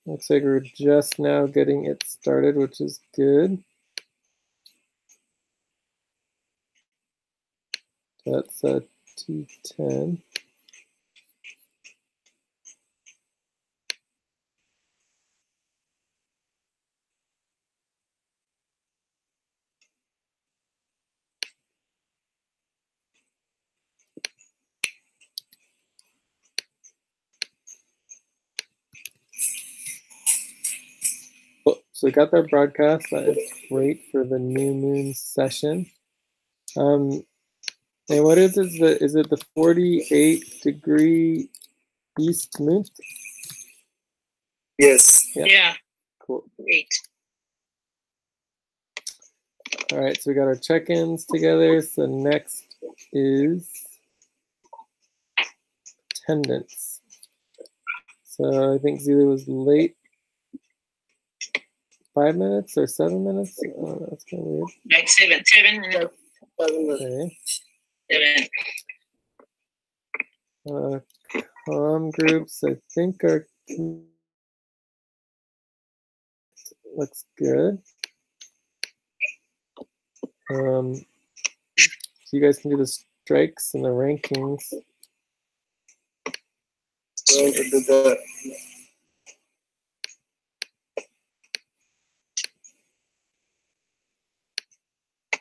Looks like we're just now getting it started, which is good. That's a T10. So we got that broadcast. That is great for the new moon session. And what is it? Is it the 48-degree east moon? Yes. Yeah. Cool. 8. All right, so we got our check-ins together. So next is attendance. So I think Zila was late. 5 minutes or 7 minutes? Oh, that's kind of weird. Like 7 minutes. Okay. 7. Groups, I think are looks good. So you guys can do the strikes and the rankings. Going to do the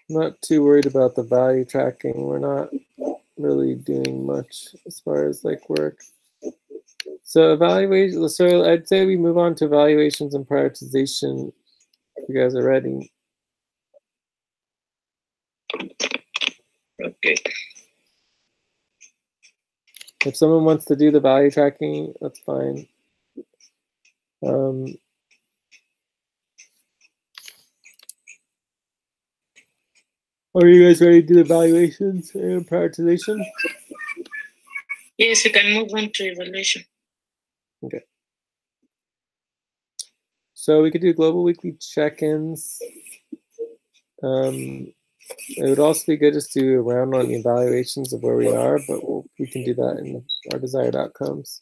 Not too worried about the value tracking. We're not really doing much as far as like work. So evaluation. So I'd say we move on to evaluations and prioritization. If you guys are ready. Okay. If someone wants to do the value tracking, that's fine. Are you guys ready to do evaluations and prioritization? Yes, you can move on to evaluation. Okay. So we could do global weekly check-ins. It would also be good just to do a round on the evaluations of where we are, but we can do that in our desired outcomes.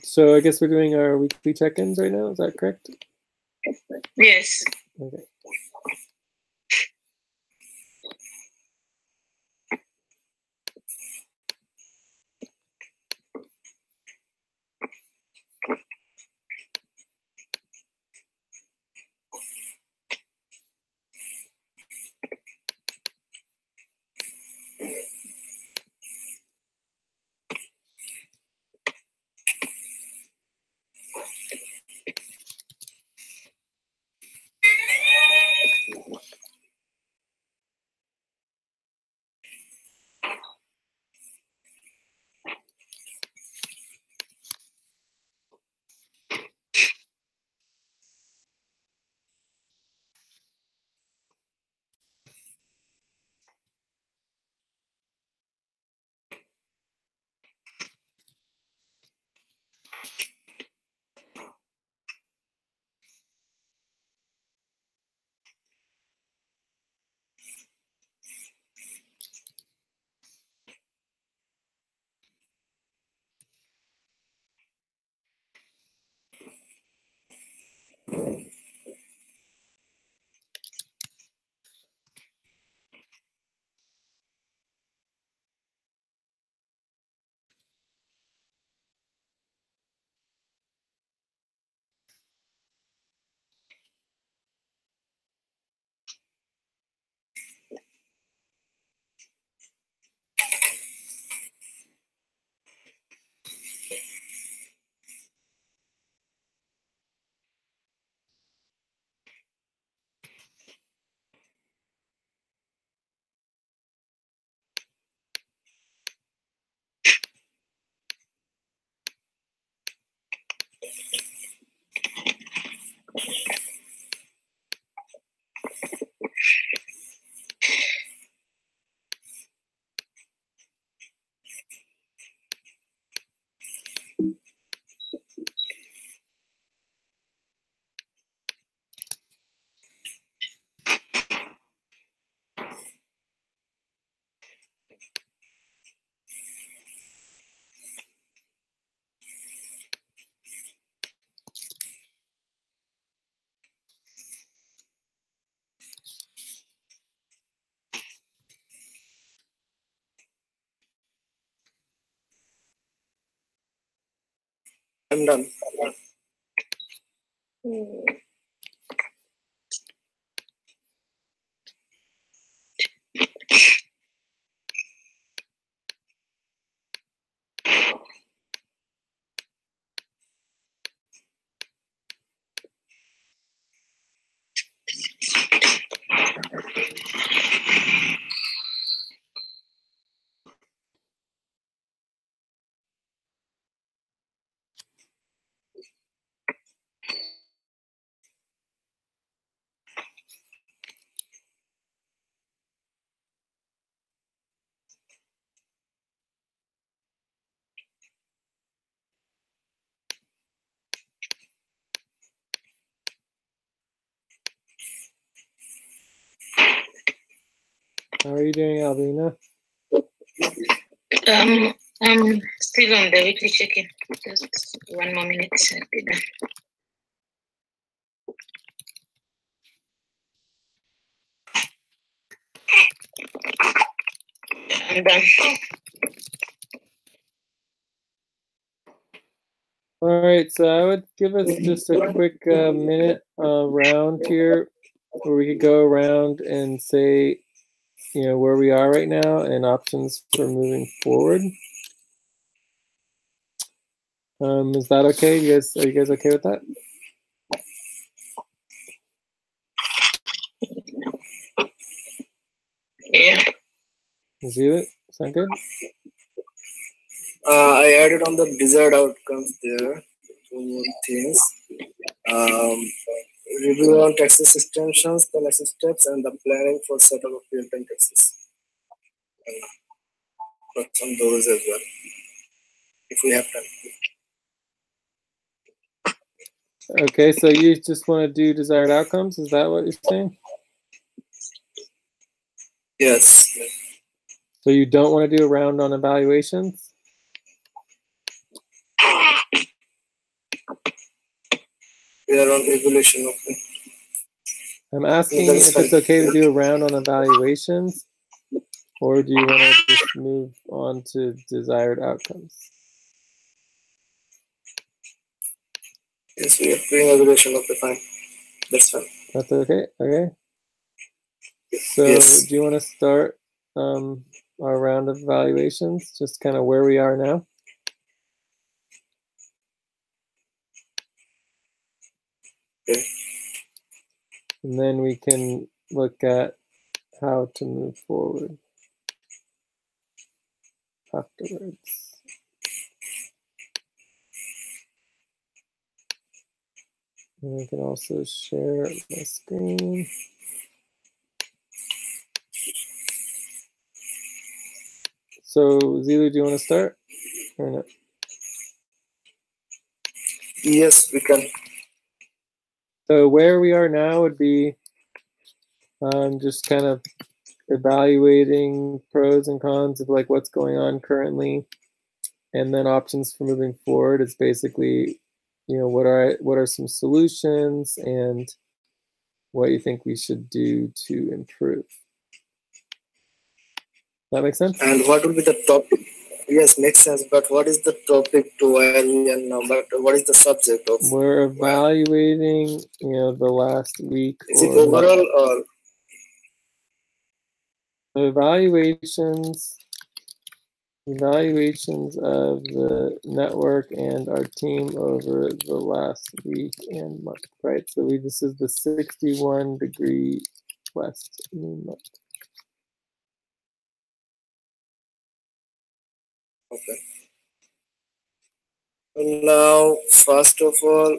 So I guess we're doing our weekly check-ins right now. Is that correct? Yes. Okay. I'm done. How are you doing, Albina? I'm still on the weekly check-in. Just 1 more minute. I'll be done. I'm done. All right, so I would give us just a quick minute round here where we could go around and say, you know, where we are right now and options for moving forward. Is that okay? Are you guys okay with that? Yeah. Zealet, sound good? I added on the desired outcomes there. 2 more things. Review on taxes extensions, the next steps, and the planning for setup of real-time taxes. Work on those as well, if we have time. Okay, so you just want to do desired outcomes? Is that what you're saying? Yes. So you don't want to do a round on evaluations? We are on evaluation, okay. I'm asking if it's okay to do a round on evaluations, or do you want to just move on to desired outcomes? Yes, we are doing evaluation, okay, fine. That's fine. That's okay? Okay. So Yes. do you want to start our round of evaluations, just kind of where we are now? Okay. And then we can look at how to move forward afterwards. And I can also share my screen. So Zilu, do you want to start or no? Yes, we can. So where we are now would be just kind of evaluating pros and cons of like what's going on currently, and then options for moving forward. It's basically, you know, what are some solutions and what you think we should do to improve. That makes sense? And what will be the topic? Yes, makes sense. But what is the topic to vary and but what is the subject of? We're evaluating, you know, the last week. Is it overall or? Evaluations of the network and our team over the last week and month, right? So this is the 61 degree west moon month. Okay. Now, first of all,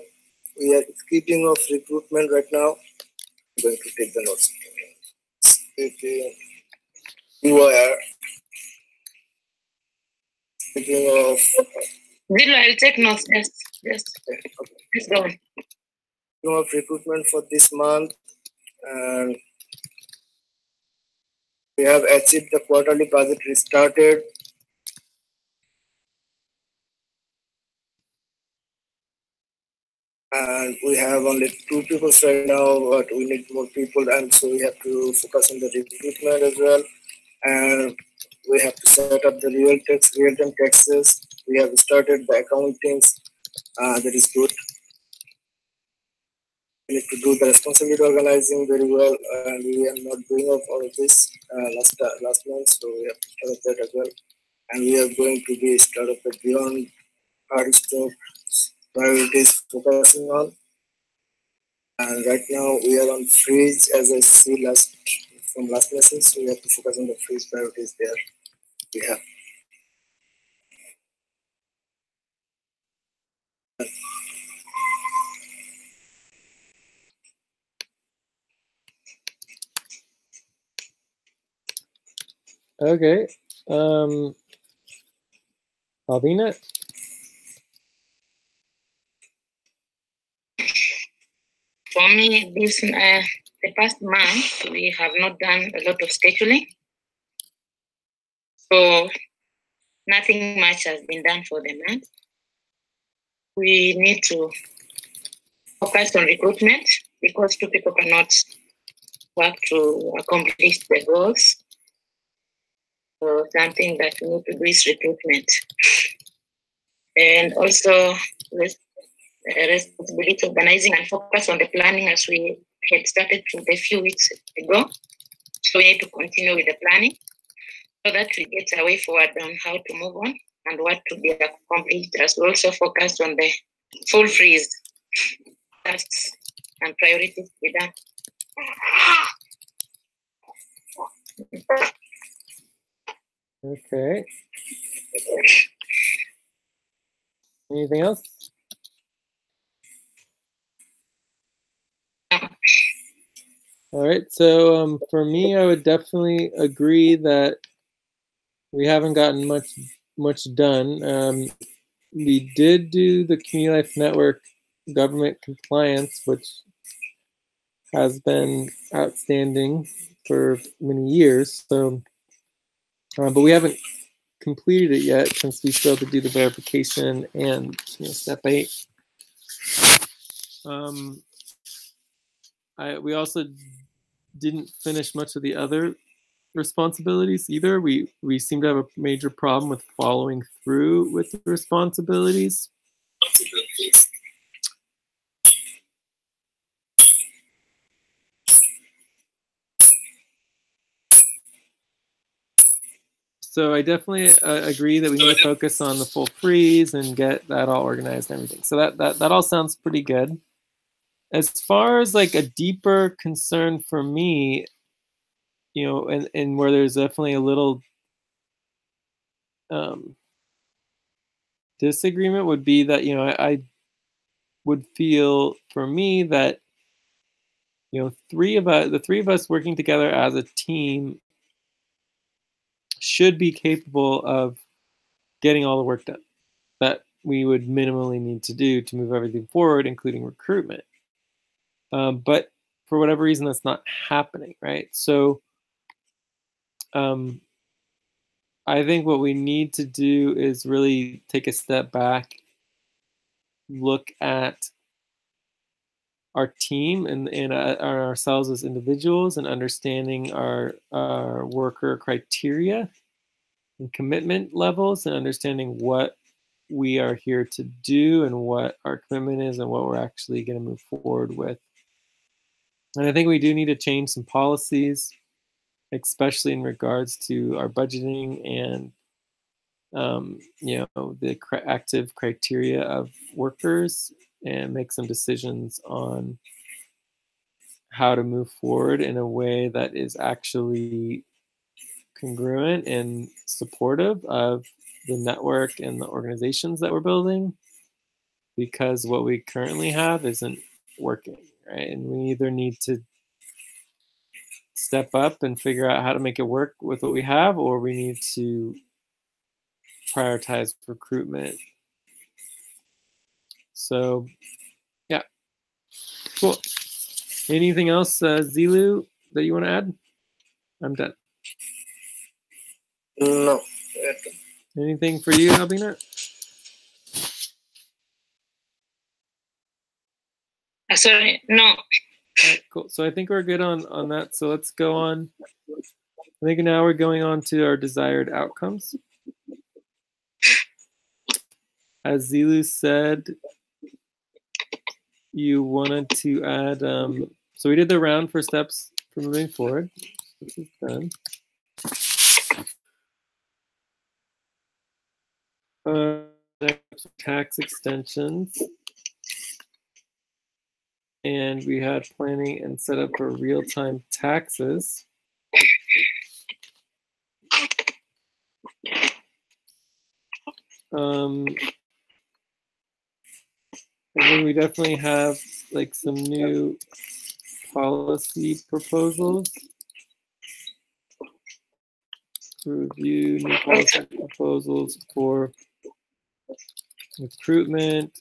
we are speaking of recruitment right now. I'm going to take the notes. Speaking of. Zilo, I'll take notes. Yes. Please go on. Speaking of recruitment for this month, and we have achieved the quarterly budget restarted. And we have only 2 people right now, but we need more people, and so we have to focus on the recruitment as well. And we have to set up the real-time taxes. We have started the accountings, That is good. We need to do the responsibility organizing very well, and we are not doing all of this last month, so we have to start that as well. And we are going to be start up the beyond hard stop priorities focusing on. And right now we are on freeze, as I see from last lesson, so we have to focus on the freeze priorities there. We have. Okay. Albina? For me, the past month, we have not done a lot of scheduling. So nothing much has been done for the month. We need to focus on recruitment because two people cannot work to accomplish the goals. So something that we need to do is recruitment. And also responsibility organizing and focus on the planning as we had started a few weeks ago. So we need to continue with the planning so that we get a way forward on how to move on and what to be accomplished, as we also focus on the full freeze tasks and priorities to be done. Okay. Anything else? All right. So for me, I would definitely agree that we haven't gotten much done. We did do the Community Life Network government compliance, which has been outstanding for many years. So, but we haven't completed it yet since we still have to do the verification and step 8. We also didn't finish much of the other responsibilities either. We seem to have a major problem with following through with the responsibilities. So I definitely agree that we need to focus on the full freeze and get that all organized and everything. So that all sounds pretty good. As far as like a deeper concern for me, and where there's definitely a little disagreement would be that, I would feel for me that, the three of us working together as a team should be capable of getting all the work done that we would minimally need to do to move everything forward, including recruitment. But for whatever reason, that's not happening, right? So I think what we need to do is really take a step back, look at our team and ourselves as individuals, and understanding our worker criteria and commitment levels, and understanding what we are here to do and what our commitment is and what we're actually going to move forward with. And I think we do need to change some policies, especially in regards to our budgeting and the active criteria of workers, and make some decisions on how to move forward in a way that is actually congruent and supportive of the network and the organizations that we're building, because what we currently have isn't working, right? And we either need to step up and figure out how to make it work with what we have, or we need to prioritize recruitment. So, yeah, cool. Anything else, Zilu, that you want to add? I'm done. No. Anything for you, Albina? Sorry, no. All right, cool. So I think we're good on that. So let's go on. I think now we're going on to our desired outcomes. as Zilu said, you wanted to add, so we did the round for steps for moving forward. This is done. Tax extensions. And we had planning and setup for real-time taxes. I think we definitely have like some new policy proposals to review, new policy proposals for recruitment,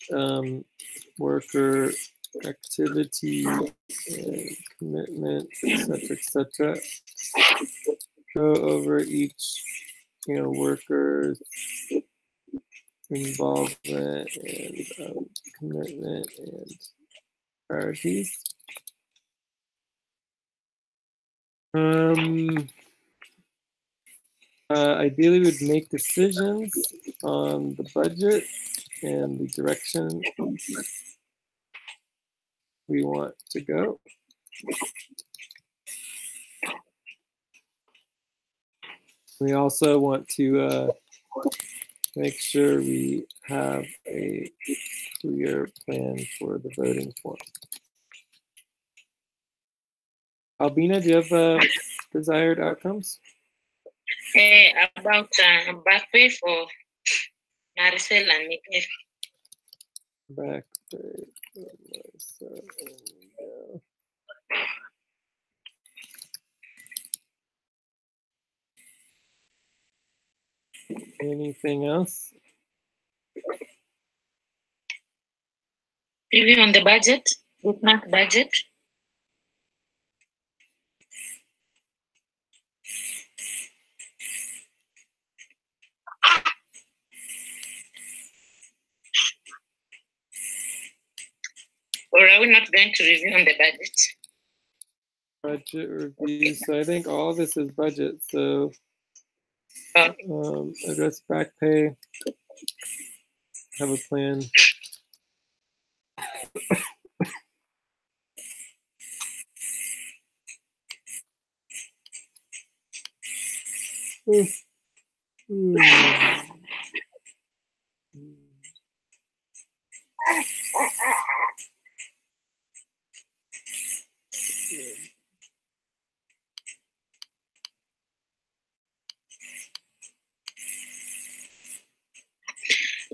worker activity, and commitment, etc. Go over each, workers' involvement and commitment and priorities. Ideally, we'd make decisions on the budget and the direction we want to go. We also want to make sure we have a clear plan for the voting form. Albina, do you have desired outcomes? About back pay for Maricel and Miguel. Back pay for Maricel and Miguel. Anything else? Review on the budget, bookmark budget. Or are we not going to review on the budget? Budget review. So I think all of this is budget. So address back pay. Have a plan.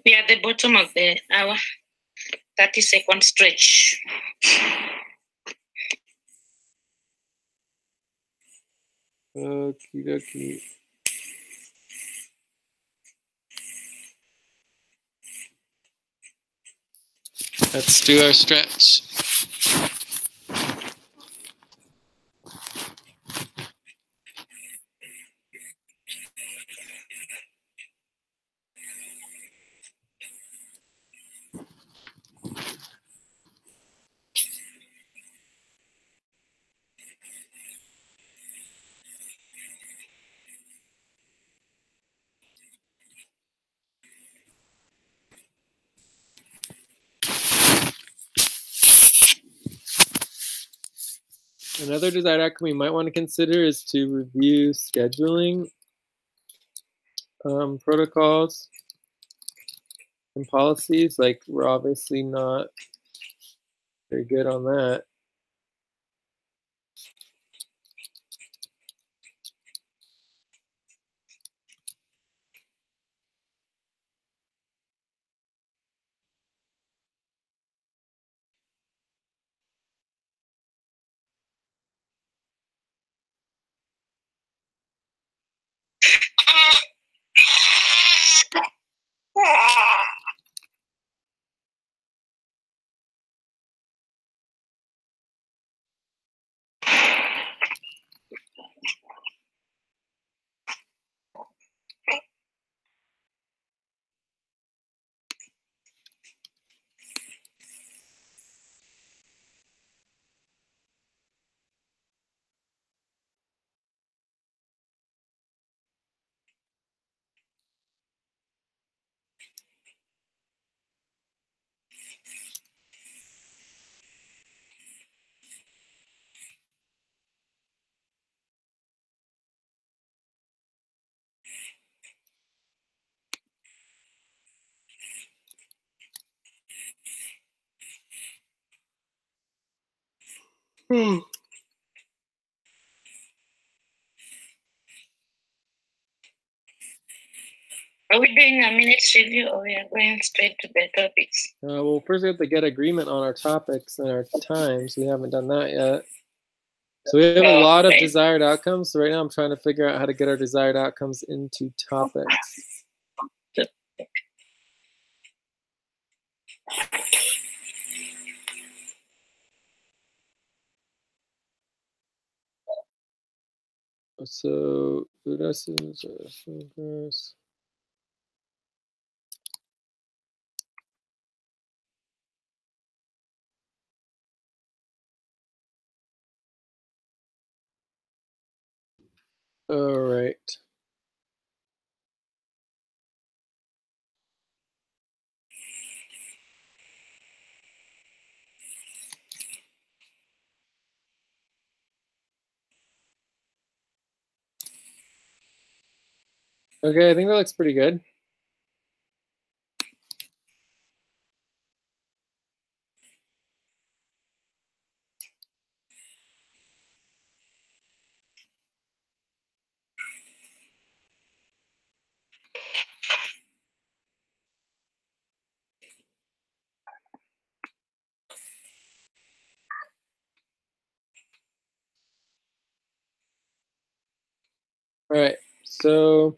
We are at the bottom of the hour, 30-second stretch. Okie dokie. Let's do our stretch. Another desired outcome we might want to consider is to review scheduling protocols and policies. Like, we're obviously not very good on that. Are we doing a minutes review or we are going straight to the topics? Well, first we have to get agreement on our topics and our times. We haven't done that yet. So we have a lot of desired outcomes. So right now I'm trying to figure out how to get our desired outcomes into topics. So food essence, focus. All right. Okay, I think that looks pretty good. All right, so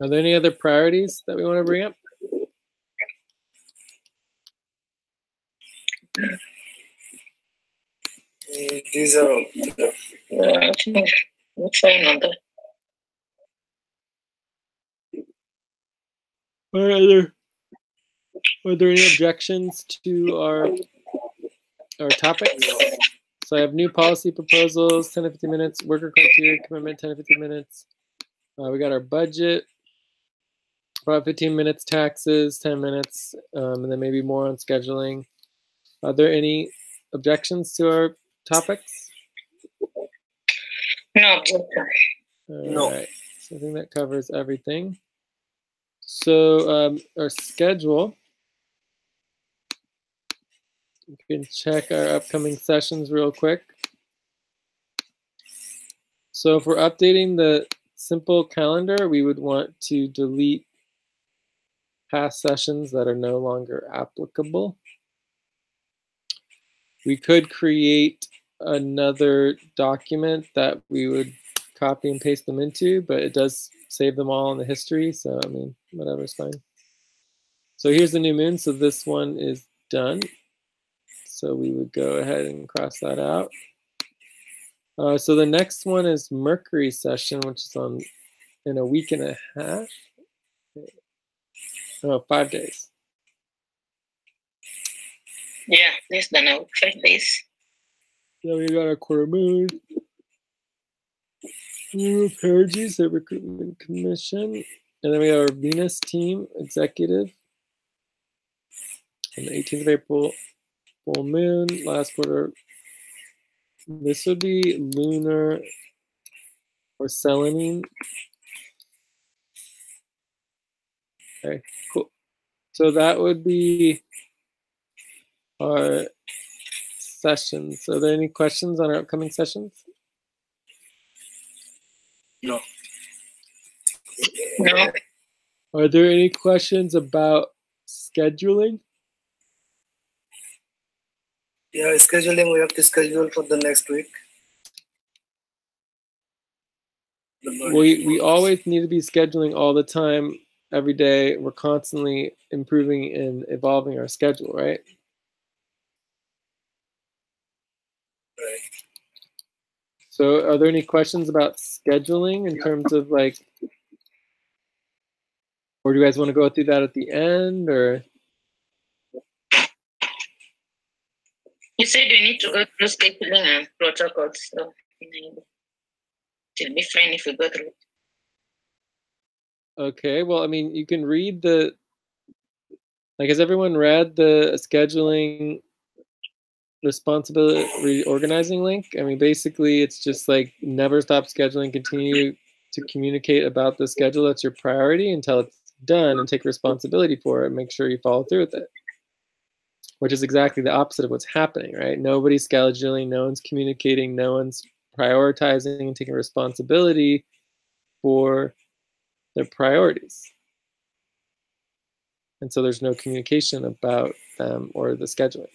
are there any other priorities that we want to bring up? These are all. We're trying on that. Are there any objections to our topics? So I have new policy proposals, 10 to 15 minutes, worker criteria commitment, 10 to 15 minutes. We got our budget, about 15 minutes, taxes, 10 minutes, and then maybe more on scheduling. Are there any objections to our topics? No. All right, so I think that covers everything. So our schedule, you can check our upcoming sessions real quick. So if we're updating the simple calendar, we would want to delete past sessions that are no longer applicable. We could create another document that we would copy and paste them into, but it does save them all in the history. So, I mean, whatever's fine. So here's the new moon. So this one is done. So we would go ahead and cross that out. So the next one is Mercury session, which is in a week and a half. Oh, 5 days. Yeah, less than a week, 5 days. Then we got our quarter moon. Perigee, the recruitment commission. And then we have our Venus team executive. On the 18th of April, full moon, last quarter. This would be lunar or Selene. Okay, cool. So that would be our sessions. Are there any questions on our upcoming sessions? No. No. Are there any questions about scheduling? Yeah, scheduling, we have to schedule for the next week. We always need to be scheduling all the time, every day. We're constantly improving and evolving our schedule, right? Right. So are there any questions about scheduling in terms of like, or do you guys want to go through that at the end, or? You said we need to go through scheduling and protocols, so it'll be fine if we go through it. Okay, well, I mean, you can read has everyone read the scheduling responsibility reorganizing link? I mean, basically, it's just like never stop scheduling, continue to communicate about the schedule that's your priority until it's done, and take responsibility for it, and make sure you follow through with it. which is exactly the opposite of what's happening, right? Nobody's scheduling, no one's communicating, no one's prioritizing and taking responsibility for their priorities. And so there's no communication about them or the scheduling.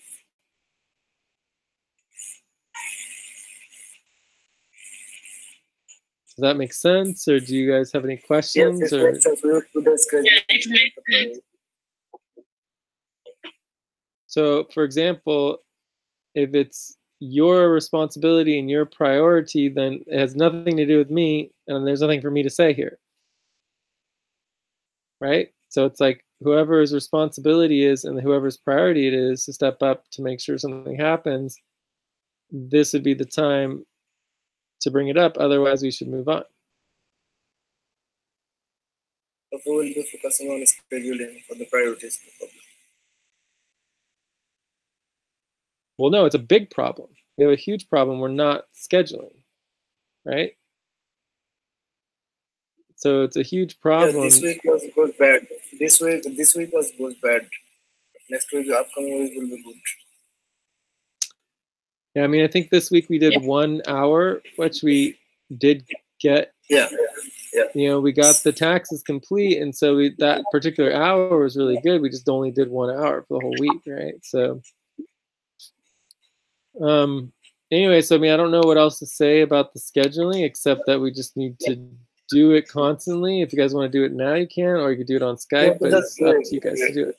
Does that make sense? Or do you guys have any questions? Yes, or? makes sense. We would put the schedule. Yeah, it makes sense. So, for example, if it's your responsibility and your priority, then it has nothing to do with me, and there's nothing for me to say here. Right? So it's like whoever's responsibility is and whoever's priority it is to step up to make sure something happens, this would be the time to bring it up. Otherwise, we should move on. So we will be focusing on scheduling for the priorities. Well, no, it's a big problem. We have a huge problem. We're not scheduling, right? So it's a huge problem. Yeah, this week was good, bad. This week was good, bad. Next week, the upcoming week will be good. Yeah, I mean, I think this week we did 1 hour, which we did get. Yeah. You know, we got the taxes complete, and so that particular hour was really good. We just only did 1 hour for the whole week, right? So, anyway, so I mean, I don't know what else to say about the scheduling except that we just need to do it constantly. If you guys want to do it now, you can, or you could do it on Skype, but it's up to you guys to do it.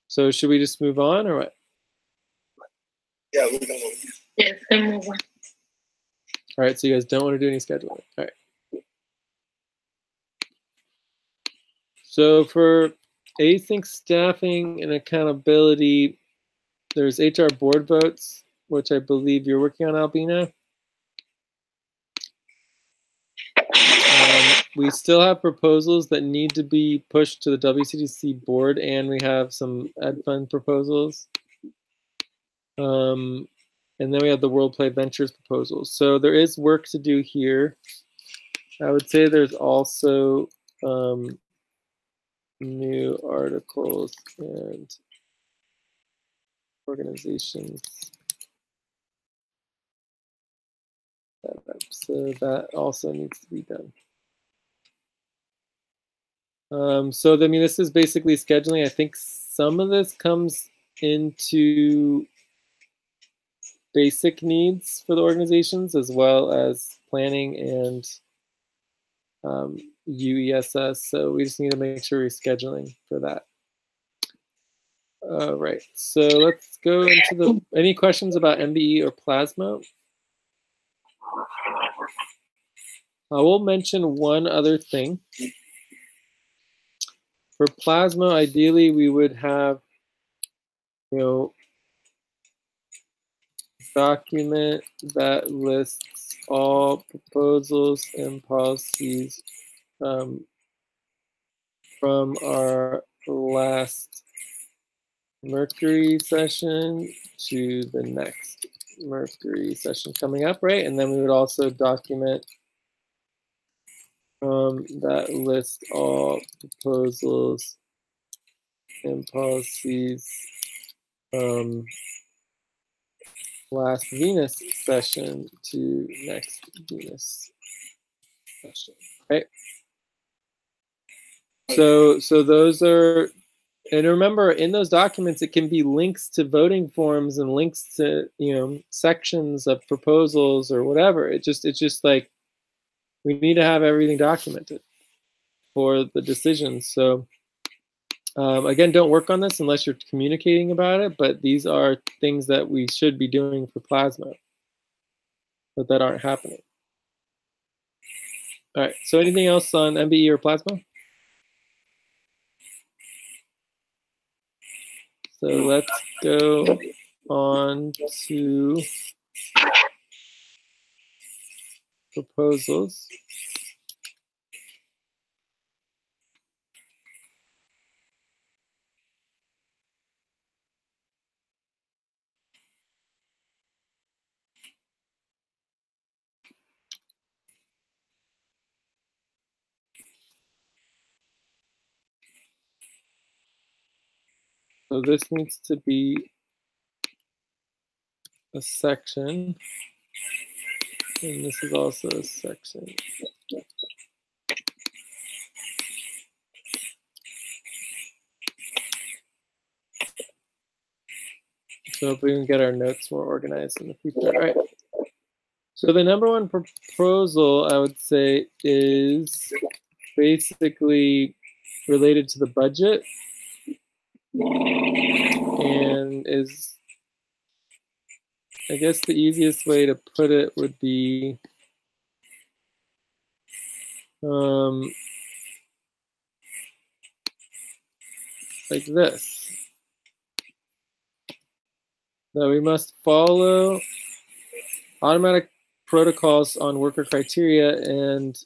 So, should we just move on, or what? Yeah, we can move. Yes, can move on. All right, so you guys don't want to do any scheduling. All right. So for async staffing and accountability, there's HR board votes, which I believe you're working on, Albina. We still have proposals that need to be pushed to the WCDC board, and we have some Ed Fund proposals. And then we have the World Play Ventures proposals. So there is work to do here. I would say there's also new articles and organizations. So that also needs to be done. So I mean, this is basically scheduling. I think some of this comes into basic needs for the organizations as well as planning and UESS. So we just need to make sure we're scheduling for that. All right, so let's go into the, any questions about MBE or Plasma? I will mention one other thing. For Plasma, ideally we would have, you know, document that lists all proposals and policies from our last Mercury session to the next Mercury session coming up, right? And then we would also document that list all proposals and policies last Venus session to next Venus session, right? So those are, and remember in those documents, it can be links to voting forms and links to, you know, sections of proposals or whatever. It's just like, we need to have everything documented for the decisions. So again, don't work on this unless you're communicating about it, but these are things that we should be doing for Plasma, but that aren't happening. All right, so anything else on MBE or Plasma? So let's go on to proposals. So this needs to be a section, and this is also a section. So if we can get our notes more organized in the future. All right. So the number one proposal, I would say, is basically related to the budget and is, I guess the easiest way to put it would be like this. That we must follow automatic protocols on worker criteria, and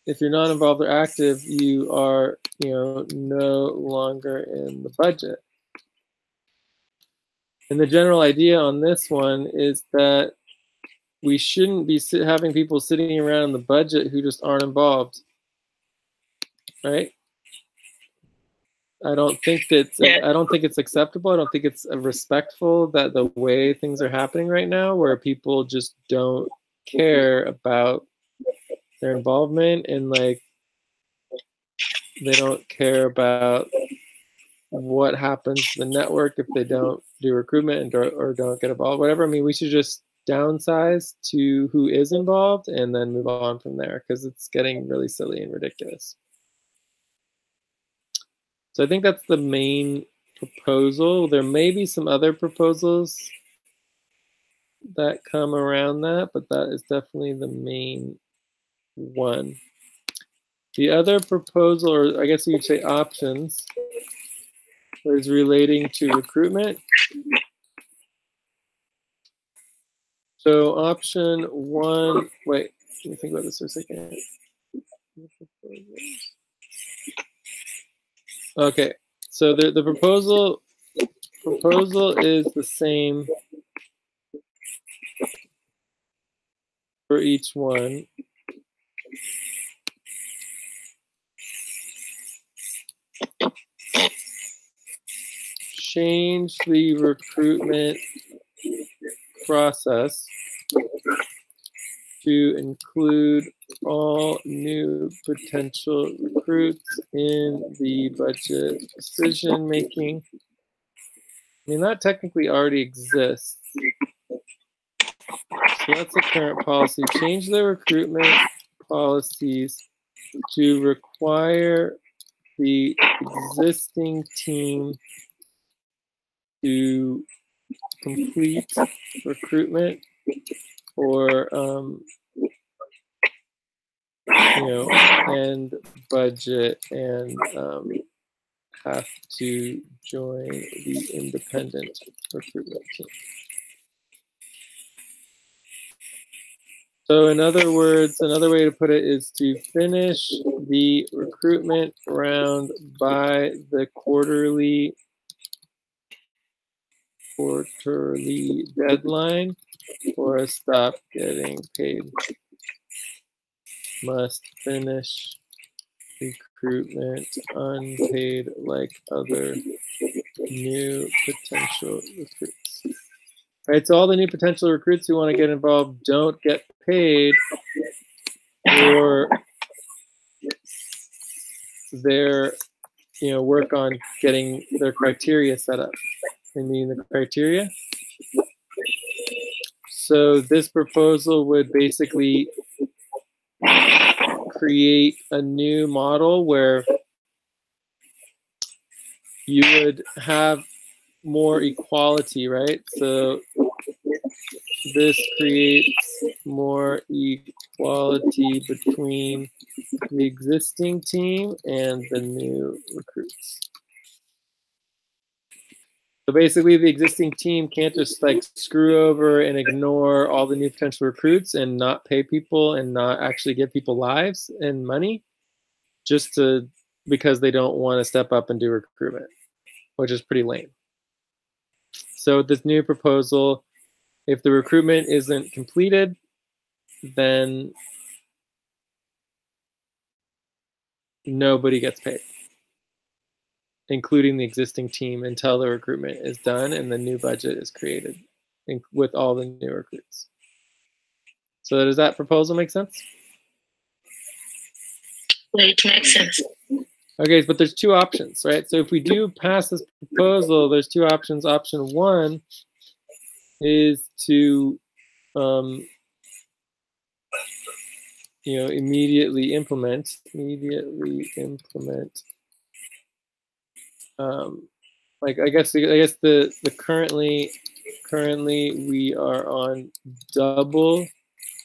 if you're not involved or active, you are, no longer in the budget. And the general idea on this one is that we shouldn't be having people sitting around in the budget who just aren't involved, right? I don't think it's acceptable. I don't think it's respectful that the way things are happening right now, where people just don't care about their involvement, and like they don't care about what happens to the network if they don't do recruitment or don't get involved, whatever. I mean, we should just downsize to who is involved and then move on from there, because it's getting really silly and ridiculous. So I think that's the main proposal. There may be some other proposals that come around that, but that is definitely the main one. The other proposal, or I guess you could say options, is relating to recruitment. So option one, wait, let me think about this for a second. Okay, so the proposal is the same for each one. Change the recruitment process to include all new potential recruits in the budget decision making. I mean, that technically already exists. So that's the current policy. Change the recruitment policies to require the existing team to complete recruitment for and budget, and have to join the independent recruitment team. So in other words, another way to put it is to finish the recruitment round by the quarterly deadline, or stop getting paid. Must finish recruitment unpaid like other new potential recruits. All right, so all the new potential recruits who want to get involved don't get paid for their work on getting their criteria set up and meeting the criteria. So this proposal would basically create a new model where you would have more equality, right? So this creates more equality between the existing team and the new recruits. So basically the existing team can't just like screw over and ignore all the new potential recruits and not pay people and not actually give people lives and money just because they don't want to step up and do recruitment, which is pretty lame. So with this new proposal, if the recruitment isn't completed, then nobody gets paid. including the existing team until the recruitment is done and the new budget is created with all the new recruits. So does that proposal make sense? It makes sense. Okay, but there's two options, right? So if we do pass this proposal, there's two options. Option one is to immediately implement. Like I guess the currently we are on double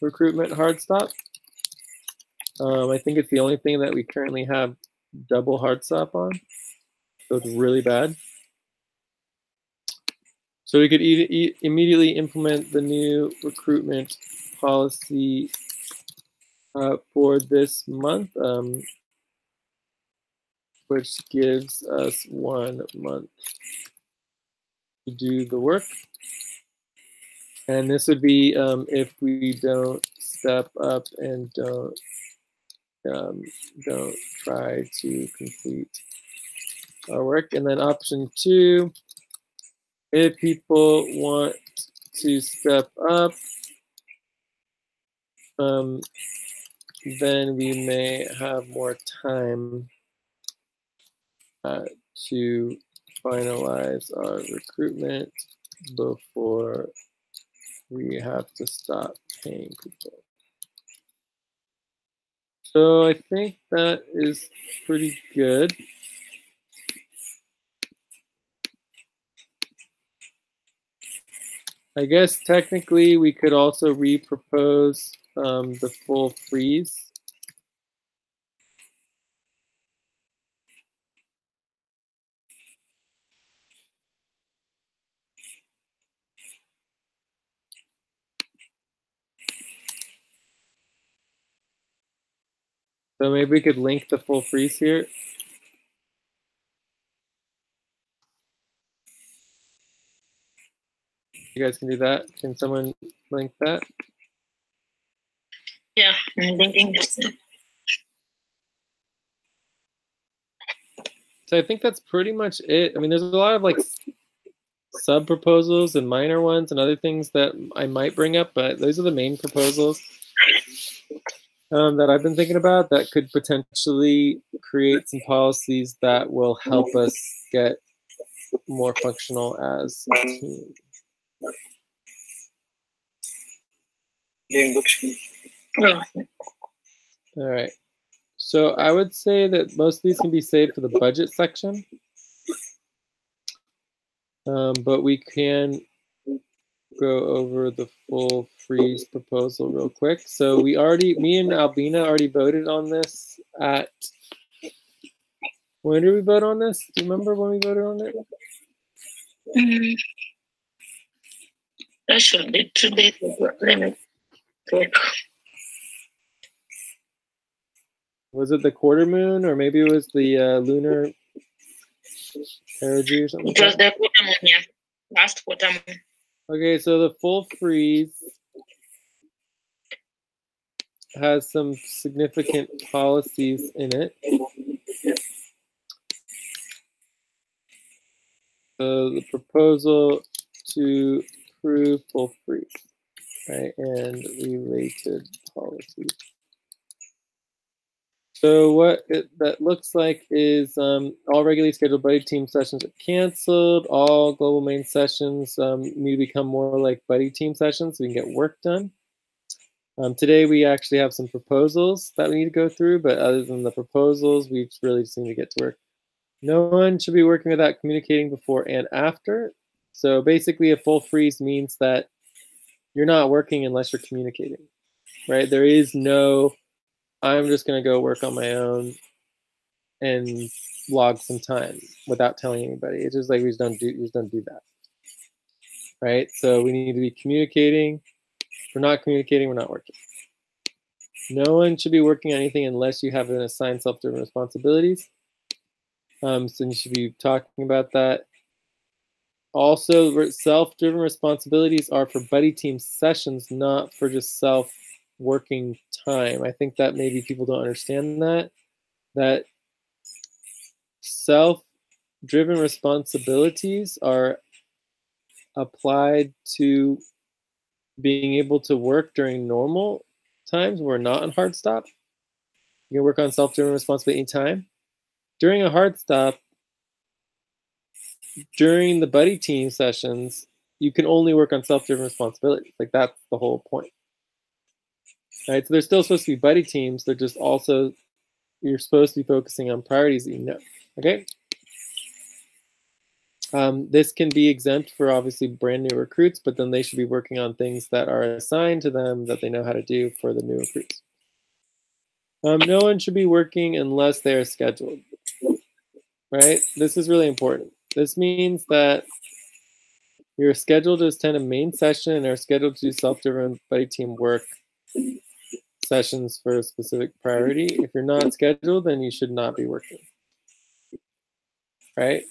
recruitment hard stop. I think it's the only thing that we currently have double hard stop on, so it's really bad. So we could immediately implement the new recruitment policy for this month, which gives us 1 month to do the work. And this would be if we don't step up and don't try to complete our work. And then option two, if people want to step up, then we may have more time to finalize our recruitment before we have to stop paying people. So I think that is pretty good. I guess technically we could also repropose the full freeze. So maybe we could link the full freeze here. You guys can do that. Can someone link that? Yeah, I'm thinking this. So I think that's pretty much it. I mean, there's a lot of like sub proposals and minor ones and other things that I might bring up, but those are the main proposals that I've been thinking about that could potentially create some policies that will help us get more functional as a team. Oh. All right. So I would say that most of these can be saved for the budget section. But we can go over the full freeze proposal real quick. So me and Albina already voted on this at, when did we vote on this? Do you remember when we voted on it? That should be today. Let me check. Was it the quarter moon, or maybe it was the lunar perigee or something? It was the quarter moon, yeah. Last quarter moon. Okay, so the full freeze has some significant policies in it. So the proposal to approve full freeze, right, and related policies. So what that looks like is all regularly scheduled buddy team sessions are canceled. All global main sessions need to become more like buddy team sessions so we can get work done. Today we actually have some proposals that we need to go through, but other than the proposals, we really just need to get to work. No one should be working without communicating before and after. So basically a full freeze means that you're not working unless you're communicating, right? There is no, I'm just going to go work on my own and log some time without telling anybody. It's just like we just don't do that, right? So we need to be communicating. If we're not communicating, we're not working. No one should be working on anything unless you have an assigned self-driven responsibilities. So you should be talking about that. Also, self-driven responsibilities are for buddy team sessions, not for just self-working time. I think that maybe people don't understand that self driven responsibilities are applied to being able to work during normal times when we're not on hard stop. You can work on self-driven responsibility anytime. During a hard stop, during the buddy team sessions, you can only work on self-driven responsibilities. Like, that's the whole point. Right? So they're still supposed to be buddy teams. They're just also, you're supposed to be focusing on priorities that you know. Okay? This can be exempt for obviously brand new recruits, but then they should be working on things that are assigned to them that they know how to do for the new recruits. No one should be working unless they are scheduled, right? This is really important. This means that you're scheduled to attend a main session and are scheduled to do self-driven buddy team work sessions for a specific priority. If you're not scheduled, then you should not be working, right?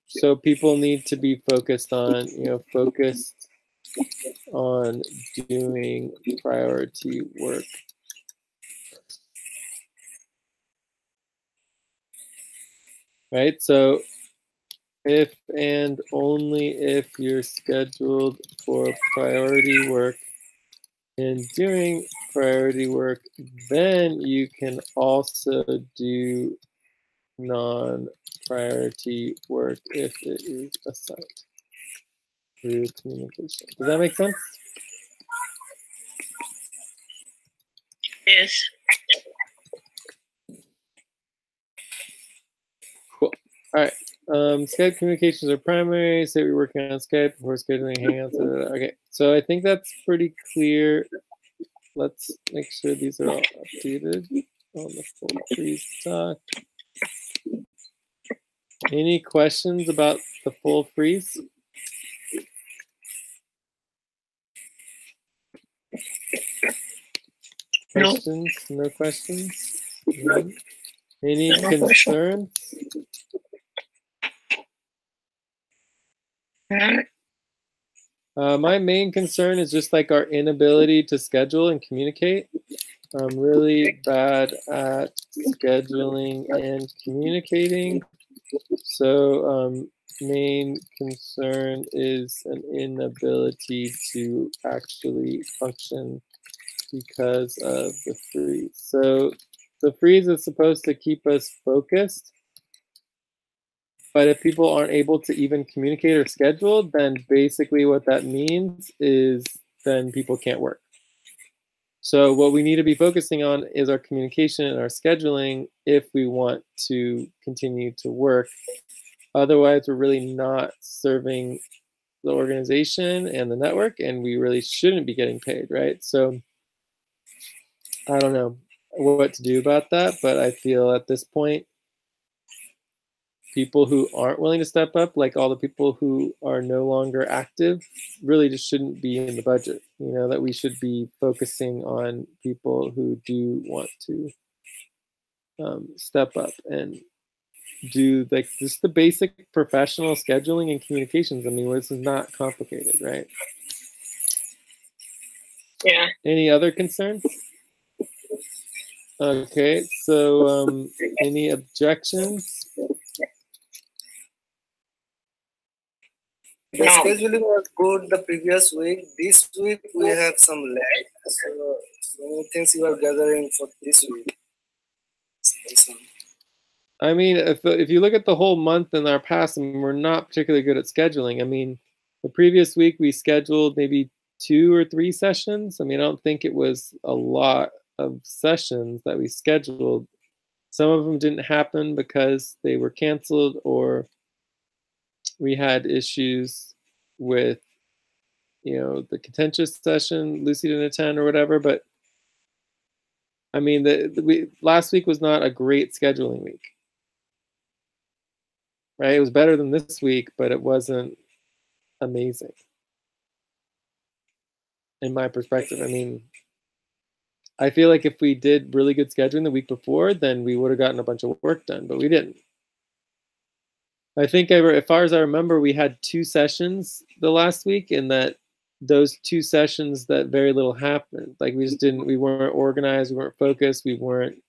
So people need to be focused on, focused on doing priority work. Right? So if and only if you're scheduled for priority work and doing priority work, then you can also do non-priority work if it is assigned through communication. Does that make sense? Yes. Cool. All right. Skype communications are primary. Say we're working on Skype before scheduling Hangouts. Okay. So I think that's pretty clear. Let's make sure these are all updated on the full freeze talk. Any questions about the full freeze? No. Questions? No questions? No. Any concerns? My main concern is just like our inability to schedule and communicate. I'm really bad at scheduling and communicating. So main concern is an inability to actually function because of the freeze. So the freeze is supposed to keep us focused. But if people aren't able to even communicate or schedule, then basically what that means is then people can't work. So what we need to be focusing on is our communication and our scheduling if we want to continue to work. Otherwise, we're really not serving the organization and the network, and we really shouldn't be getting paid, right? So I don't know what to do about that, but I feel at this point, people who aren't willing to step up, like all the people who are no longer active, really just shouldn't be in the budget. That we should be focusing on people who do want to step up and do like just the basic professional scheduling and communications. I mean, this is not complicated, right? Yeah. Any other concerns? Okay, so any objections? The scheduling was good the previous week. This week we have some lag. So many things you are gathering for this week. I mean, if you look at the whole month in our past, I mean, we're not particularly good at scheduling. I mean, the previous week we scheduled maybe 2 or 3 sessions. I mean, I don't think it was a lot of sessions that we scheduled. Some of them didn't happen because they were canceled or we had issues with, the contentious session, Lucy didn't attend or whatever. But I mean, last week was not a great scheduling week, right? It was better than this week, but it wasn't amazing in my perspective. I mean, I feel like if we did really good scheduling the week before, then we would have gotten a bunch of work done, but we didn't. I think, as far as I remember, we had 2 sessions the last week, and that those 2 sessions that very little happened. Like we weren't organized, we weren't focused, we weren't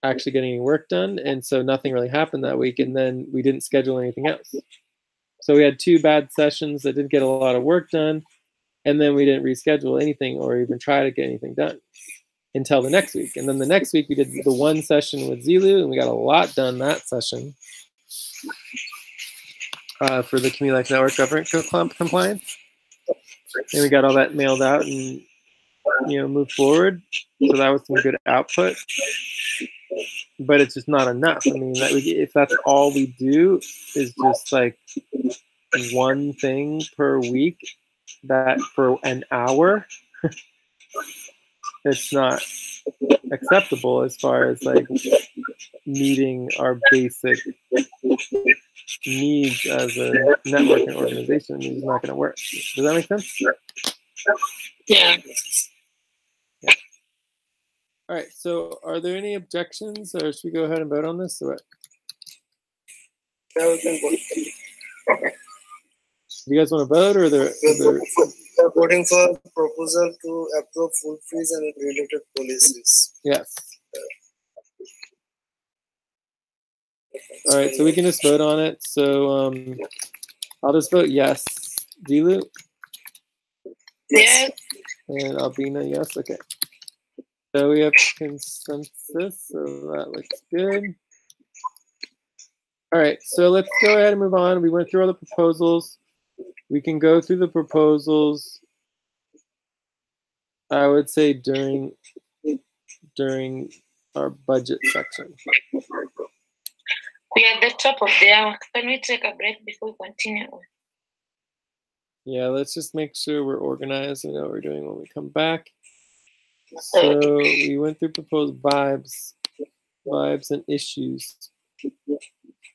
actually getting any work done, and so nothing really happened that week, and then we didn't schedule anything else. So we had 2 bad sessions that didn't get a lot of work done, and then we didn't reschedule anything or even try to get anything done until the next week. And then the next week we did the 1 session with Zelu, and we got a lot done that session for the Community Life Network government compliance. And we got all that mailed out and moved forward. So that was some good output. But it's just not enough. I mean, if that's all we do is just like 1 thing per week, that for an hour, it's not acceptable as far as like meeting our basic needs as a network and organization. It's not going to work. Does that make sense? Yeah. All right. So, are there any objections, or should we go ahead and vote on this, or what? Yeah, we can vote. Do you guys want to vote, or they're voting for proposal to approve full fees and related policies? Yes. All right, so we can just vote on it. So I'll just vote yes. Dilu? Yes. And Albina, yes. Okay. So we have consensus, so that looks good. All right, so let's go ahead and move on. We went through all the proposals. We can go through the proposals, I would say, during our budget section. We are at the top of the hour. Can we take a break before we continue? Yeah, let's just make sure we're organized and know what we're doing when we come back. So we went through proposed vibes and issues.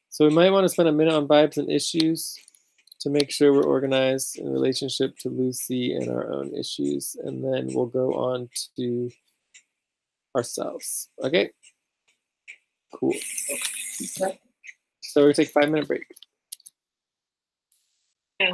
So we might want to spend a minute on vibes and issues to make sure we're organized in relationship to Lucy and our own issues, and then we'll go on to ourselves. Okay? Cool. So we're going to take a 5-minute break. Yeah.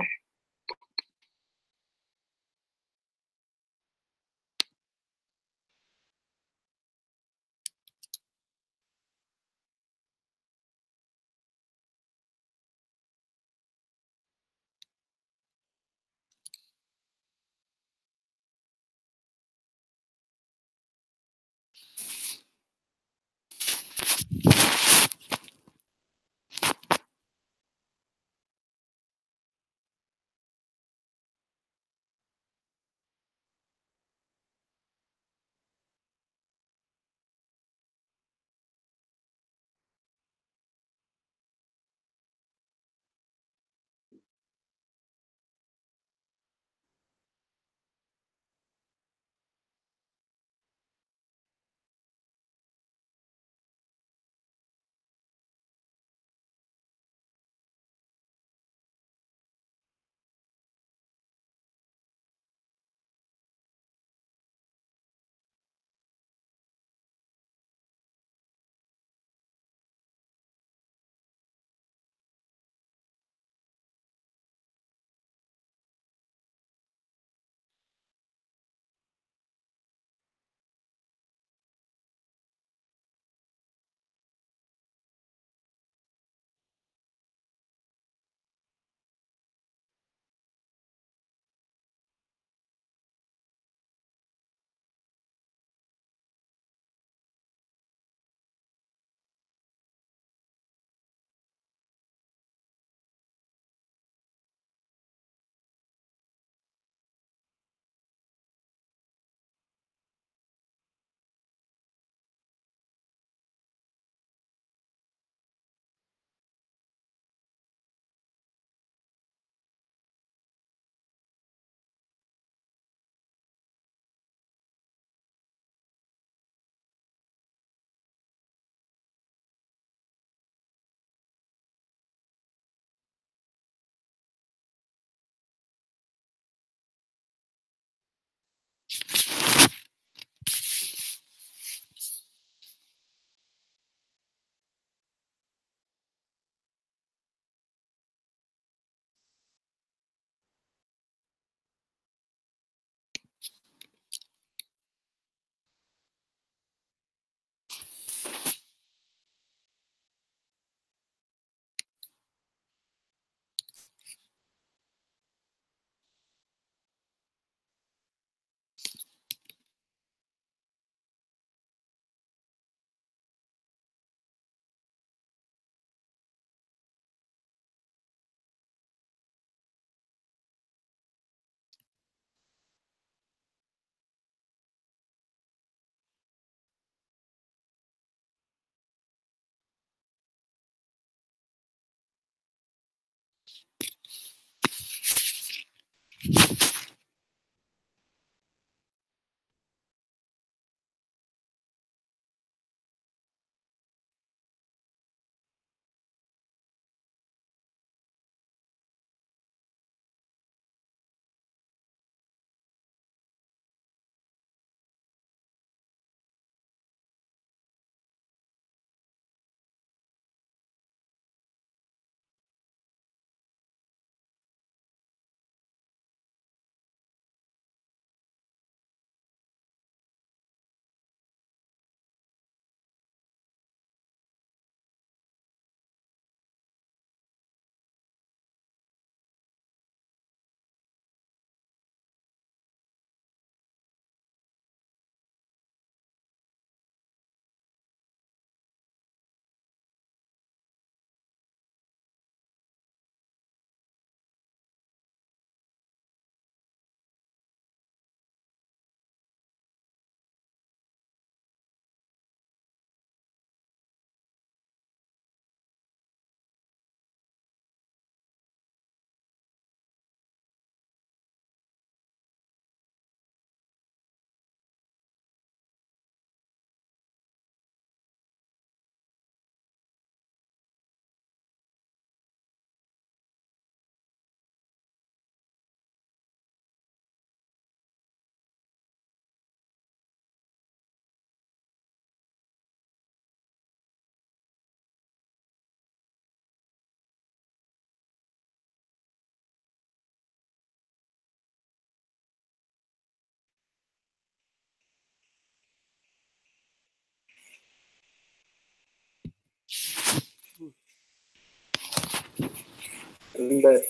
in the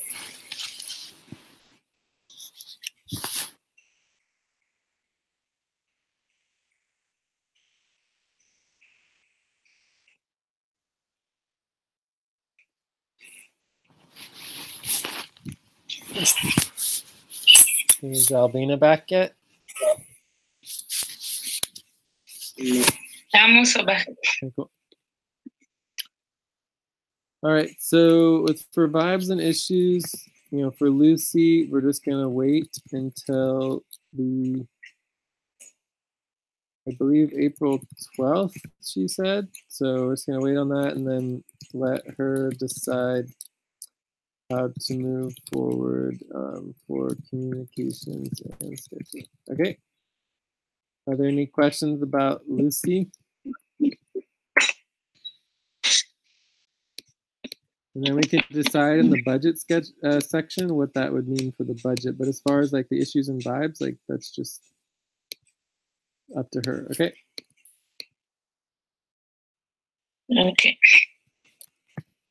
Is Albina back yet? I'm also back. Okay, cool. All right, so it's for vibes and issues, you know, for Lucy, we're just gonna wait until the, I believe, April 12th, she said. So we're just gonna wait on that and then let her decide how to move forward for communications and scheduling. Okay. Are there any questions about Lucy? And then we could decide in the budget sketch section what that would mean for the budget. But as far as like the issues and vibes, like that's just up to her. Okay. Okay.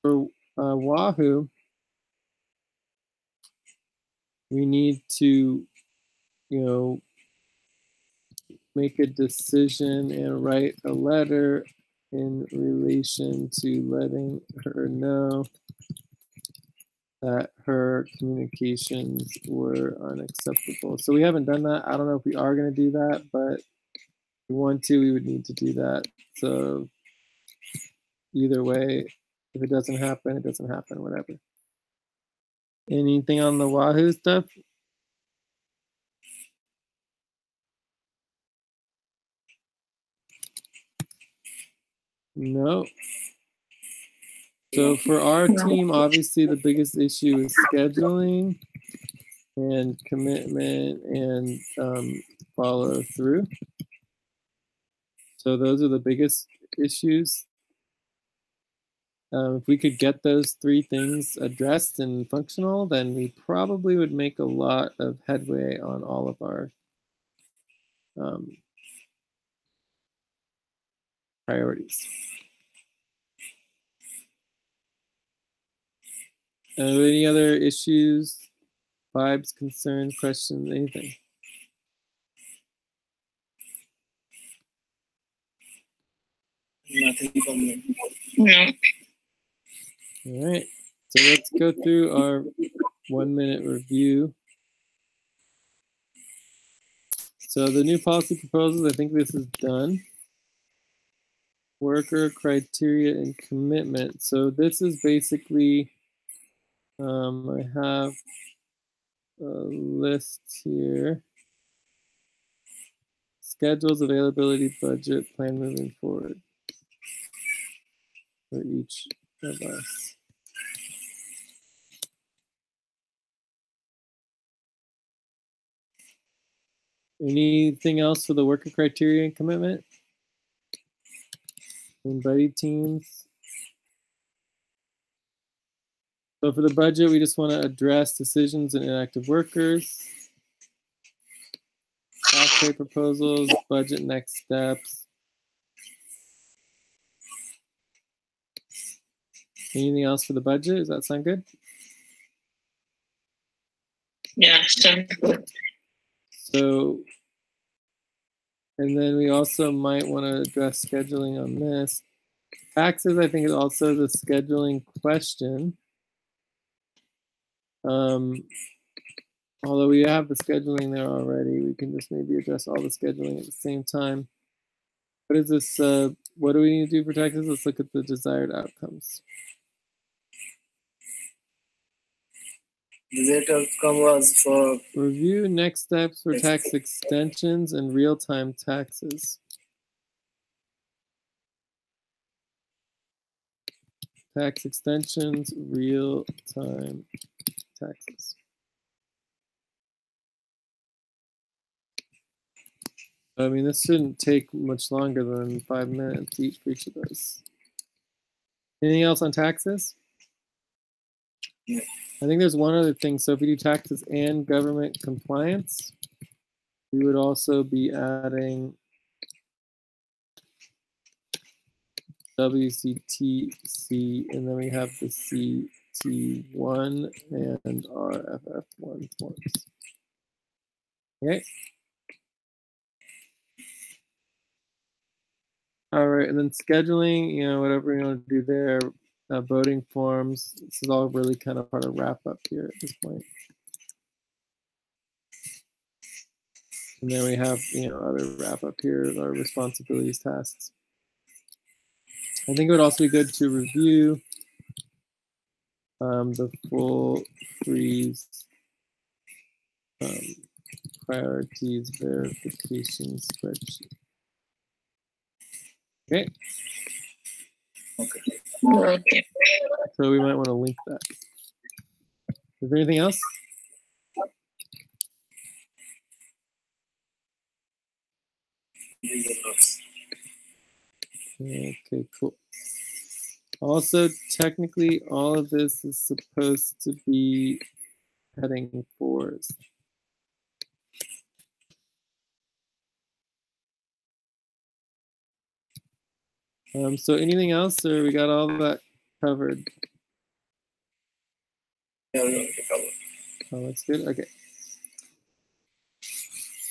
For Wahoo, we need to, you know, make a decision and write a letter in relation to letting her know that her communications were unacceptable. So we haven't done that. I don't know if we are going to do that, but if we want to, we would need to do that. So either way, if it doesn't happen, it doesn't happen, whatever. Anything on the Wahoo stuff? No. So for our team, obviously the biggest issue is scheduling and commitment and follow through. So those are the biggest issues. If we could get those three things addressed and functional, then we probably would make a lot of headway on all of our priorities. Any other issues, vibes, concerns, questions, anything? nothing from me. No. All right, so let's go through our 1 minute review. So the new policy proposals, I think this is done. Worker criteria and commitment. So this is basically, I have a list here. Schedules, availability, budget, plan moving forward for each of us. Anything else for the worker criteria and commitment? And buddy teams. So for the budget, we just want to address decisions and inactive workers. Back pay proposals, budget next steps. Anything else for the budget? Does that sound good? Yeah, sounds good. So, and then we also might want to address scheduling on this. Taxes, I think, is also the scheduling question. Although we have the scheduling there already, we can just maybe address all the scheduling at the same time. What is this? What do we need to do for taxes? Let's look at the desired outcomes. The desired outcome was for review next steps for tax extensions and real-time taxes. Tax extensions, real-time taxes. I mean, this shouldn't take much longer than 5 minutes each for each of those. Anything else on taxes? Yeah. I think there's one other thing. So if we do taxes and government compliance, we would also be adding WCTC, and then we have the RFT1 and RFF1 forms. Okay. All right, and then scheduling, you know, whatever you want to do there, voting forms. This is all really kind of part of wrap up here at this point. And then we have, you know, other wrap up here, our responsibilities, tasks. I think it would also be good to review the full freeze priorities verification spreadsheet. Okay. Okay. So we might want to link that. Is there anything else? Okay, cool. Also, technically, all of this is supposed to be heading 4s. So anything else, or we got all that covered? Yeah, we already covered. Oh, that's good. Okay.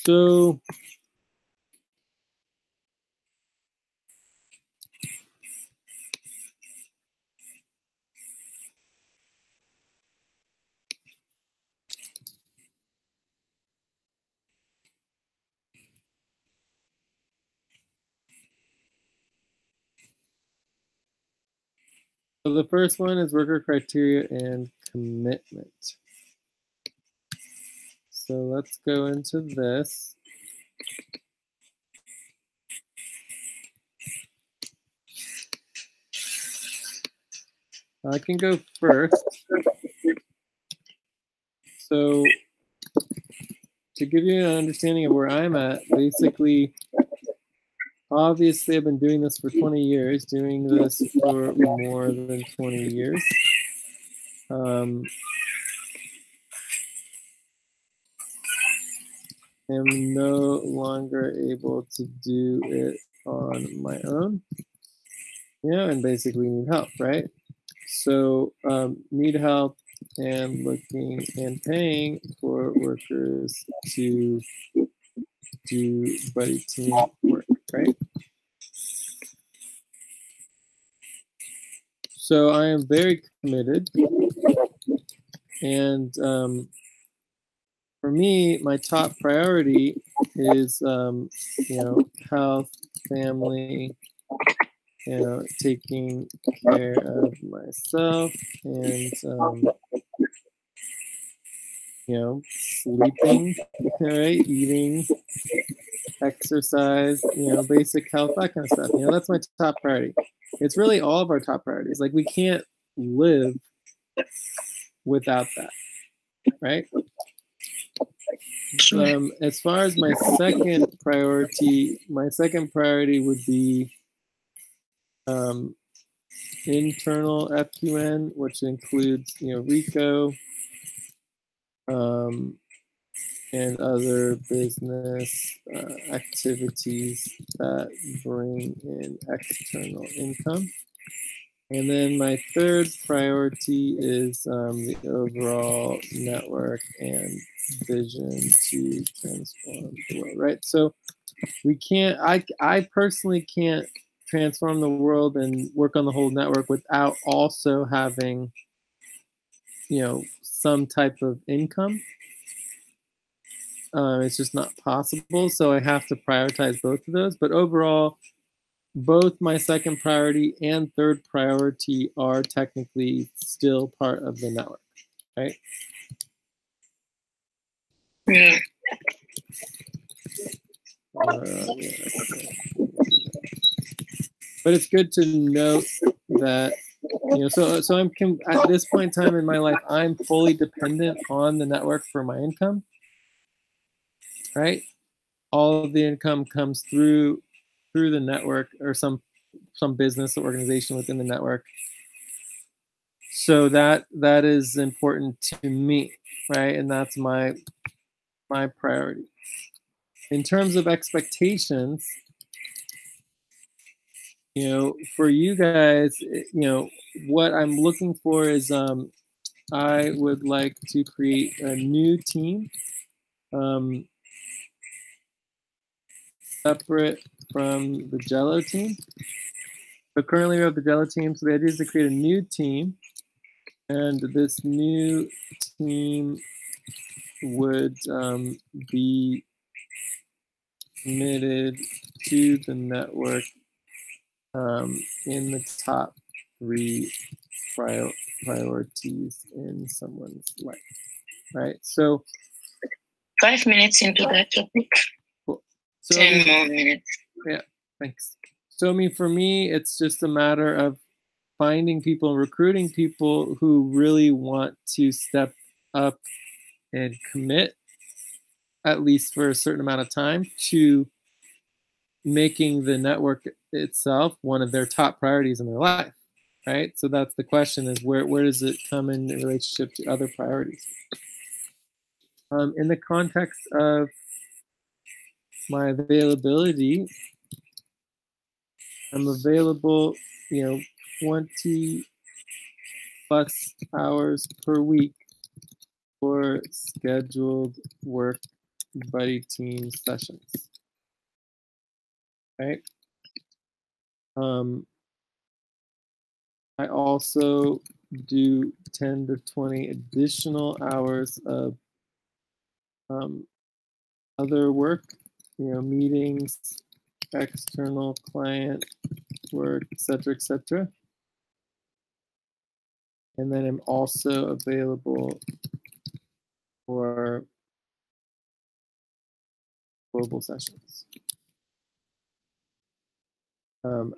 So the first one is worker criteria and commitment. So let's go into this. I can go first. So to give you an understanding of where I'm at, basically, obviously I've been doing this for 20 years, doing this for more than 20 years. I'm no longer able to do it on my own, you know, and basically need help, right? So need help and looking and paying for workers to do buddy team work, right? So I am very committed, and for me, my top priority is you know, health, family, you know, taking care of myself, and you know, sleeping, right, eating, exercise, you know, basic health, that kind of stuff. You know, that's my top priority. It's really all of our top priorities. Like, we can't live without that, right? As far as my second priority would be internal FQN, which includes, you know, RICO and other business activities that bring in external income. And then my third priority is the overall network and vision to transform the world, right? So we can't, I personally can't transform the world and work on the whole network without also having, you know, some type of income. It's just not possible. So I have to prioritize both of those. But overall, both my second priority and third priority are technically still part of the network, right? Yeah. But it's good to note that, you know, so I'm at this point in time in my life, I'm fully dependent on the network for my income, right? All of the income comes through the network or some business or organization within the network. So that is important to me, right? And that's my priority. In terms of expectations, you know, for you guys, you know, what I'm looking for is I would like to create a new team, separate from the Jello team. So currently we have the Jello team. So the idea is to create a new team, and this new team would be committed to the network in the top 3 priorities in someone's life, right? So 5 minutes into that topic. cool. So 10 more minutes. Yeah, thanks. So I mean, for me, it's just a matter of finding people, recruiting people who really want to step up and commit, at least for a certain amount of time, to making the network itself one of their top priorities in their life, right? So that's the question: is where does it come in relationship to other priorities? In the context of my availability, I'm available, 20 plus hours per week for scheduled work buddy team sessions. Right. I also do 10 to 20 additional hours of other work, meetings, external client work, etc. And then I'm also available for global sessions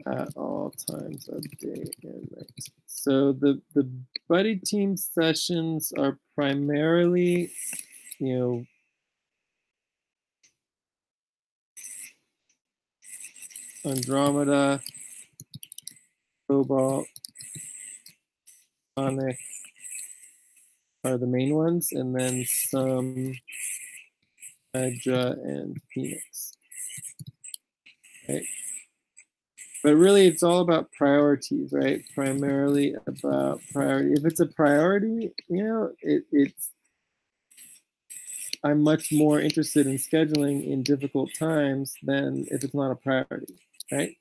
at all times of day and night. So the buddy team sessions are primarily, Andromeda, Cobalt, Sonic are the main ones, and then some Hydra and Phoenix. Right? But really, it's all about priorities, right? Primarily about priority. If it's a priority, it's I'm much more interested in scheduling in difficult times than if it's not a priority, right?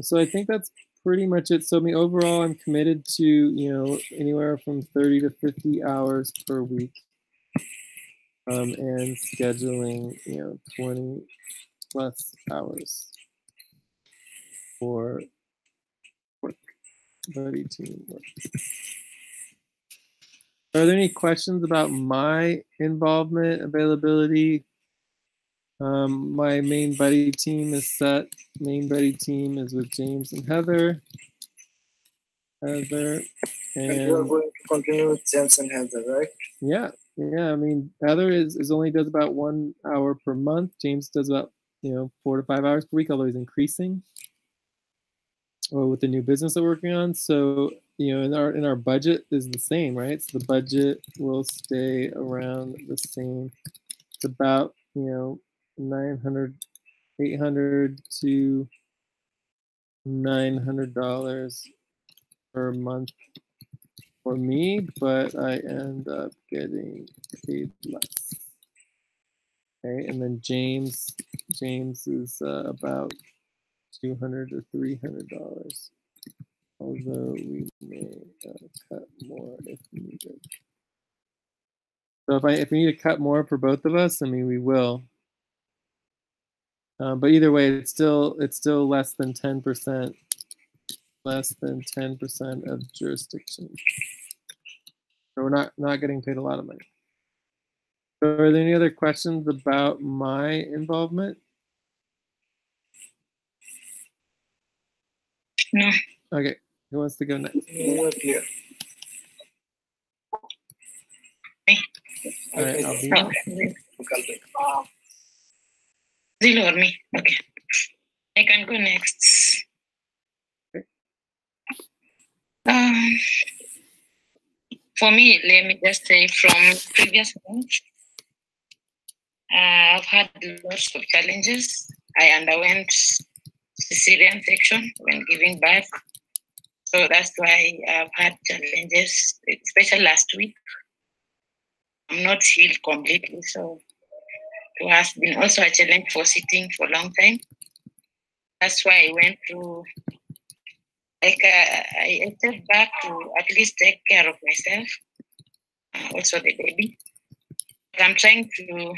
So I think that's pretty much it. So I mean, overall, I'm committed to, anywhere from 30 to 50 hours per week, and scheduling, 20 plus hours for work, buddy team work. Are there any questions about my involvement, availability? My main buddy team is set. Main buddy team is with James and Heather. And you are going to continue with James and Heather, right? Yeah. I mean, Heather is only does about 1 hour per month. James does about 4 to 5 hours per week, although he's increasing. Or with the new business that we're working on. So in our budget is the same, right? So the budget will stay around the same. It's about $800 to $900 per month for me, but I end up getting paid less. Okay, and then James is about $200 to $300. Although we may cut more if needed. So if we need to cut more for both of us, I mean, we will. But either way, it's still less than 10%. Less than 10% of jurisdictions. So we're not getting paid a lot of money. So are there any other questions about my involvement? No. Okay. Who wants to go next? You are clear. All right, I'll be Zilo or me. Okay. I can go next. For me, let me just say from previous months, I've had lots of challenges. I underwent cesarean section when giving birth. So that's why I've had challenges, especially last week. I'm not healed completely, so it has been also a challenge for sitting for a long time. That's why I went to, I stepped back to at least take care of myself, also the baby. But I'm trying to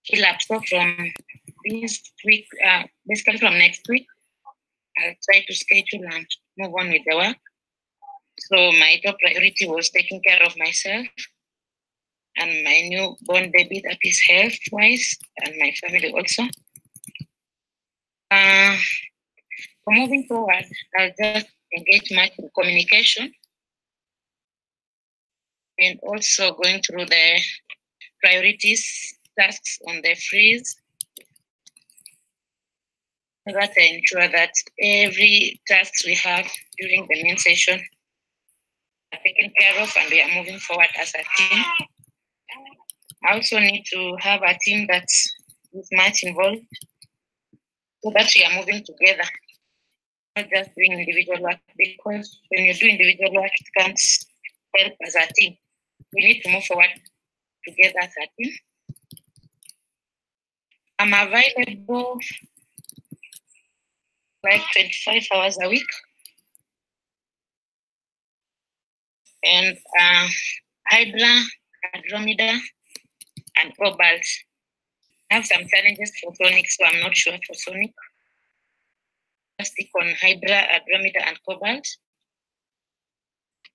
heal up. So from this week, basically from next week, I'll try to schedule and move on with the work. So my top priority was taking care of myself and my newborn baby, that is health-wise, and my family also. For moving forward, I'll just engage much in communication and also going through the priorities, tasks on the freeze. That I ensure that every task we have during the main session are taken care of and we are moving forward as a team. I also need to have a team that is much involved so that we are moving together, not just doing individual work, because when you do individual work, it can't help as a team. We need to move forward together as a team. I'm available like 25 hours a week. And Hydra, Andromeda, and Cobalt. I have some challenges for Sonic, so I'm not sure for Sonic. I'll stick on Hydra, Andromeda, and Cobalt.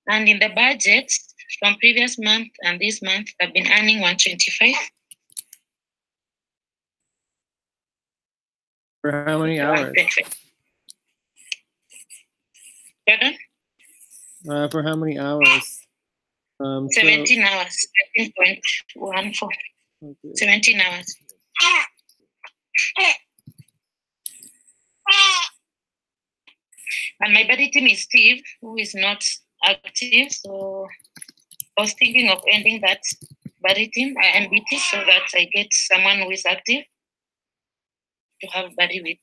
And in the budget, from previous month and this month, I've been earning 125. For how many hours? Pardon? For how many hours? 17 hours, 17.14. Okay. 17 hours. And my buddy team is Steve, who is not active. So I was thinking of ending that buddy team, MBT, so that I get someone who is active to have buddy with.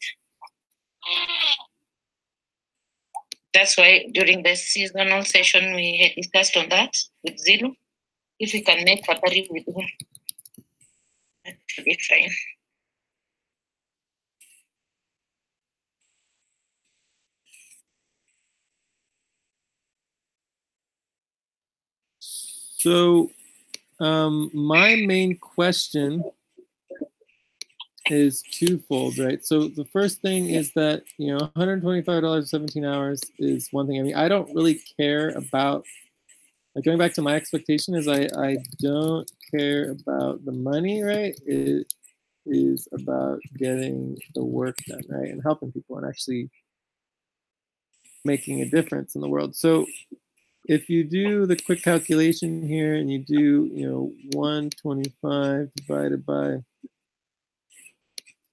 That's why during the seasonal session, we had discussed on that with Zulu. If we can make a buddy with him, that should be fine. So my main question is twofold, right? So the first thing is that, you know, $125 17 hours is one thing. I mean, I don't really care about, like, going back to my expectation is I don't care about the money, right? It is about getting the work done, right? And helping people and actually making a difference in the world. So if you do the quick calculation here and you do, you know, 125 divided by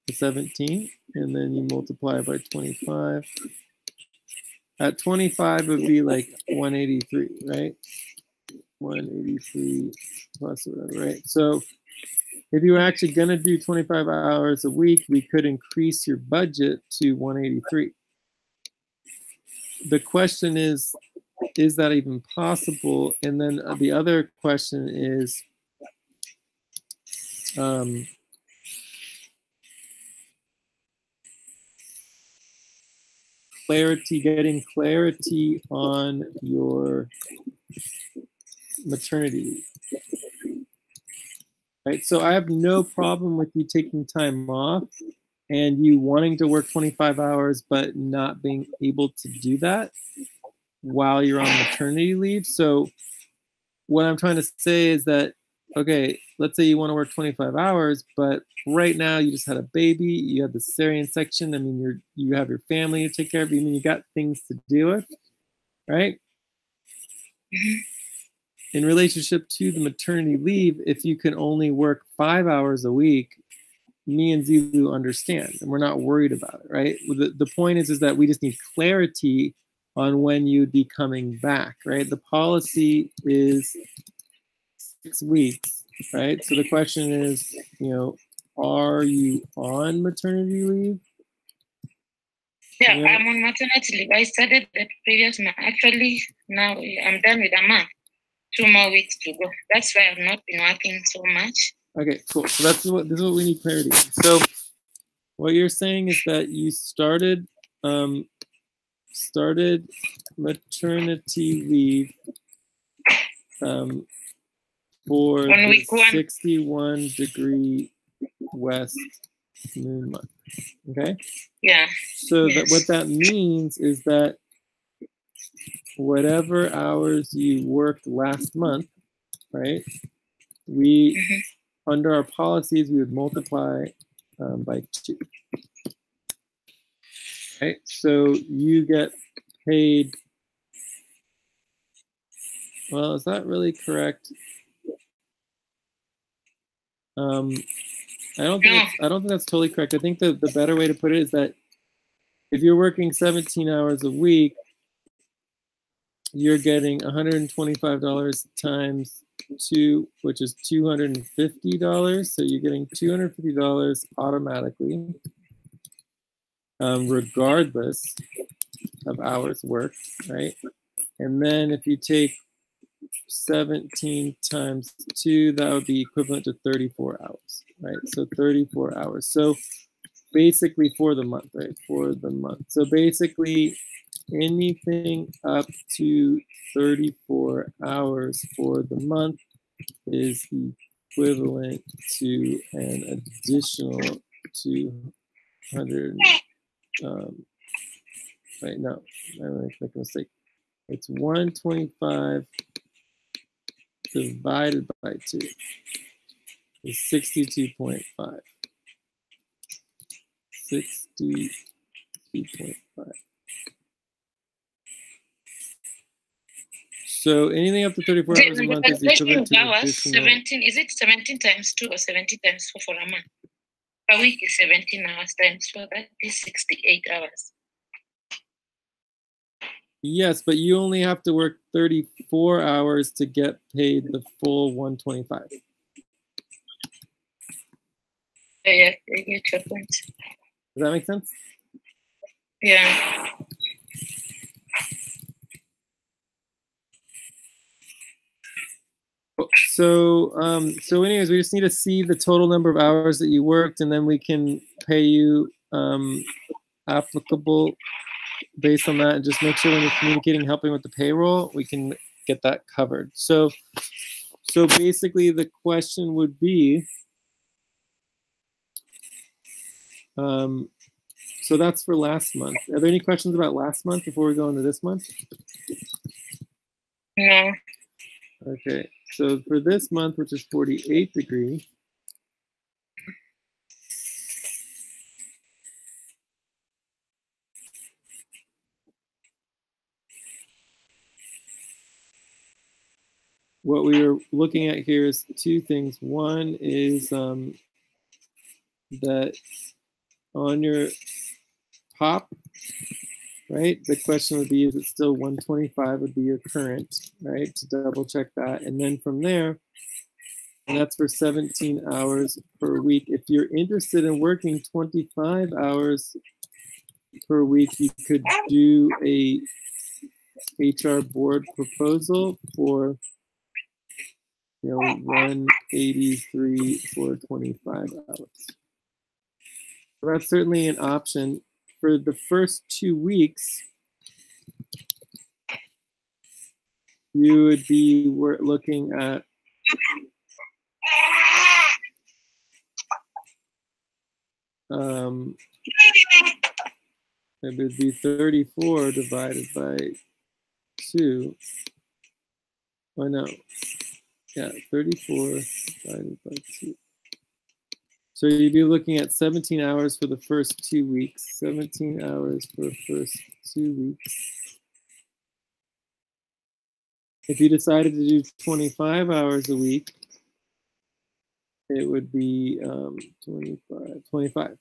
the 17, and then you multiply by 25. At 25, it would be like 183, right? 183 plus whatever, right? So if you were actually going to do 25 hours a week, we could increase your budget to 183. The question is that even possible? And then the other question is, getting clarity on your maternity leave. Right, so I have no problem with you taking time off and you wanting to work 25 hours but not being able to do that while you're on maternity leave. So what I'm trying to say is that, okay, let's say you want to work 25 hours, but right now you just had a baby, you have the cesarean section. I mean, you have your family to take care of. I mean, you got things to deal with, right? In relationship to the maternity leave, if you can only work 5 hours a week, me and Zulu understand, and we're not worried about it, right? The point is that we just need clarity on when you'd be coming back, right? The policy is 6 weeks, right? So the question is, are you on maternity leave? Yeah, I'm on maternity leave. I started the previous month. Actually, now I'm done with a month. 2 more weeks to go. That's why I've not been working so much. Okay, cool. So this is what we need clarity on. So what you're saying is that you started maternity leave for the 61 degree west moon month. Okay? Yeah. So that what that means is that whatever hours you worked last month, right? We under our policies we would multiply by 2. Right? So you get paid. Well, is that really correct? I don't think that's totally correct. I think the better way to put it is that if you're working 17 hours a week, you're getting $125 times 2, which is $250. So you're getting $250 automatically, regardless of hours worked, right? And then if you take 17 times 2, that would be equivalent to 34 hours, right? So 34 hours. So basically for the month, right? For the month. So basically anything up to 34 hours for the month is equivalent to an additional 200. Right, no, I'm going to make a mistake. It's 125 divided by 2 is 62.5. 62.5. So anything up to 34 hours a month is equivalent to hours, 17. Is it 17 times 2 or 70 times 4 for a month? A week is 17 hours times 4. That is 68 hours. Yes, but you only have to work 34 hours to get paid the full 125. Yeah, I get your point. Does that make sense? Yeah. So anyways, we just need to see the total number of hours that you worked, and then we can pay you applicable based on that, and just make sure when you're communicating, helping with the payroll, we can get that covered. So basically the question would be, so that's for last month. Are there any questions about last month before we go into this month? No. Okay, so for this month, which is 48 degree, what we are looking at here is 2 things. One is that on your POP, right, the question would be, is it still 125 would be your current, right, to double check that. And then from there, and that's for 17 hours per week. If you're interested in working 25 hours per week, you could do a HR board proposal for 183 for 25 hours. So that's certainly an option. For the first 2 weeks, you would be looking at it would be 34 divided by 2. Oh no, yeah, 34 divided by 2. So you'd be looking at 17 hours for the first 2 weeks, 17 hours for the first 2 weeks. If you decided to do 25 hours a week, it would be 25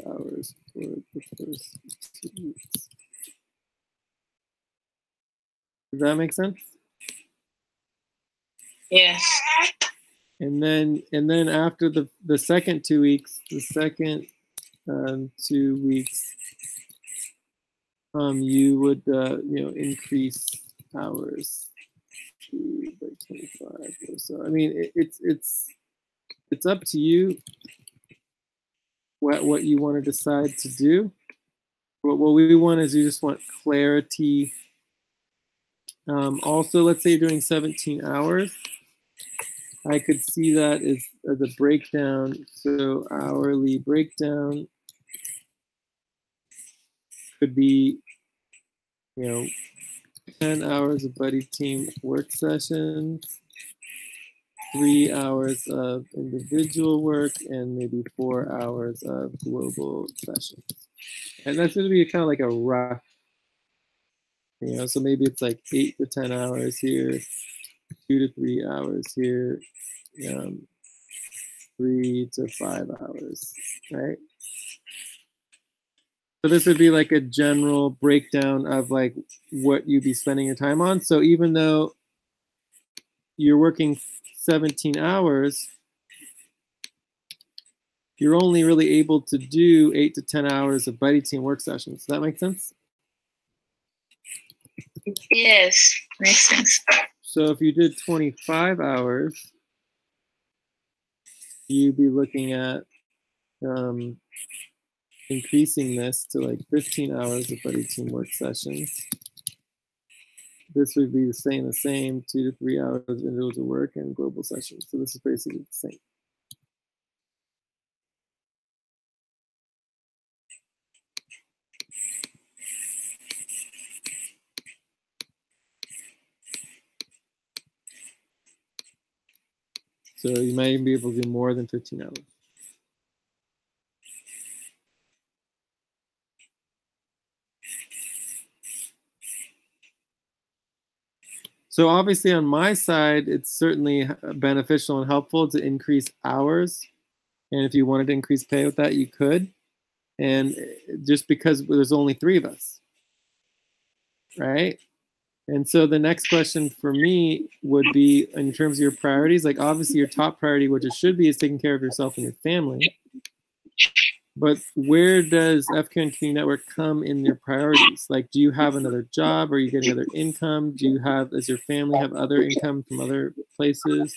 hours for the first 2 weeks. Does that make sense? Yes. And then after the second 2 weeks, the second 2 weeks, you would increase hours by 25 or so. I mean, it's up to you what you want to decide to do. But what we want is you just want clarity. Also, let's say you're doing 17 hours. I could see that as a breakdown. So hourly breakdown could be, 10 hours of buddy team work sessions, 3 hours of individual work, and maybe 4 hours of global sessions. And that's going to be kind of like a rough, so maybe it's like 8 to 10 hours here, 2 to 3 hours here, 3 to 5 hours, right? So this would be like a general breakdown of like what you'd be spending your time on. So even though you're working 17 hours, you're only really able to do 8 to 10 hours of buddy team work sessions. Does that make sense? Yes, makes sense. So if you did 25 hours, you'd be looking at increasing this to like 15 hours of buddy team work sessions. This would be the same, 2 to 3 hours of individual work and global sessions. So this is basically the same. So you might be able to do more than 15 hours. So obviously on my side, it's certainly beneficial and helpful to increase hours. And if you wanted to increase pay with that, you could. And just because there's only 3 of us, right? And so the next question for me would be, in terms of your priorities, like obviously your top priority, which it should be, is taking care of yourself and your family. But where does FQN Community Network come in your priorities? Like, do you have another job? Are you getting other income? Does your family have other income from other places?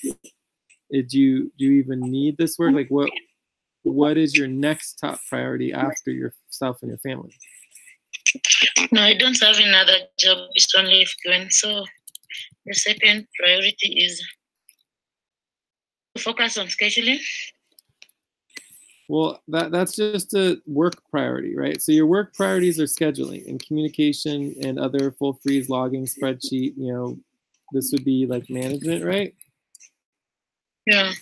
Do you even need this work? Like, what is your next top priority after yourself and your family? No, I don't have another job. It's only FQN. So the second priority is to focus on scheduling. Well, that's just a work priority, right? So your work priorities are scheduling and communication and other full freeze logging spreadsheet. This would be like management, right? Yeah.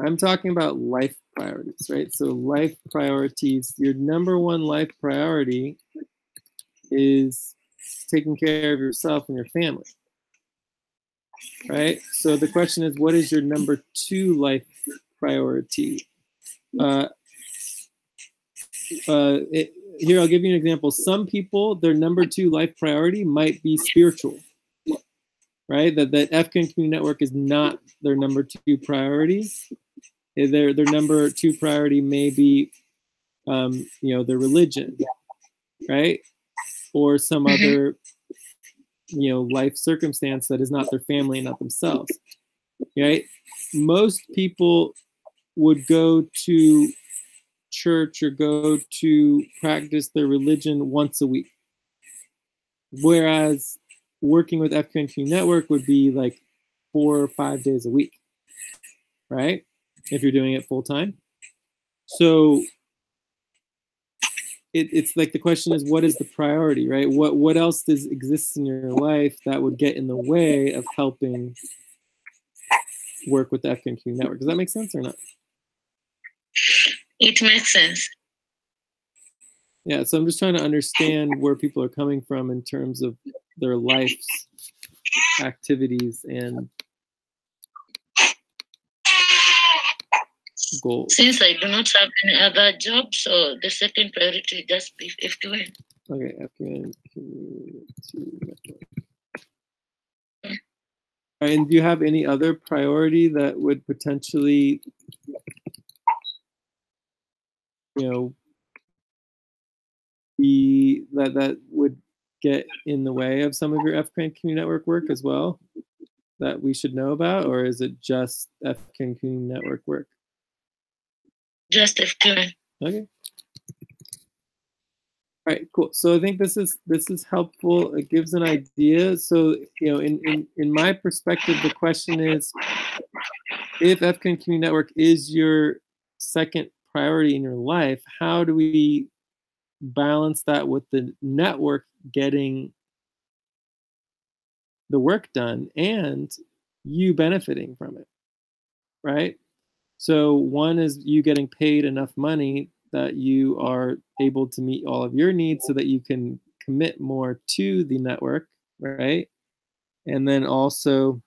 I'm talking about life priorities, right? So life priorities, your number one life priority is taking care of yourself and your family, right? So the question is, what is your number 2 life priority? Here, I'll give you an example. Some people, their number 2 life priority might be spiritual, right? That FQN Community Network is not their number 2 priority. Their number 2 priority may be, their religion, right? Or some other, life circumstance that is not their family and not themselves, right? Most people would go to church or go to practice their religion once a week. Whereas working with FQN Community Network would be like 4 or 5 days a week, right? If you're doing it full time. So it's like the question is, what is the priority, right? What else exists in your life that would get in the way of helping work with the FQN Community Network? Does that make sense or not? It makes sense. Yeah, so I'm just trying to understand where people are coming from in terms of their life's activities and goals. Since I do not have any other job, so the second priority just be FQN. Okay, FQN Community Network. And do you have any other priority that would potentially, be that would get in the way of some of your FCAN Community Network work as well that we should know about, or is it just FCAN Community Network work? Just FCAN. Okay. All right, cool. So I think this is helpful. It gives an idea. So in my perspective, the question is, if FCAN Community Network is your second priority in your life, how do we balance that with the network getting the work done and you benefiting from it, right? So one is you getting paid enough money that you are able to meet all of your needs so that you can commit more to the network, right? And then also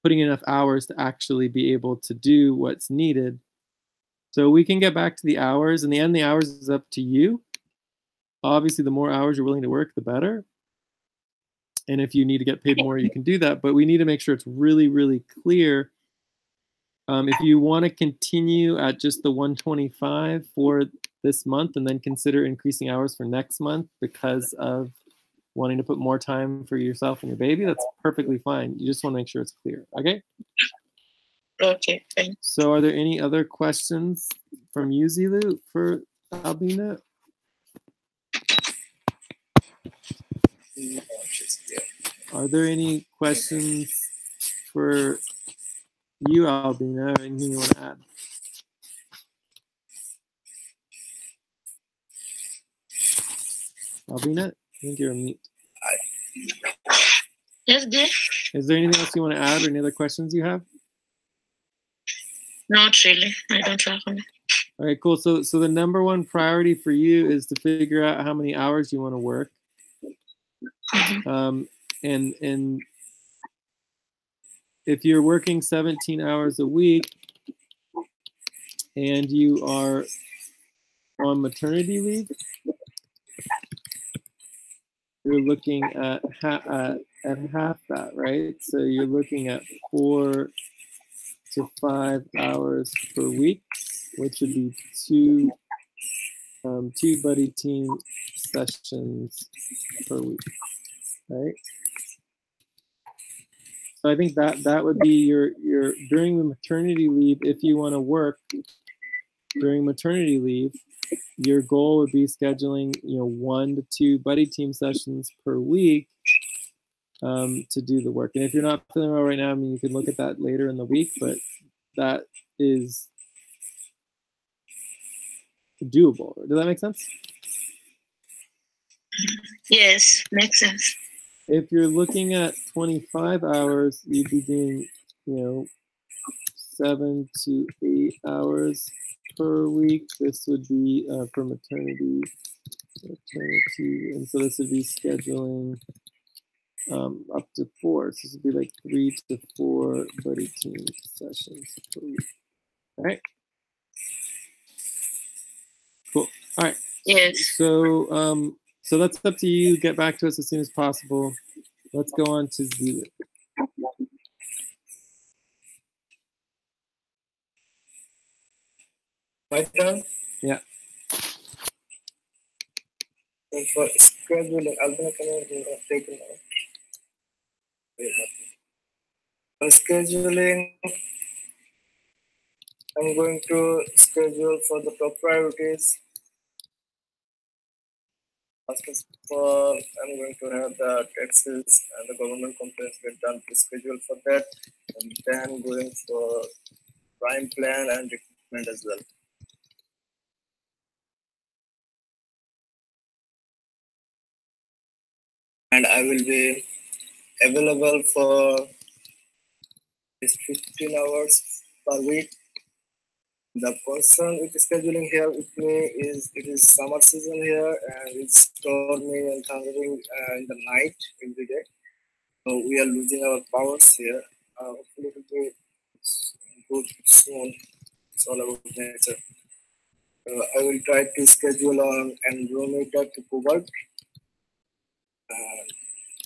putting enough hours to actually be able to do what's needed. So we can get back to the hours. In the end, the hours is up to you. Obviously, the more hours you're willing to work, the better. And if you need to get paid more, you can do that. But we need to make sure it's really, really clear. If you want to continue at just the 125 for this month and then consider increasing hours for next month because of wanting to put more time for yourself and your baby, that's perfectly fine. You just want to make sure it's clear. Okay? Okay, thanks. So are there any other questions from you, Zilu, for Albina? Are there any questions for you, Albina, or anything you want to add? Albina, I think you're on mute. Yes, dear. Is there anything else you want to add or any other questions you have? Not really. I don't have any. All right, cool. So the number one priority for you is to figure out how many hours you want to work. And if you're working 17 hours a week and you are on maternity leave, you're looking at half that, right? So you're looking at 4 to 5 hours per week, which would be two buddy team sessions per week, right? So I think that would be your during the maternity leave. If you want to work during maternity leave, your goal would be scheduling 1 to 2 buddy team sessions per week to do the work. And if you're not feeling well right now, I mean, you can look at that later in the week, but that is doable. Does that make sense? Yes, makes sense. If you're looking at 25 hours, you'd be doing, 7 to 8 hours per week. This would be for maternity, and so this would be scheduling up to 4. So this would be like 3 to 4 buddy team sessions per week. All right. Cool. All right. Yes. So that's up to you. Get back to us as soon as possible. Let's go on to Zilu. My turn? Yeah. And for scheduling, Albina, can you take it now? For scheduling, I'm going to schedule for the top priorities. First of all, I'm going to have the taxes and the government complaints get done to schedule for that, and then going for prime plan and recruitment as well. And I will be available for 15 hours per week. The concern with scheduling here with me is it is summer season here and it's stormy and thundering in the night every day. So we are losing our powers here. Hopefully it will be good soon. It's all about nature. I will try to schedule on Andromeda to Cobalt.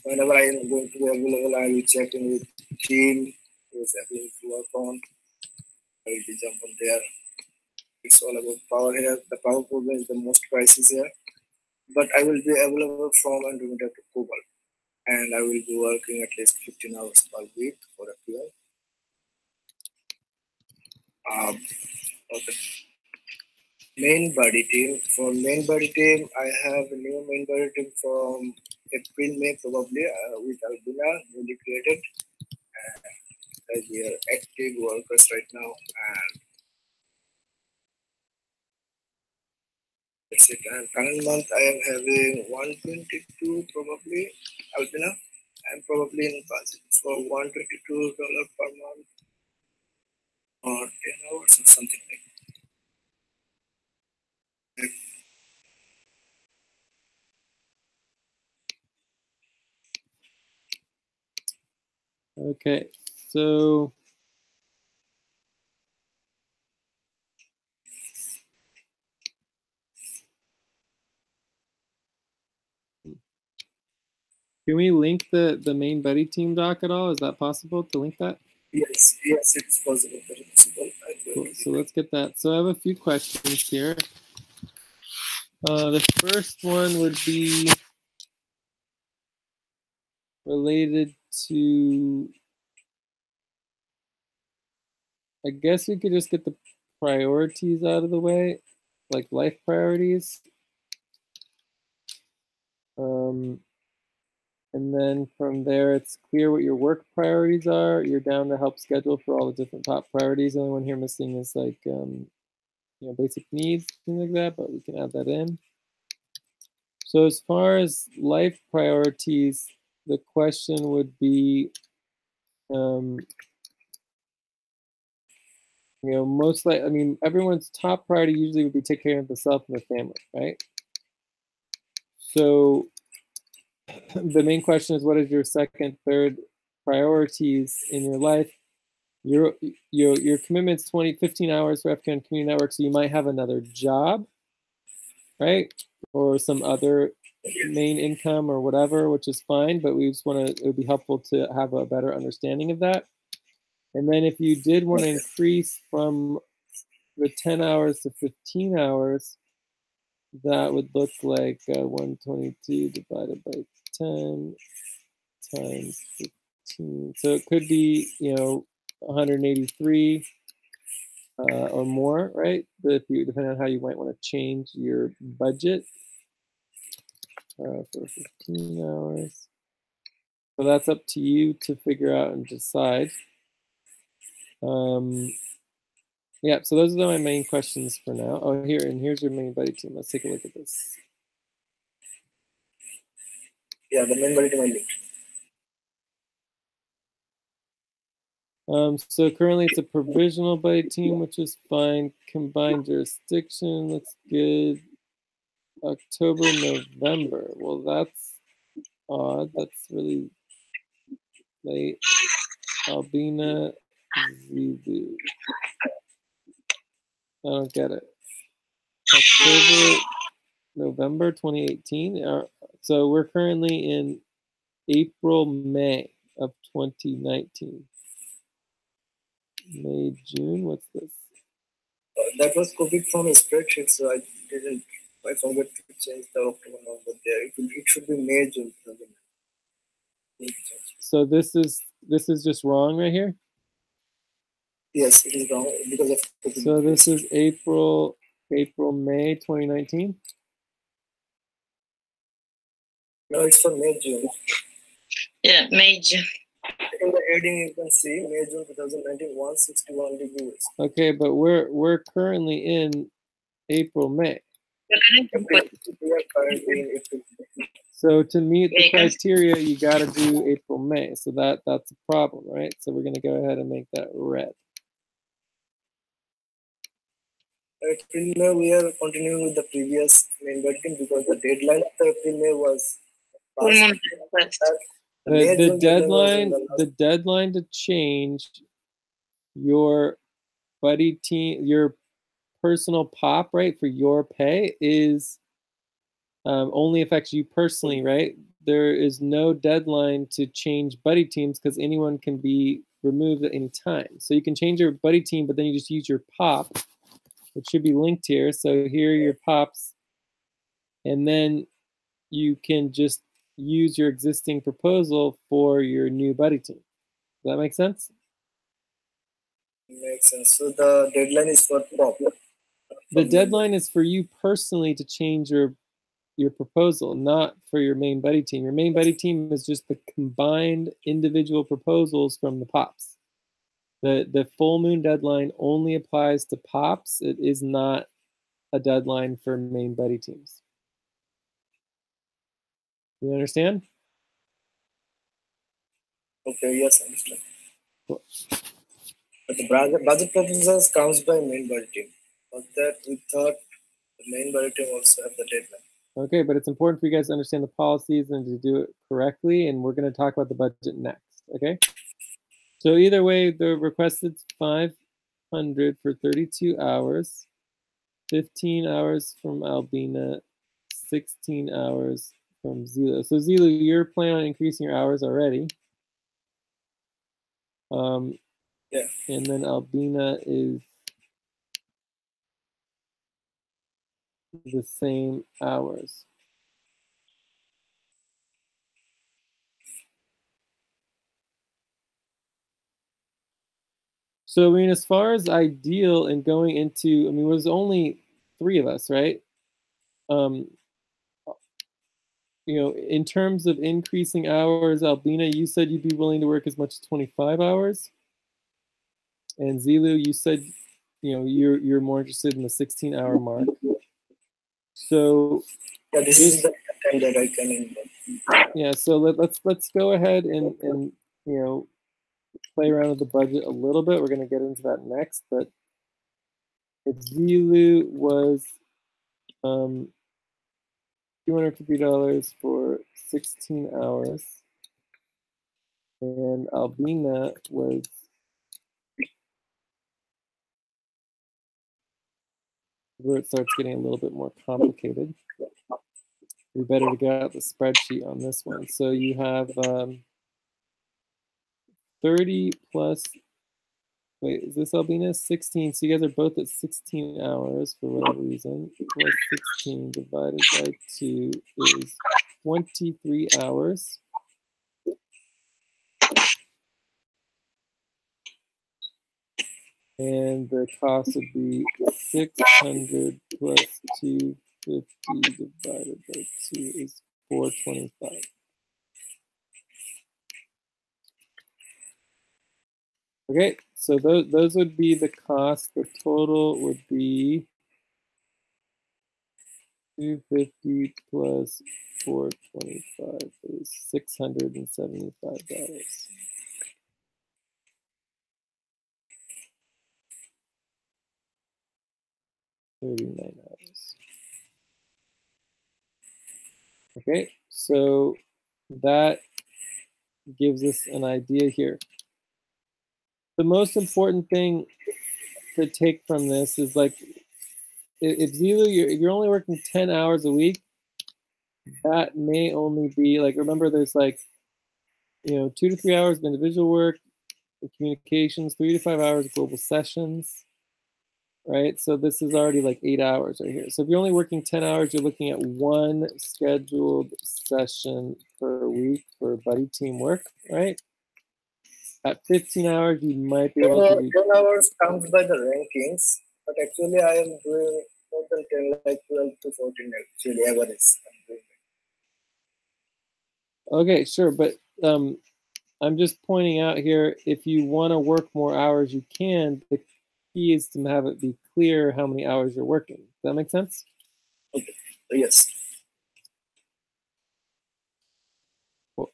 whenever I am going to be available, I will check in with team who is able to work on. I will be jump on there. It's all about power here. The power problem is the most crisis here. But I will be available from Andromeda to Cobalt. And I will be working at least 15 hours per week for a year. Okay. Main body team. For main body team, I have a new main body team from April, May probably with Albina, newly created. And we are active workers right now. And that's it. And current month, I am having 122 probably Albina. I'm probably in budget for $122 per month or 10 hours or something like that. Okay, so can we link the main buddy team doc at all? Is that possible to link that? Yes, it's possible. Very possible. Cool. So let's get that. So I have a few questions here. The first one would be related to, I guess we could just get the priorities out of the way, like life priorities. And then from there, it's clear what your work priorities are. You're down to help schedule for all the different top priorities. The only one here missing is like, basic needs, things like that, but we can add that in. So as far as life priorities, the question would be, most like, everyone's top priority usually would be take care of themselves and their family, right? So the main question is, what is your second, third priorities in your life? Your commitment's 15 hours for African Community Network, so you might have another job, right? Or some other main income or whatever, which is fine, but we just want to, it would be helpful to have a better understanding of that. And then if you did want to increase from the 10 hours to 15 hours, that would look like 122 divided by 10 times 15. So it could be, 183 or more, right? But depending on how you might want to change your budget for 15 hours. So that's up to you to figure out and decide. Yeah, so those are my main questions for now. Oh, here's your main buddy team. Let's take a look at this. Yeah, the main buddy team I linked. So currently it's a provisional buddy team, which is fine. Combined jurisdiction looks good. October, November. Well, that's odd. That's really late. Albina, Zebu. I don't get it. October, November 2018. So we're currently in April, May of 2019. May, June, what's this? That was copied from a spreadsheet, so I forgot to change the October number there. It should be May, June. So this is just wrong right here? Yes, it is wrong because of copy. So this is April, May 2019? No, it's for May, June. Yeah, May, June. In the heading, you can see May, June 2019, 161 degrees. Okay, but we're currently in April, May. So to meet the criteria, you got to do April, May. So that's a problem, right? So we're going to go ahead and make that red. April, May, we are continuing with the previous main budgeting because the deadline of April, May was the deadline to change your buddy team, your personal pop, right, for your pay is only affects you personally, right? there is no deadline to change buddy teams because anyone can be removed at any time. So you can change your buddy team, but then you just use your pop, which should be linked here. So here are your pops. And then you can just use your existing proposal for your new buddy team. Does that make sense? Makes sense. So the deadline is for pop. The deadline is for you personally to change your proposal, not for your main buddy team. Your main buddy team is just the combined individual proposals from the pops. The full moon deadline only applies to pops. It is not a deadline for main buddy teams. You understand? Okay, yes, I understand. Cool. But the budget proposals comes by main buddy team. But that we thought the main buddy team also have the deadline. Okay, but it's important for you guys to understand the policies and to do it correctly, and we're going to talk about the budget next, okay? So either way, the requested 500 for 32 hours, 15 hours from Albina, 16 hours from Zilo. So Zilo, you're planning on increasing your hours already. Yeah. And then Albina is the same hours. So, I mean, as far as ideal and going into, I mean, it was only 3 of us, right? You know, in terms of increasing hours, Albina, you said you'd be willing to work as much as 25 hours. And Zilu, you said, you know, you're more interested in the 16-hour mark. So yeah, this is the time that I can involve. Yeah, so let's go ahead and you know, play around with the budget a little bit. We're going to get into that next, but if Zilu was $250 for 16 hours, and Albina was where it starts getting a little bit more complicated. We better to get out the spreadsheet on this one. So you have 30 plus, wait, is this Albina? 16. So you guys are both at 16 hours for whatever reason. Plus 16 divided by 2 is 23 hours. And the cost would be 600 plus 250 divided by 2 is 425. Okay, so those would be the cost. The total would be 250 plus 425 is $675. $39. Okay, so that gives us an idea here. The most important thing to take from this is, like, if Zilu, you're only working 10 hours a week, that may only be, like, remember there's, like, you know, 2 to 3 hours of individual work, communications, 3 to 5 hours of global sessions, right? So this is already like 8 hours right here. So if you're only working 10 hours, you're looking at 1 scheduled session per week for buddy team work, right? At 15 hours, you might be able to do 10 hours comes by the rankings, but actually I am doing more than 10, like 12 to 14 actually average. Okay, sure, but I'm just pointing out here, if you want to work more hours, you can. The key is to have it be clear how many hours you're working. Does that make sense? Okay. Yes. Cool.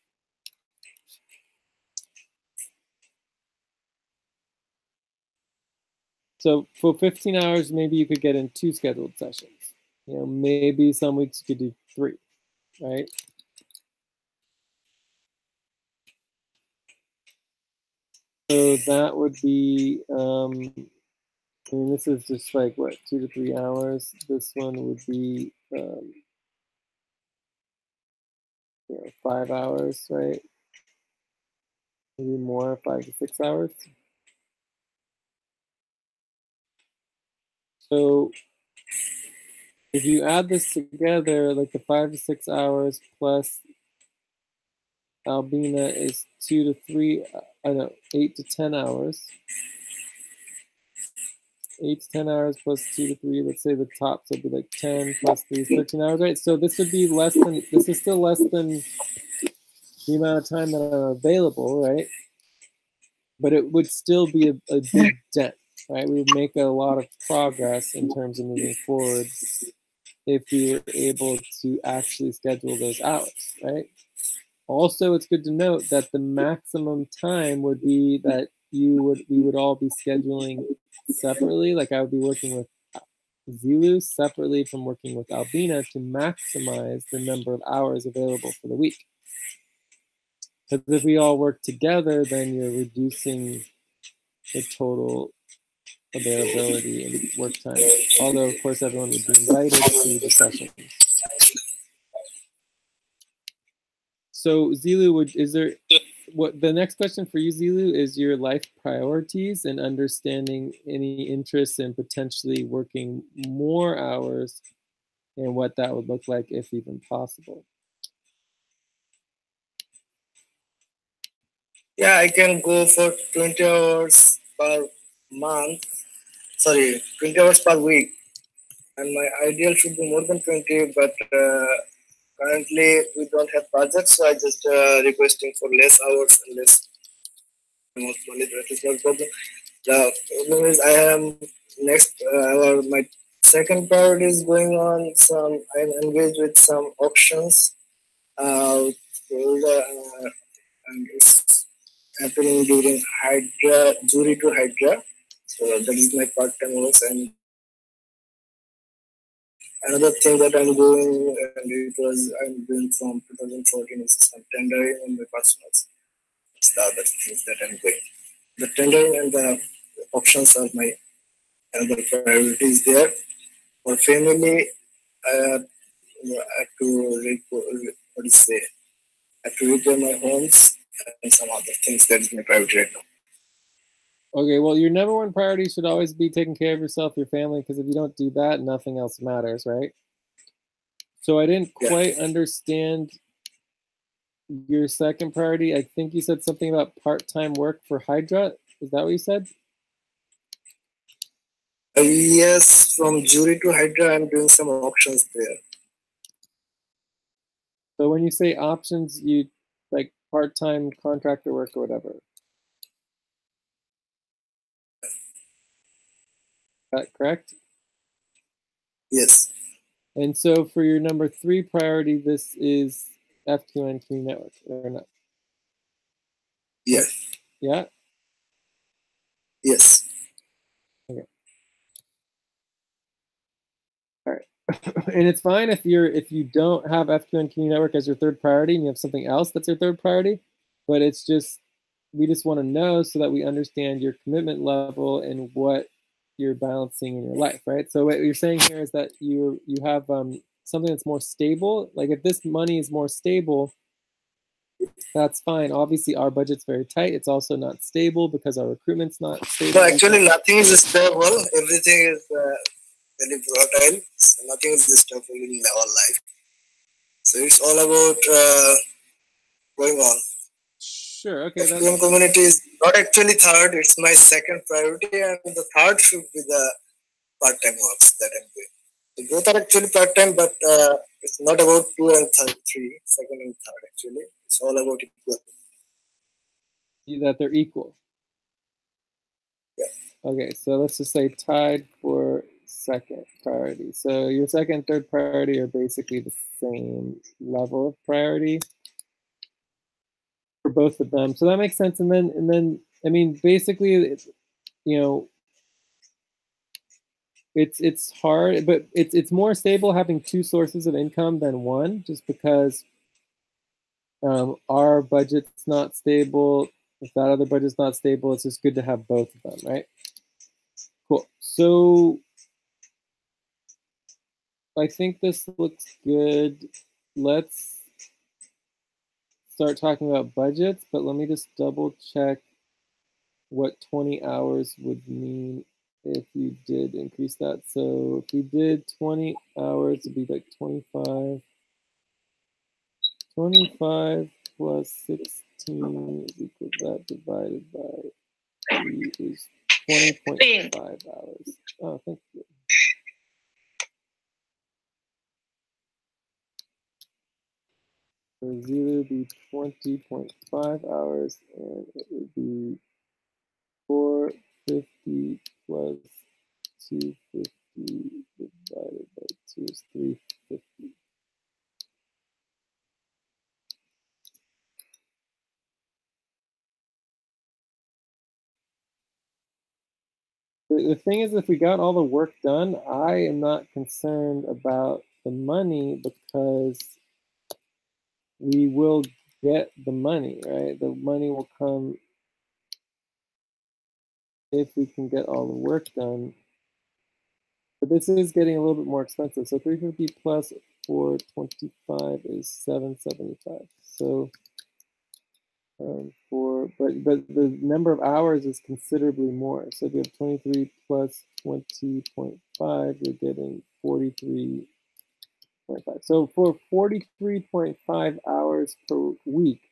So for 15 hours, maybe you could get in 2 scheduled sessions. You know, maybe some weeks you could do 3, right? So that would be, I mean, this is just like, what, 2 to 3 hours? This one would be 5 hours, right? Maybe more, 5 to 6 hours. So if you add this together, like the 5 to 6 hours plus Albina is 2 to 3, 8 to 10 hours. 8 to 10 hours plus 2 to 3, let's say the top, so it'd be like 10 plus 3 is 13 hours, right? So this would be less than, this is still less than the amount of time that are available, right? But it would still be a big dent, right? We would make a lot of progress in terms of moving forward if we were able to actually schedule those hours, right? Also, it's good to note that the maximum time would be that we would all be scheduling separately. Like I would be working with Zilu separately from working with Albina to maximize the number of hours available for the week. Because if we all work together, then you're reducing the total availability and work time. Although, of course, everyone would be invited to the sessions. So, Zilu, what the next question for you, Zilu, is your life priorities and understanding any interest in potentially working more hours and what that would look like if even possible. Yeah, I can go for 20 hours per month. Sorry, 20 hours per week. And my ideal should be more than 20, but currently we don't have projects, so I just requesting for less hours and less money. That is no problem. The problem is I am next, my second priority is going on some, I'm engaged with some auctions. And it's happening during Hydra, Jury to Hydra. So that is my part-time work. And another thing that I'm doing, and I'm doing from 2014 is some tendering on my personals. It's the other things that I'm doing. The tendering and the options are my other priorities there. For family, I have to repair my homes and some other things. That is my priority right now. Okay, well, your number one priority should always be taking care of yourself, your family, because if you don't do that, nothing else matters, right? So I didn't quite understand your second priority. I think you said something about part-time work for Hydra. Is that what you said? Yes, from Jury to Hydra, I'm doing some auctions there. So when you say options, you like part-time contractor work or whatever. Is that correct? Yes. And so for your number 3 priority, this is FQN Community Network, or not? Yes. Yeah? Yes. Okay. All right. And it's fine if you don't have FQN Community Network as your 3rd priority and you have something else that's your 3rd priority, but it's just, we just want to know so that we understand your commitment level and what you're balancing in your life, right? So what you're saying here is that you have something that's more stable. Like if this money is more stable, that's fine. Obviously, our budget's very tight. It's also not stable because our recruitment's not stable. So actually, nothing is stable. Everything is very volatile. So nothing is stable in our life. So it's all about going on. Sure. Okay. FQN community is not actually 3rd. It's my 2nd priority, and the 3rd should be the part-time works that I'm doing. So both are actually part-time, but it's not about 2 and 3, 2nd and 3rd. Actually, it's all about equal. That they're equal. Yeah. Okay. So let's just say tied for 2nd priority. So your 2nd, 3rd priority are basically the same level of priority for both of them. So that makes sense. And then I mean, basically, you know, it's hard, but it's more stable having 2 sources of income than 1, just because our budget's not stable. If that other budget's not stable, it's just good to have both of them, right? Cool. So I think this looks good. Let's start talking about budgets, but let me just double check what 20 hours would mean if you did increase that. So if we did 20 hours, it'd be like 25. 25 plus 16 is equal to that divided by 3 is 20.5 hours. Oh, thank you. So 0 would be 20.5 hours, and it would be 450 plus 250 divided by 2 is 350. The thing is, if we got all the work done, I am not concerned about the money because we will get the money, right? The money will come if we can get all the work done. But this is getting a little bit more expensive. So 350 plus 425 is 775. So but the number of hours is considerably more. So if you have 23 plus 20.5, you're getting 43.5. So for 43.5 hours per week,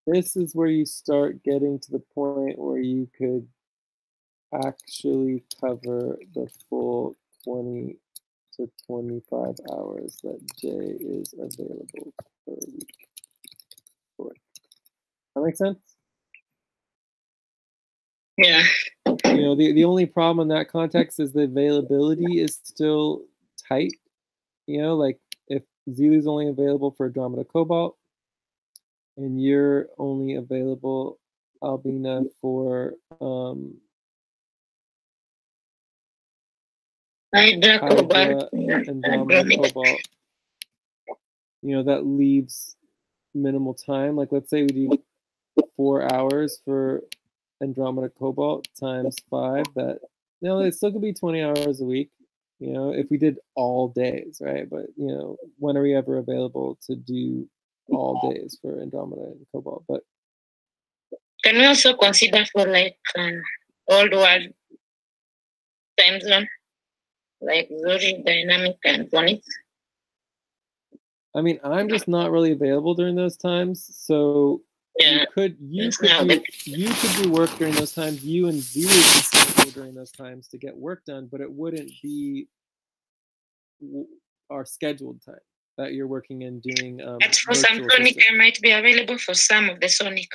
this is where you start getting to the point where you could actually cover the full 20 to 25 hours that Jay is available per week. That makes sense? Yeah. You know, the only problem in that context is the availability is still tight. You know, like if Zilu's only available for Andromeda Cobalt and you're only available, Albina, for Hydra, Cobalt, Andromeda Cobalt, you know, that leaves minimal time. Like let's say we do 4 hours for Andromeda Cobalt times 5, that, you know, it still could be 20 hours a week, you know, if we did all days, right? But, you know, when are we ever available to do all days for Andromeda and Cobalt? But can we also consider for like old world time zone, like Zurich, Dynamic, and Phonics? I mean, I'm just not really available during those times, so yeah. you could do work during those times. You and Zilu could schedule during those times to get work done, but it wouldn't be our scheduled time that you're working in doing. But for some Sonic, I might be available for some of the Sonic.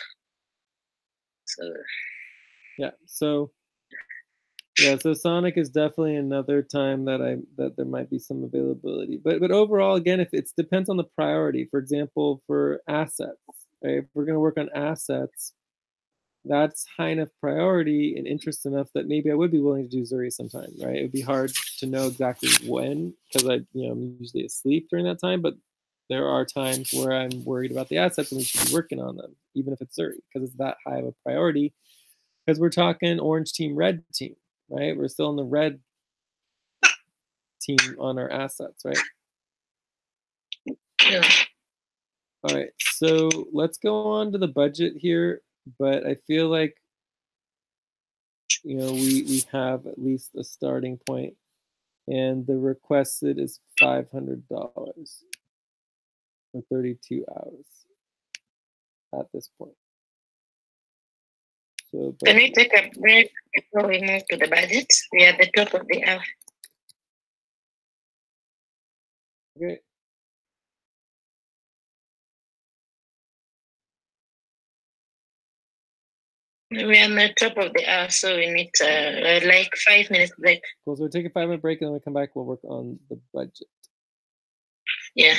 So yeah, so yeah, so Sonic is definitely another time that there might be some availability. But overall, again, if it depends on the priority. For example, for assets, right? If we're going to work on assets, that's high enough priority and interest enough that maybe I would be willing to do Zuri sometime, right? It would be hard to know exactly when because I'm usually asleep during that time. But there are times where I'm worried about the assets and we should be working on them, even if it's Zuri, because it's that high of a priority. Because we're talking orange team, red team, right? We're still in the red team on our assets, right? yeah. All right, so let's go on to the budget here, but I feel like, you know, we have at least a starting point, and the requested is $500 for 32 hours at this point. So, can we take a break before we move to the budget? We are at the top of the hour. Okay. We're on the top of the hour, so we need like 5 minutes break. Cool. So we'll take a 5-minute break, and then we come back. We'll work on the budget. Yeah.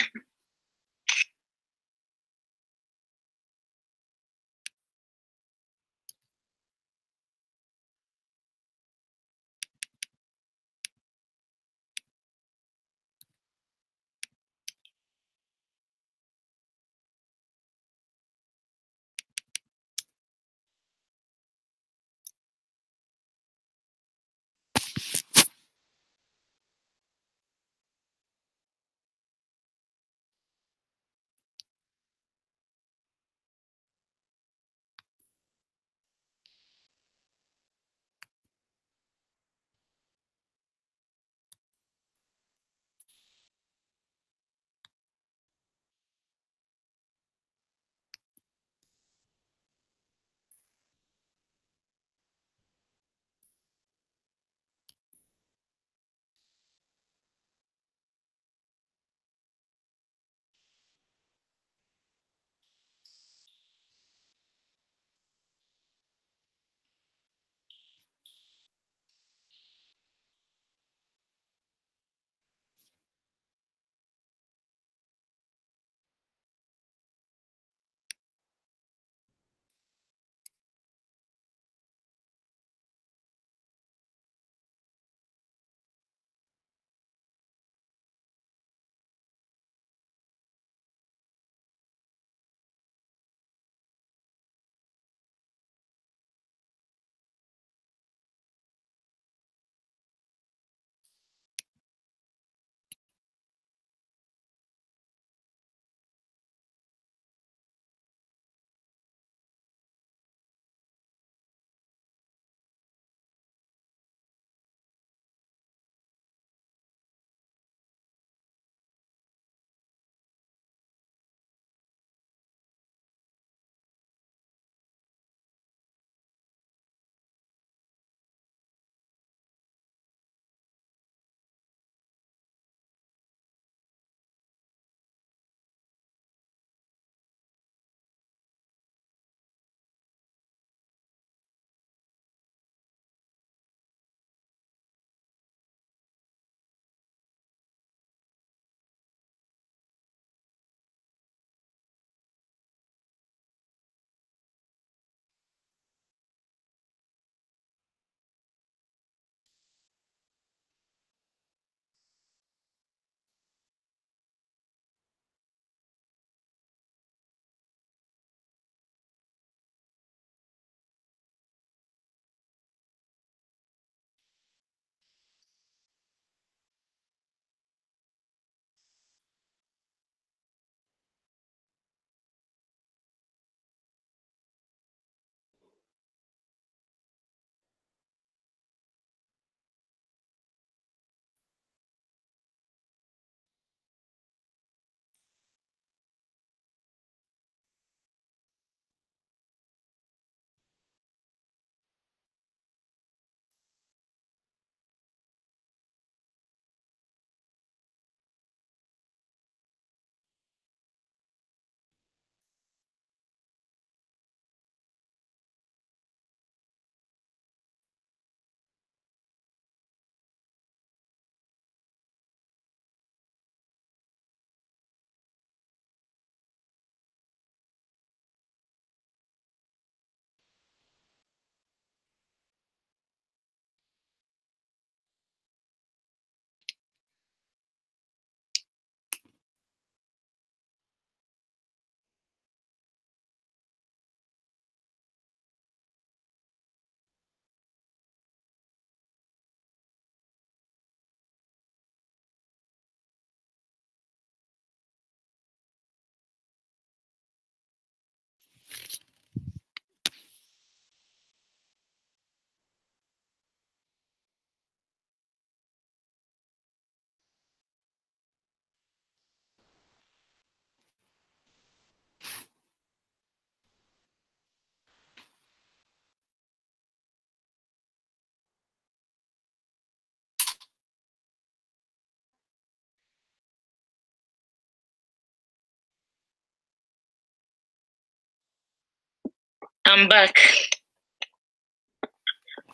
I'm back.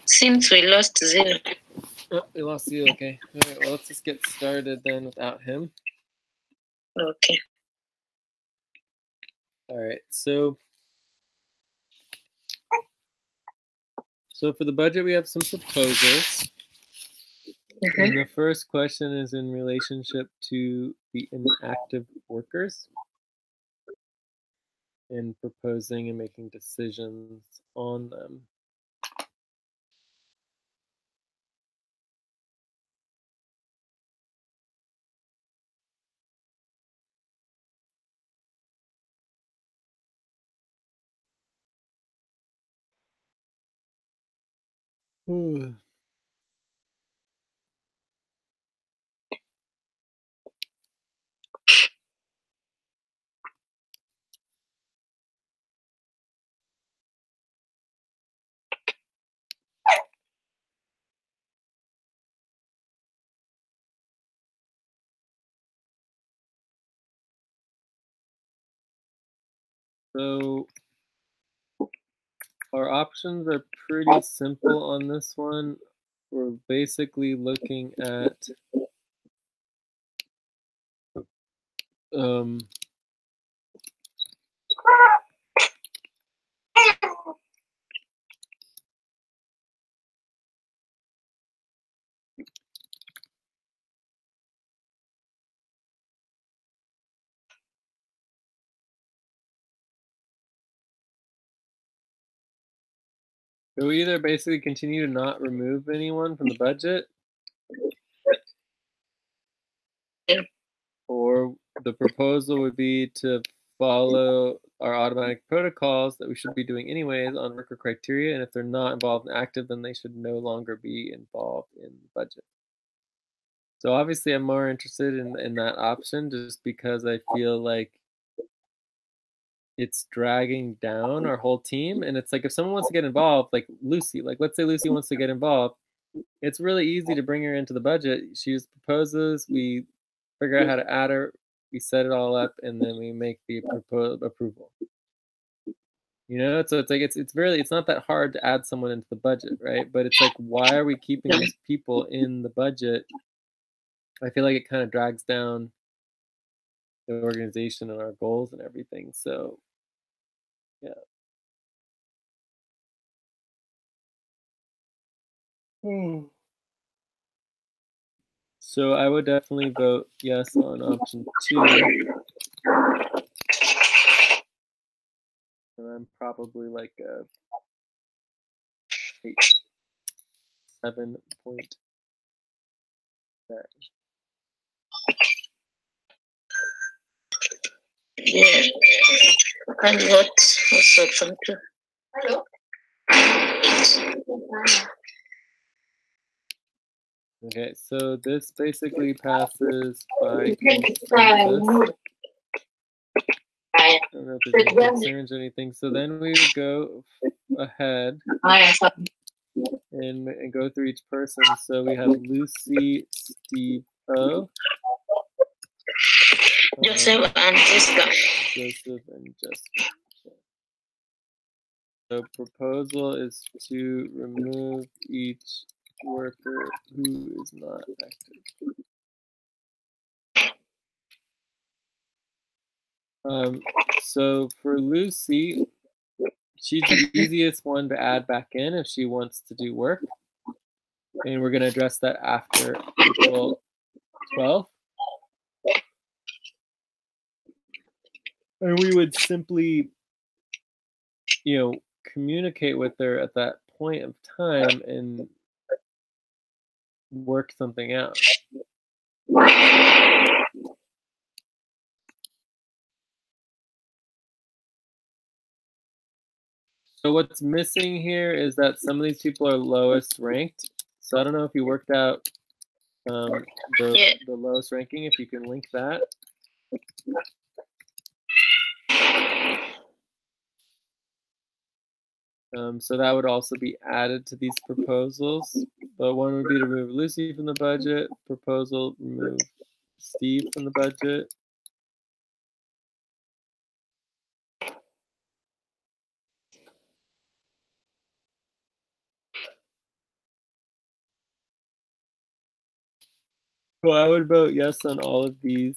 Seems we lost Zero. Oh, we lost you. Okay. All right. Well, let's just get started then without him. Okay. All right. So for the budget, we have some proposals. Mm-hmm. And the first question is in relationship to the inactive workers and proposing and making decisions on them. So our options are pretty simple on this one. We're basically looking at so we either basically continue to not remove anyone from the budget, or the proposal would be to follow our automatic protocols that we should be doing anyways on worker criteria, and if they're not involved in active, then they should no longer be involved in the budget. So obviously I'm more interested in that option just because I feel like it's dragging down our whole team. And it's like, if someone wants to get involved, like Lucy, like let's say Lucy wants to get involved, it's really easy to bring her into the budget. She just proposes, we figure out how to add her, we set it all up, and then we make the approval. You know, so it's like it's not that hard to add someone into the budget, right? But it's like, why are we keeping these people in the budget? I feel like it kind of drags down the organization and our goals and everything. So yeah. So I would definitely vote yes on option 2. And I'm probably like a 7 point there. Yeah. And what was option 2? Hello. Okay, so this basically passes by consensus. I don't know if there's any concerns or anything. So then we would go ahead and go through each person. So we have Lucy, Steve O, Joseph and Jessica. Joseph and Jessica. The proposal is to remove each worker who is not active. So for Lucy, she's the easiest one to add back in if she wants to do work. And we're going to address that after April 12th. And we would simply, communicate with her at that point of time and work something out. So what's missing here is that some of these people are lowest ranked. So I don't know if you worked out the lowest ranking, if you can link that. So that would also be added to these proposals. But one would be to remove Lucy from the budget. Proposal, remove Steve from the budget. Well, I would vote yes on all of these.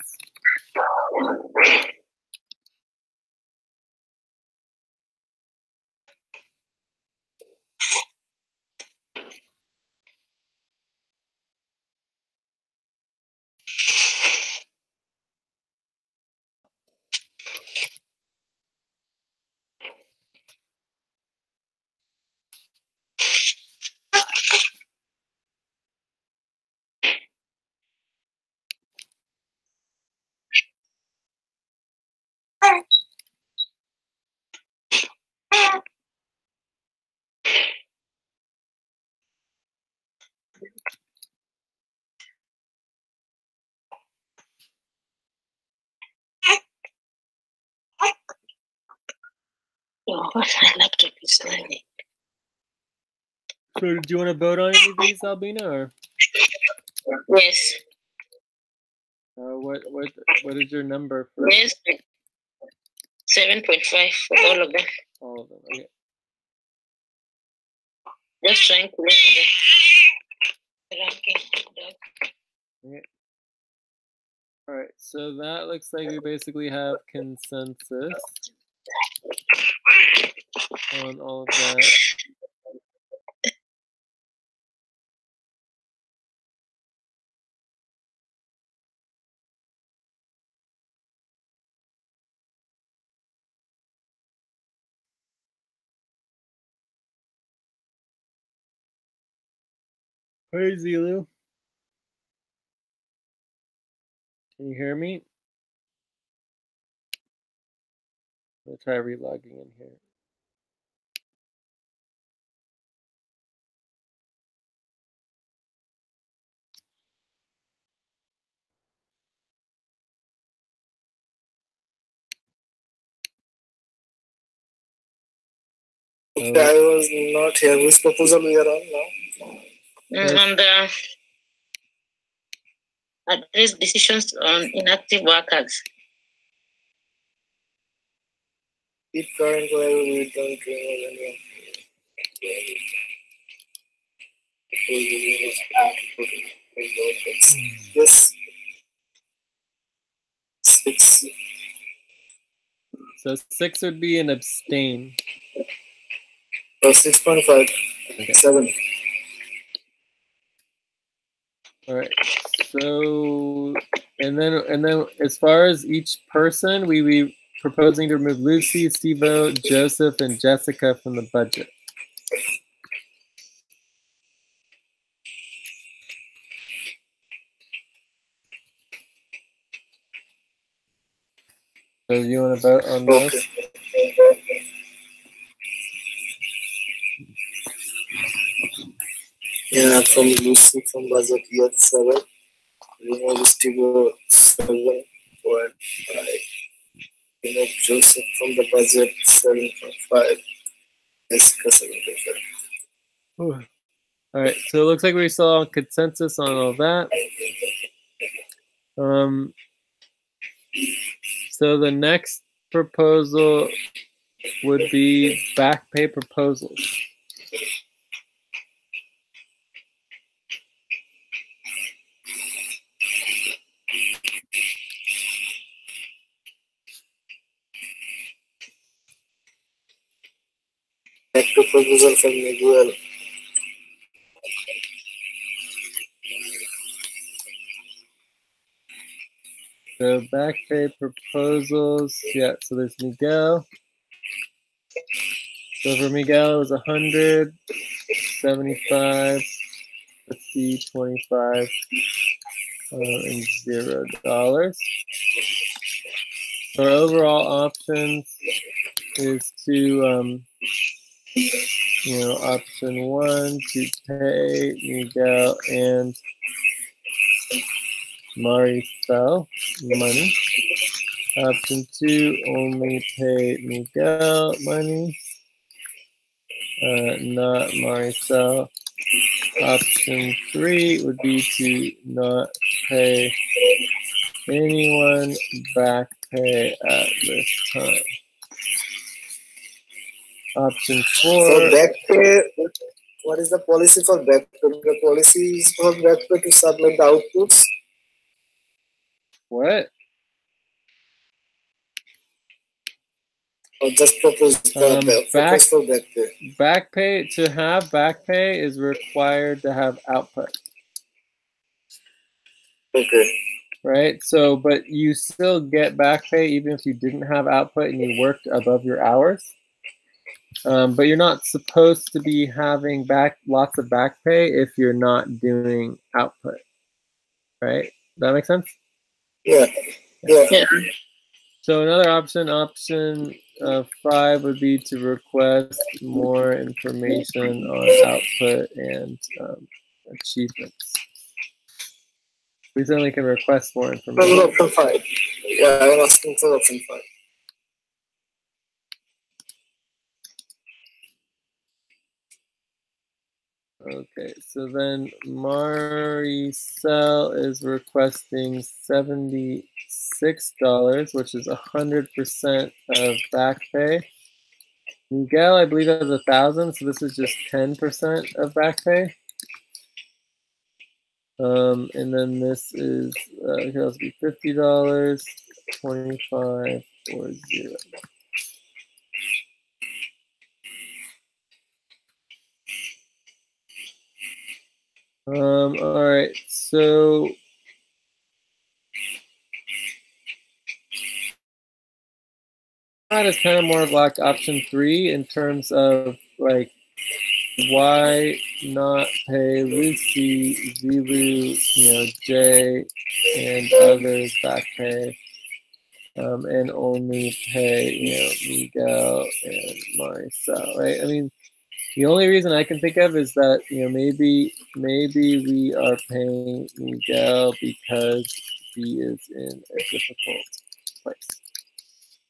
Oh, my laptop is lagging. So, do you want to vote on any of these, Albina, or Yes. what is your number for Yes. 7.5 for all of them. all of them? Okay. Just trying to link the ranking. Okay. All right. So that looks like we basically have consensus on all of that. Hey, Zilu. Can you hear me? I'll try relogging in here. I was not here. Which proposal we are on now? On the address decisions on inactive workers. Keep current while we don't remove anyone. Yes. 6. So 6 would be an abstain. 6.5. Okay. 7. All right. So and then as far as each person, we be proposing to remove Lucy, Steve-O, Joseph, and Jessica from the budget. So you want to vote on those? Okay. Yeah, from Lucy from budget year 7. Remove Steve 7.5. Remove Joseph from the budget 7.5. Jessica 7.5. All right. So it looks like we saw consensus on all that. So the next proposal would be back pay proposals. Next proposal from Miguel. So back pay proposals, yeah, so there's Miguel. So for Miguel, it was 100, 75, 50, 25, and $0. So our overall options is to, option 1 to pay Miguel and Maricel money. Option 2, only pay Miguel money, not Maricel. Option 3 would be to not pay anyone back pay at this time. Option 4. For back pay, what is the policy for back pay? The policy is for back pay to submit the outputs What? Or just propose the back for back pay? Back pay, to have back pay is required to have output. Okay. Right? So, but you still get back pay even if you didn't have output and you worked above your hours. But you're not supposed to be having lots of back pay if you're not doing output. Right? Does that make sense? Yeah. Yeah. So another option 5 would be to request more information on output and achievements. We certainly can request more information. Option 5. Yeah, I'm asking for option 5. Okay, so then Maricel is requesting $76, which is 100% of back pay. Miguel, I believe, has 1,000, so this is just 10% of back pay. And then this is it could also be $50, 25, or 0. All right, so that is kind of more of like option 3 in terms of like why not pay Lucy, Zilu, Jay, and others back pay, and only pay Miguel and Maricel, right? I mean, the only reason I can think of is that maybe we are paying Miguel because he is in a difficult place.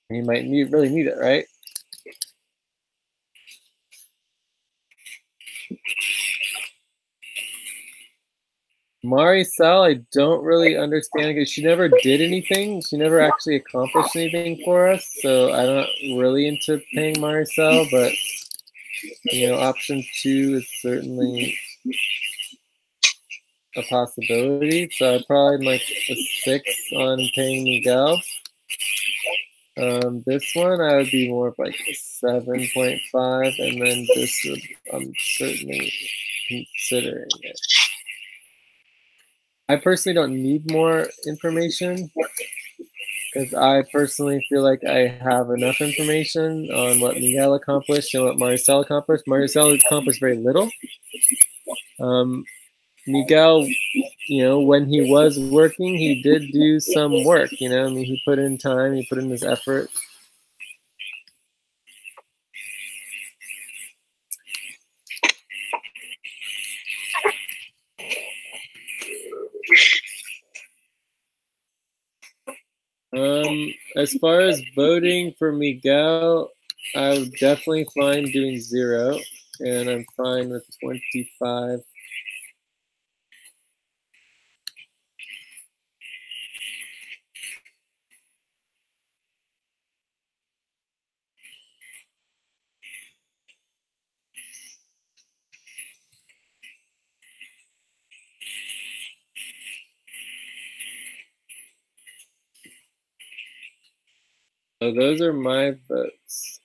He might really need it, right? Maricel, I don't really understand because she never did anything. She never actually accomplished anything for us. So I'm not really into paying Maricel, but option 2 is certainly a possibility. So I'd probably like a 6 on paying Miguel. This one I would be more of like a 7.5, and then this would, I'm certainly considering it. I personally don't need more information because I personally feel like I have enough information on what Miguel accomplished and what Maricel accomplished. Maricel accomplished very little. Miguel, when he was working, he did do some work, I mean, he put in time, he put in his effort. As far as voting for Miguel, I would definitely fine doing 0, and I'm fine with 25. So those are my votes.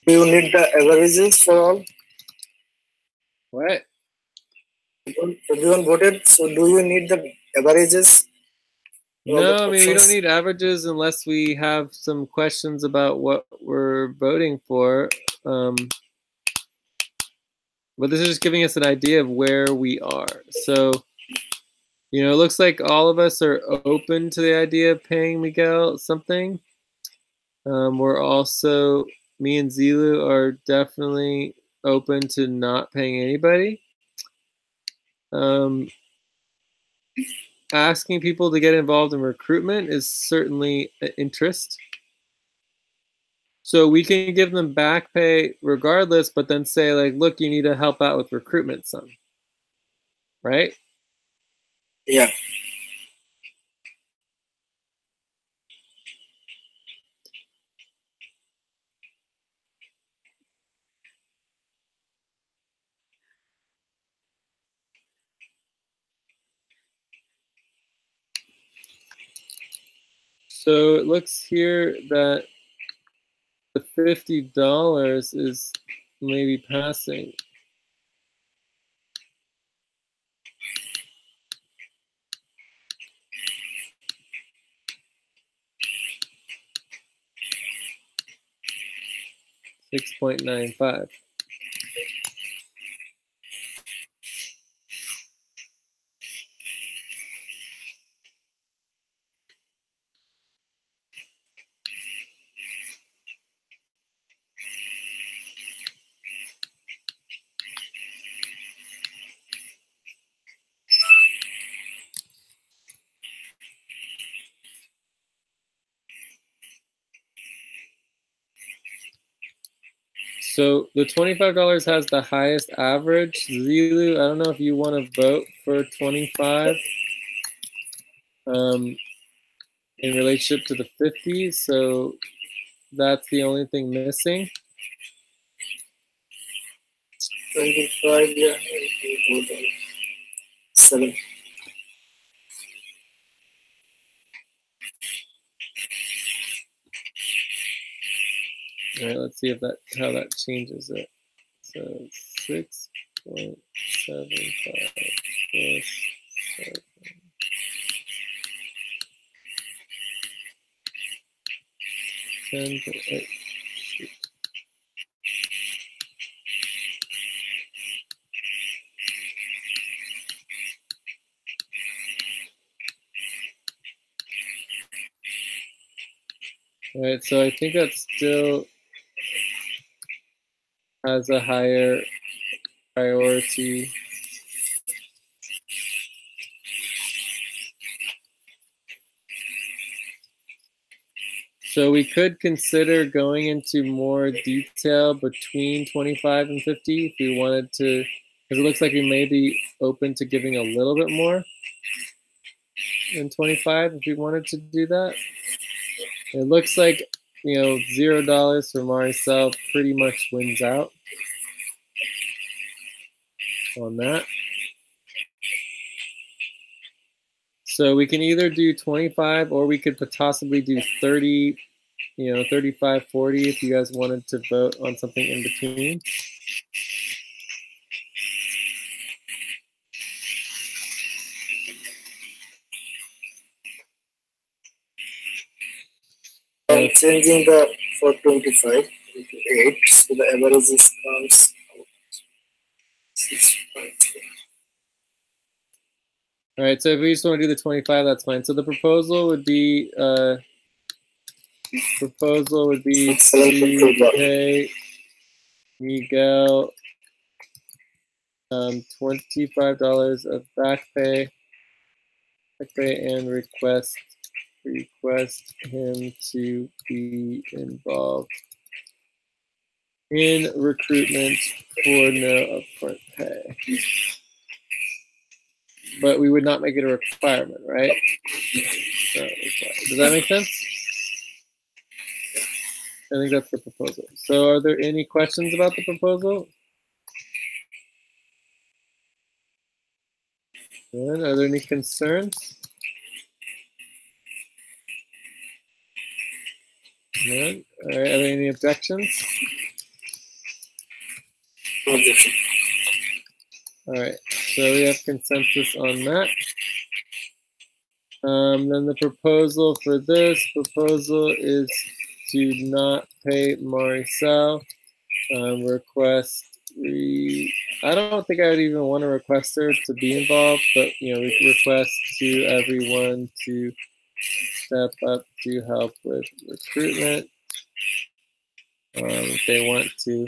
Do you need the averages for all? What? Everyone voted, so do you need the averages? No, I mean, we don't need averages unless we have some questions about what we're voting for. But this is just giving us an idea of where we are. So, it looks like all of us are open to the idea of paying Miguel something. We're also, me and Zilu are definitely open to not paying anybody. Asking people to get involved in recruitment is certainly an interest. So we can give them back pay regardless, but then say like, look, you need to help out with recruitment some, right? Yeah. So it looks here that the $50 is maybe passing. $6.95. So the $25 has the highest average. Zilu, I don't know if you want to vote for 25 in relationship to the 50. So that's the only thing missing. 25, yeah. 7. All right, let's see if that how that changes it. So 6.75 plus 7. All right, so I think that still has a higher priority. So we could consider going into more detail between 25 and 50 if we wanted to, because it looks like we may be open to giving a little bit more than 25 if we wanted to do that. It looks like, you know, $0 for Maricel pretty much wins out on that. So we can either do 25 or we could possibly do 30, you know, 35, 40 if you guys wanted to vote on something in between. I'm changing the for 25 into 8, so the average is comes 6.3. All right, so if we just want to do the 25, that's fine. So the proposal would be to pay Miguel $25 of back pay, and request him to be involved in recruitment for no upfront pay. But we would not make it a requirement, right? So, does that make sense? I think that's the proposal. So are there any questions about the proposal? Good. Are there any concerns? Good. All right. Are there any objections? Objection. All right. So we have consensus on that. Then the proposal for this proposal is to not pay Maricel. Request. I don't think I would even want to request her to be involved, but you know, we request to everyone to step up to help with recruitment if they want to.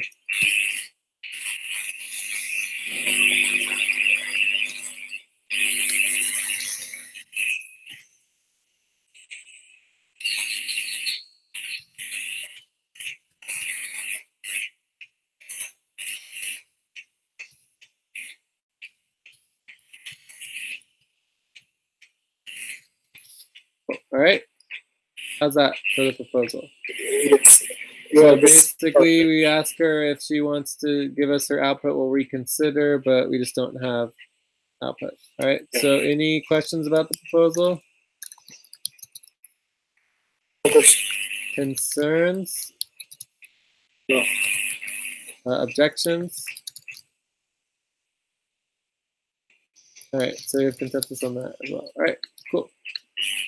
All right. How's that for the proposal? Yes. So basically, we ask her if she wants to give us her output, we'll reconsider, but we just don't have output. All right. So any questions about the proposal? Concerns? No. Objections? All right. So you have consensus on that as well. All right. Cool.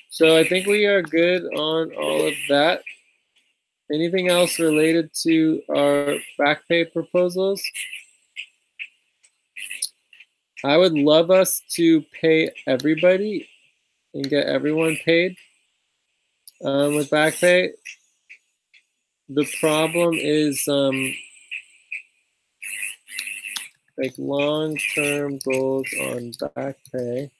So I think we are good on all of that. Anything else related to our back pay proposals? I would love us to pay everybody and get everyone paid with back pay. The problem is like long-term goals on back pay.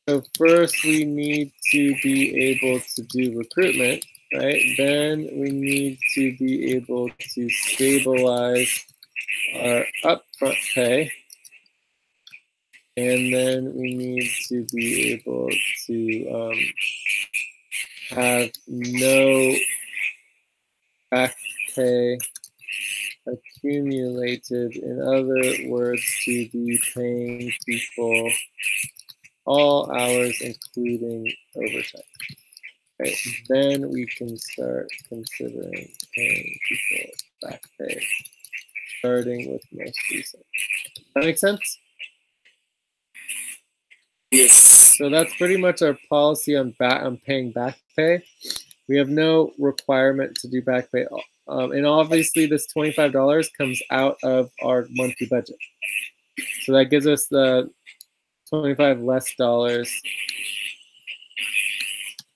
So first we need to be able to do recruitment, right? Then we need to be able to stabilize our upfront pay. And then we need to be able to have no back pay accumulated. In other words, to be paying people all hours, including overtime. Okay, then we can start considering paying people back pay, starting with most recent. That make sense? Yes. So that's pretty much our policy on paying back pay. We have no requirement to do back pay. And obviously this $25 comes out of our monthly budget. So that gives us the 25 less dollars.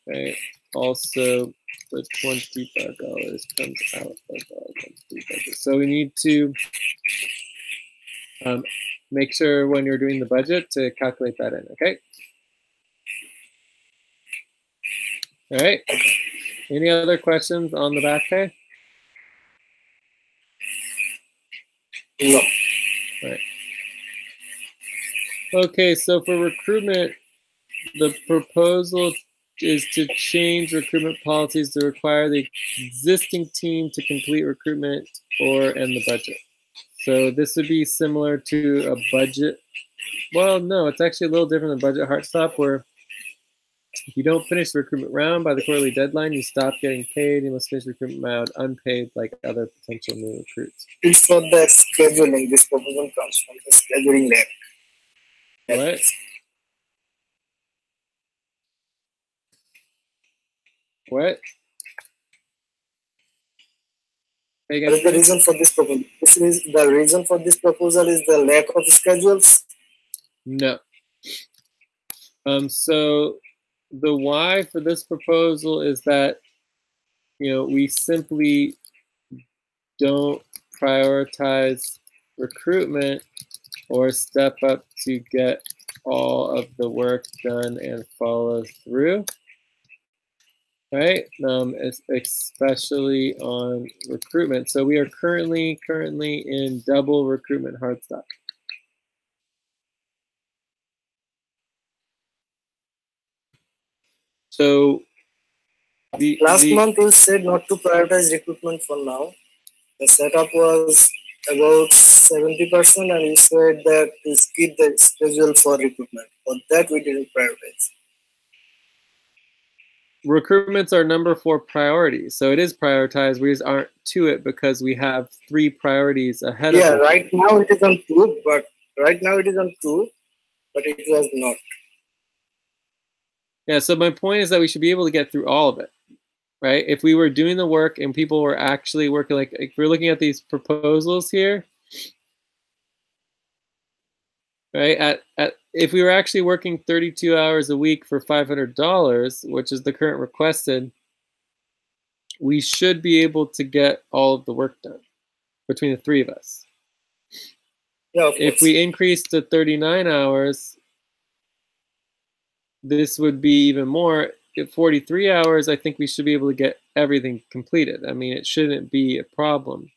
Okay. Also, the $25 comes out of our monthly budget. So we need to make sure when you're doing the budget to calculate that in, okay? All right. Any other questions on the back pay? No. All right. Okay, so for recruitment, the proposal is to change recruitment policies to require the existing team to complete recruitment or end the budget. So this would be similar to a budget. Well, no, it's actually a little different than Budget Heartstop, where if you don't finish the recruitment round by the quarterly deadline, you stop getting paid. You must finish the recruitment round unpaid like other potential new recruits. It's for the scheduling. This proposal comes from the scheduling lab. What? What? What is the reason for this proposal? The reason for this proposal is the lack of schedules? No. So the why for this proposal is that, you know, we simply don't prioritize recruitment or step up to get all of the work done and follow through. Right, especially on recruitment. So we are currently in double recruitment hard stop. So last month you said not to prioritize recruitment for now. The setup was about 70%, and you said that to skip the schedule for recruitment. For that we didn't prioritize. Recruitment's our number 4 priority, so it is prioritized. We just aren't to it because we have 3 priorities ahead of us. Yeah, right now it is on 2, but it was not. Yeah, so my point is that we should be able to get through all of it, right? If we were doing the work and people were actually working, like if we're looking at these proposals here, right? If we were actually working 32 hours a week for $500, which is the current requested, we should be able to get all of the work done between the 3 of us. Yeah, if we increase to 39 hours, this would be even more. At 43 hours, I think we should be able to get everything completed. I mean, it shouldn't be a problem.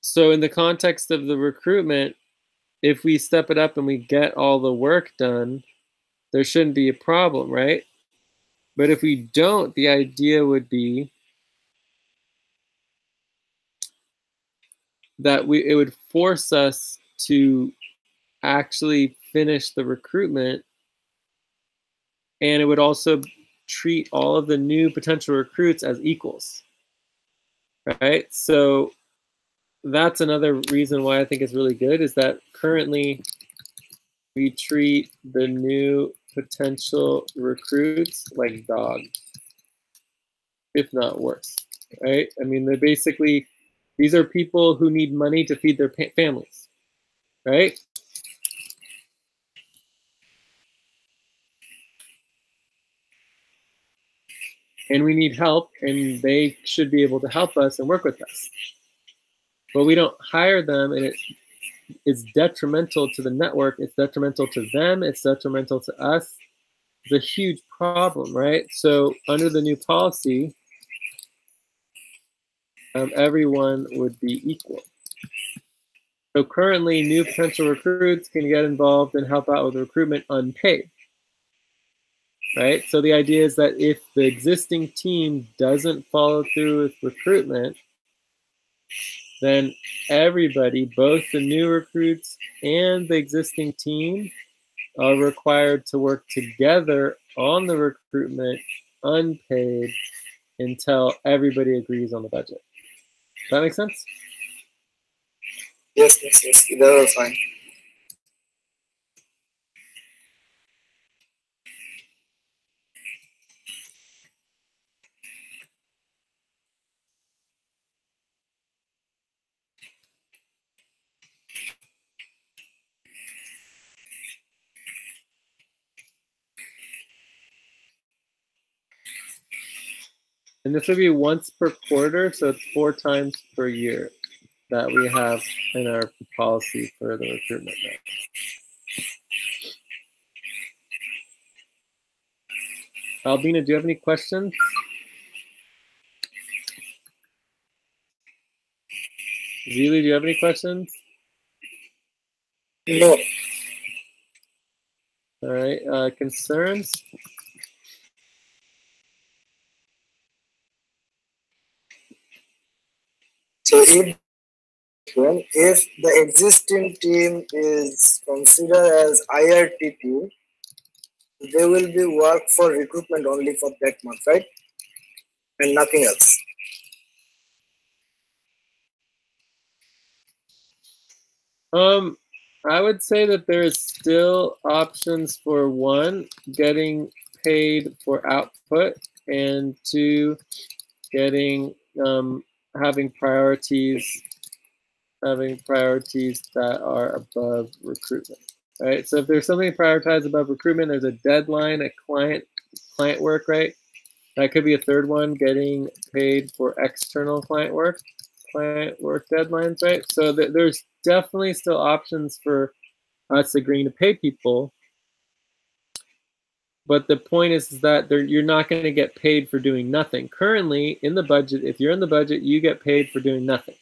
So in the context of the recruitment, if we step it up and we get all the work done, there shouldn't be a problem, right? But if we don't, the idea would be that it would force us to actually finish the recruitment, and it would also treat all of the new potential recruits as equals, right? So that's another reason why I think it's really good, is that currently we treat the new potential recruits like dogs, if not worse, right? I mean, they're basically, these are people who need money to feed their families, right? And we need help, and they should be able to help us and work with us. But we don't hire them, and it's detrimental to the network. It's detrimental to them. It's detrimental to us. It's a huge problem, right? So under the new policy, everyone would be equal. So currently, new potential recruits can get involved and help out with recruitment unpaid, right? So the idea is that if the existing team doesn't follow through with recruitment, then everybody, both the new recruits and the existing team, are required to work together on the recruitment unpaid until everybody agrees on the budget. Does that make sense? Yes, that was fine. And this would be once per quarter, so it's 4 times per year that we have in our policy for the recruitment now. Albina, do you have any questions? Zili, do you have any questions? No. All right, concerns? So if the existing team is considered as IRTP, they will be work for recruitment only for that month, right? And nothing else. I would say that there's still options for 1, getting paid for output, and 2, getting having priorities that are above recruitment, right? So if there's something prioritized above recruitment, there's a deadline, a client work, right? That could be a third one, getting paid for external client work deadlines, right? So there's definitely still options for us agreeing to pay people. But the point is that you're not going to get paid for doing nothing. Currently, in the budget, if you're in the budget, you get paid for doing nothing.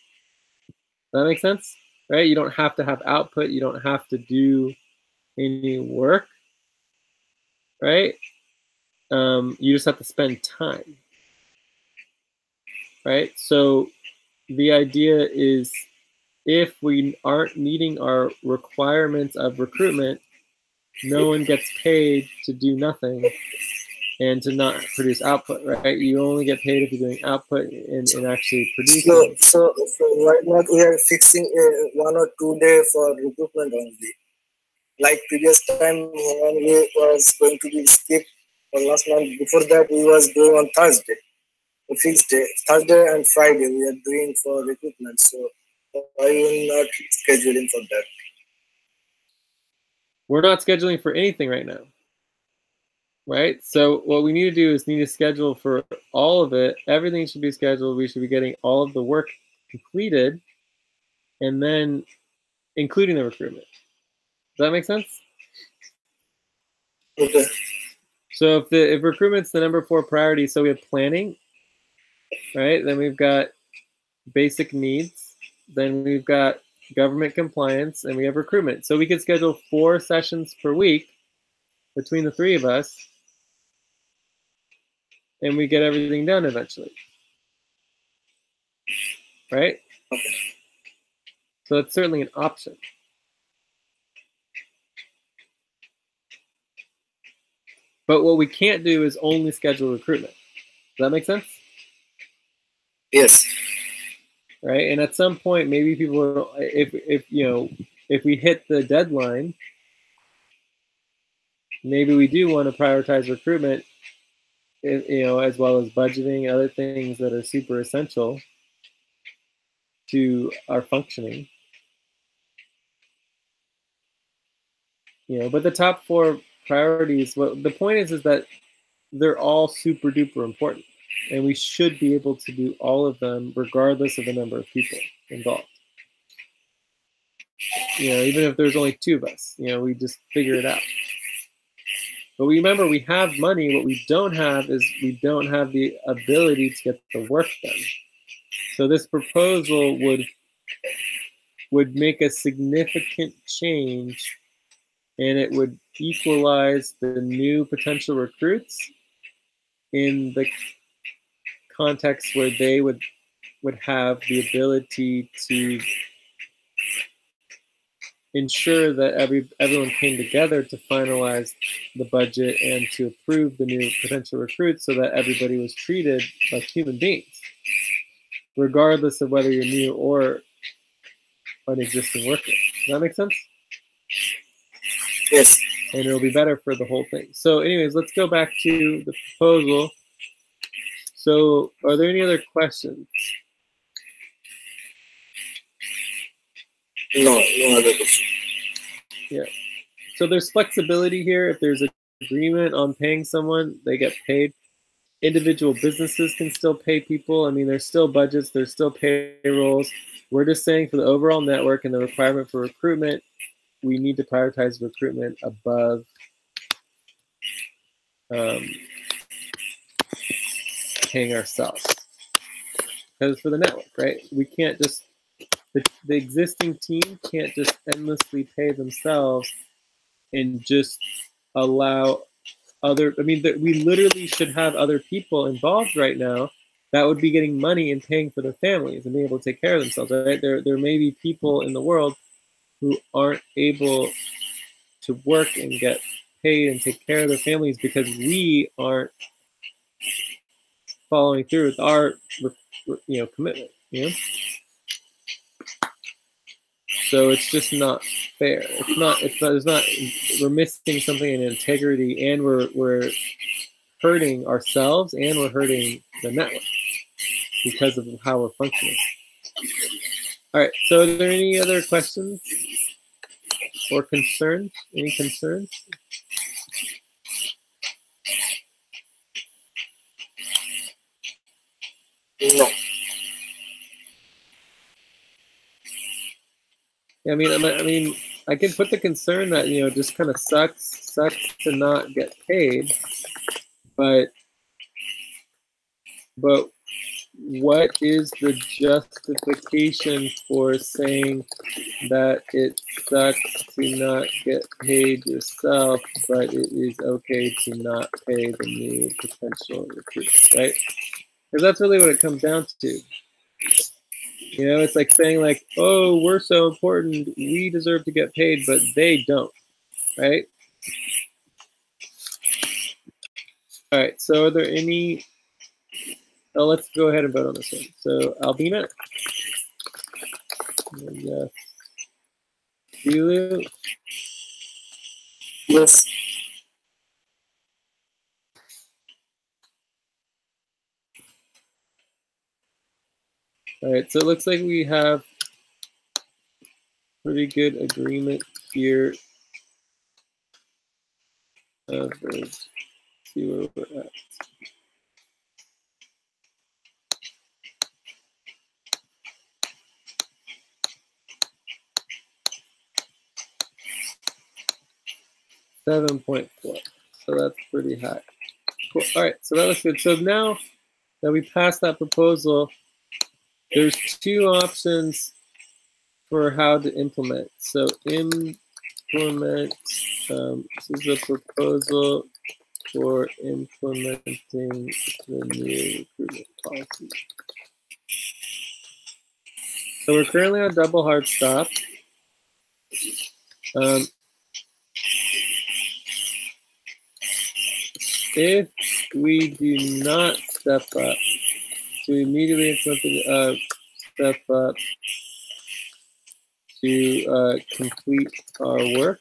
Does that make sense? Right? You don't have to have output. You don't have to do any work. Right? You just have to spend time. Right? So the idea is, if we aren't meeting our requirements of recruitment, no one gets paid to do nothing and to not produce output, right? You only get paid if you're doing output and actually producing. So why not we are fixing 1 or 2 days for recruitment only? Like previous time when we was going to be skipped for last month, before that we was doing on Thursday. A fixed day, Thursday and Friday we are doing for recruitment. So why we not scheduling for that? We're not scheduling for anything right now, right? So what we need to do is need to schedule for all of it. Everything should be scheduled. We should be getting all of the work completed, and then including the recruitment. Does that make sense? Okay. So if recruitment's the number 4 priority, so we have planning, right? Then we've got basic needs. Then we've got government compliance, and we have recruitment. So we could schedule 4 sessions per week between the 3 of us, and we get everything done eventually. Right? So it's certainly an option. But what we can't do is only schedule recruitment. Does that make sense? Yes. Right? And at some point, maybe people, if we hit the deadline, maybe we do want to prioritize recruitment, as well as budgeting and other things that are super essential to our functioning. But the top 4 priorities, the point is that they're all super duper important, and we should be able to do all of them regardless of the number of people involved. Even if there's only 2 of us, we just figure it out. But remember, we have money. What we don't have is we don't have the ability to get the work done. So this proposal would make a significant change, and it would equalize the new potential recruits in the context where they would have the ability to ensure that everyone came together to finalize the budget and to approve the new potential recruits, so that everybody was treated like human beings, regardless of whether you're new or an existing worker. Does that make sense? Yes. And it'll be better for the whole thing. So anyways, let's go back to the proposal. So are there any other questions? No other question. Yeah. So there's flexibility here. If there's an agreement on paying someone, they get paid. Individual businesses can still pay people. I mean, there's still budgets, there's still payrolls. We're just saying for the overall network and the requirement for recruitment, we need to prioritize recruitment above paying ourselves. Because for the network, right? We can't just, the existing team can't just endlessly pay themselves and just allow we literally should have other people involved right now that would be getting money and paying for their families and being able to take care of themselves, right? There may be people in the world who aren't able to work and get paid and take care of their families because we aren't following through with our commitment. So it's just not fair. We're missing something in integrity, and we're hurting ourselves, and we're hurting the network because of how we're functioning. All right, so are there any other questions or concerns? Any concerns? No. I mean, I can put the concern that just kind of sucks to not get paid, but what is the justification for saying that it sucks to not get paid yourself, but it is okay to not pay the new potential recruits, right? Because that's really what it comes down to. It's like saying oh, we're so important, we deserve to get paid, but they don't, right? All right, so are there any, let's go ahead and vote on this one. So Albina, and Dilu. Yes. All right, so it looks like we have pretty good agreement here. Let's see where we're at. $7.4. So that's pretty high. Cool. All right, so that looks good. So now that we passed that proposal, there's 2 options for how to implement. So implement, this is a proposal for implementing the new recruitment policy. So we're currently on double hard stop. If we do not step up to immediately step up to complete our work,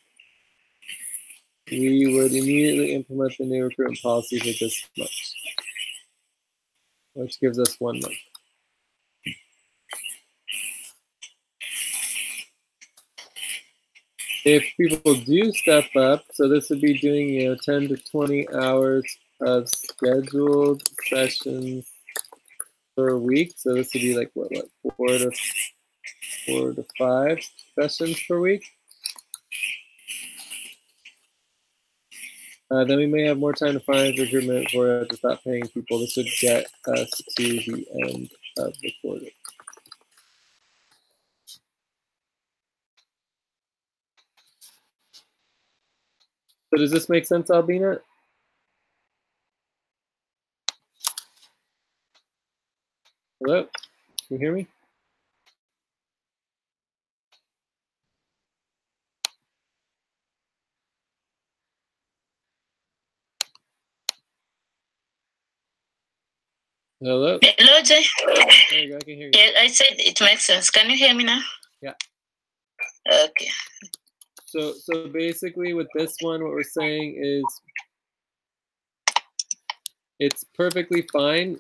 we would immediately implement the new recruitment policy for this month, which gives us 1 month. If people do step up, so this would be doing 10 to 20 hours of scheduled sessions per week. So this would be like what 4 to 5 sessions per week. Then we may have more time to find recruitment before we have to stop paying people. This would get us to the end of the quarter. So does this make sense, Albina? Hello? Can you hear me? Hello? Hello, Jay. There you go, I can hear you. Yeah, I said it makes sense. Can you hear me now? Yeah. Okay. So basically with this one, what we're saying is it's perfectly fine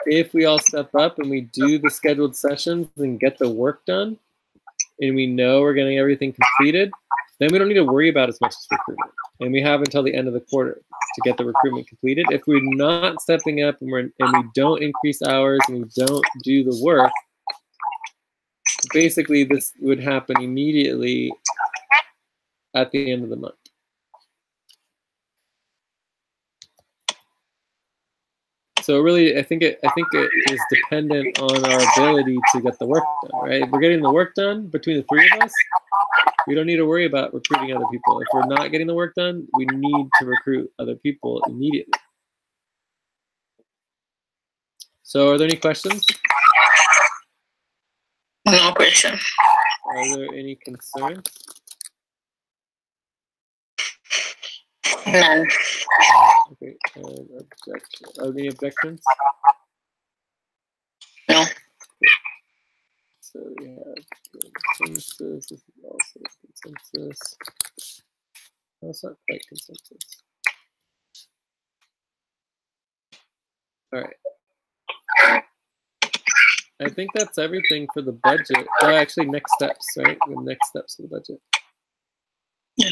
if we all step up and we do the scheduled sessions and get the work done, and we know we're getting everything completed, then we don't need to worry about as much as recruitment. And we have until the end of the quarter to get the recruitment completed. If we're not stepping up and we don't increase hours and we don't do the work, basically this would happen immediately at the end of the month. So really, I think it is dependent on our ability to get the work done, right? If we're getting the work done between the three of us, we don't need to worry about recruiting other people. If we're not getting the work done, we need to recruit other people immediately. So are there any questions? No question. Are there any concerns? None. Okay, and objection. Are there any objections? No. So we have consensus. This is also consensus. No, it's not quite consensus. All right. I think that's everything for the budget. Oh, actually, next steps, right? The next steps for the budget. Yeah.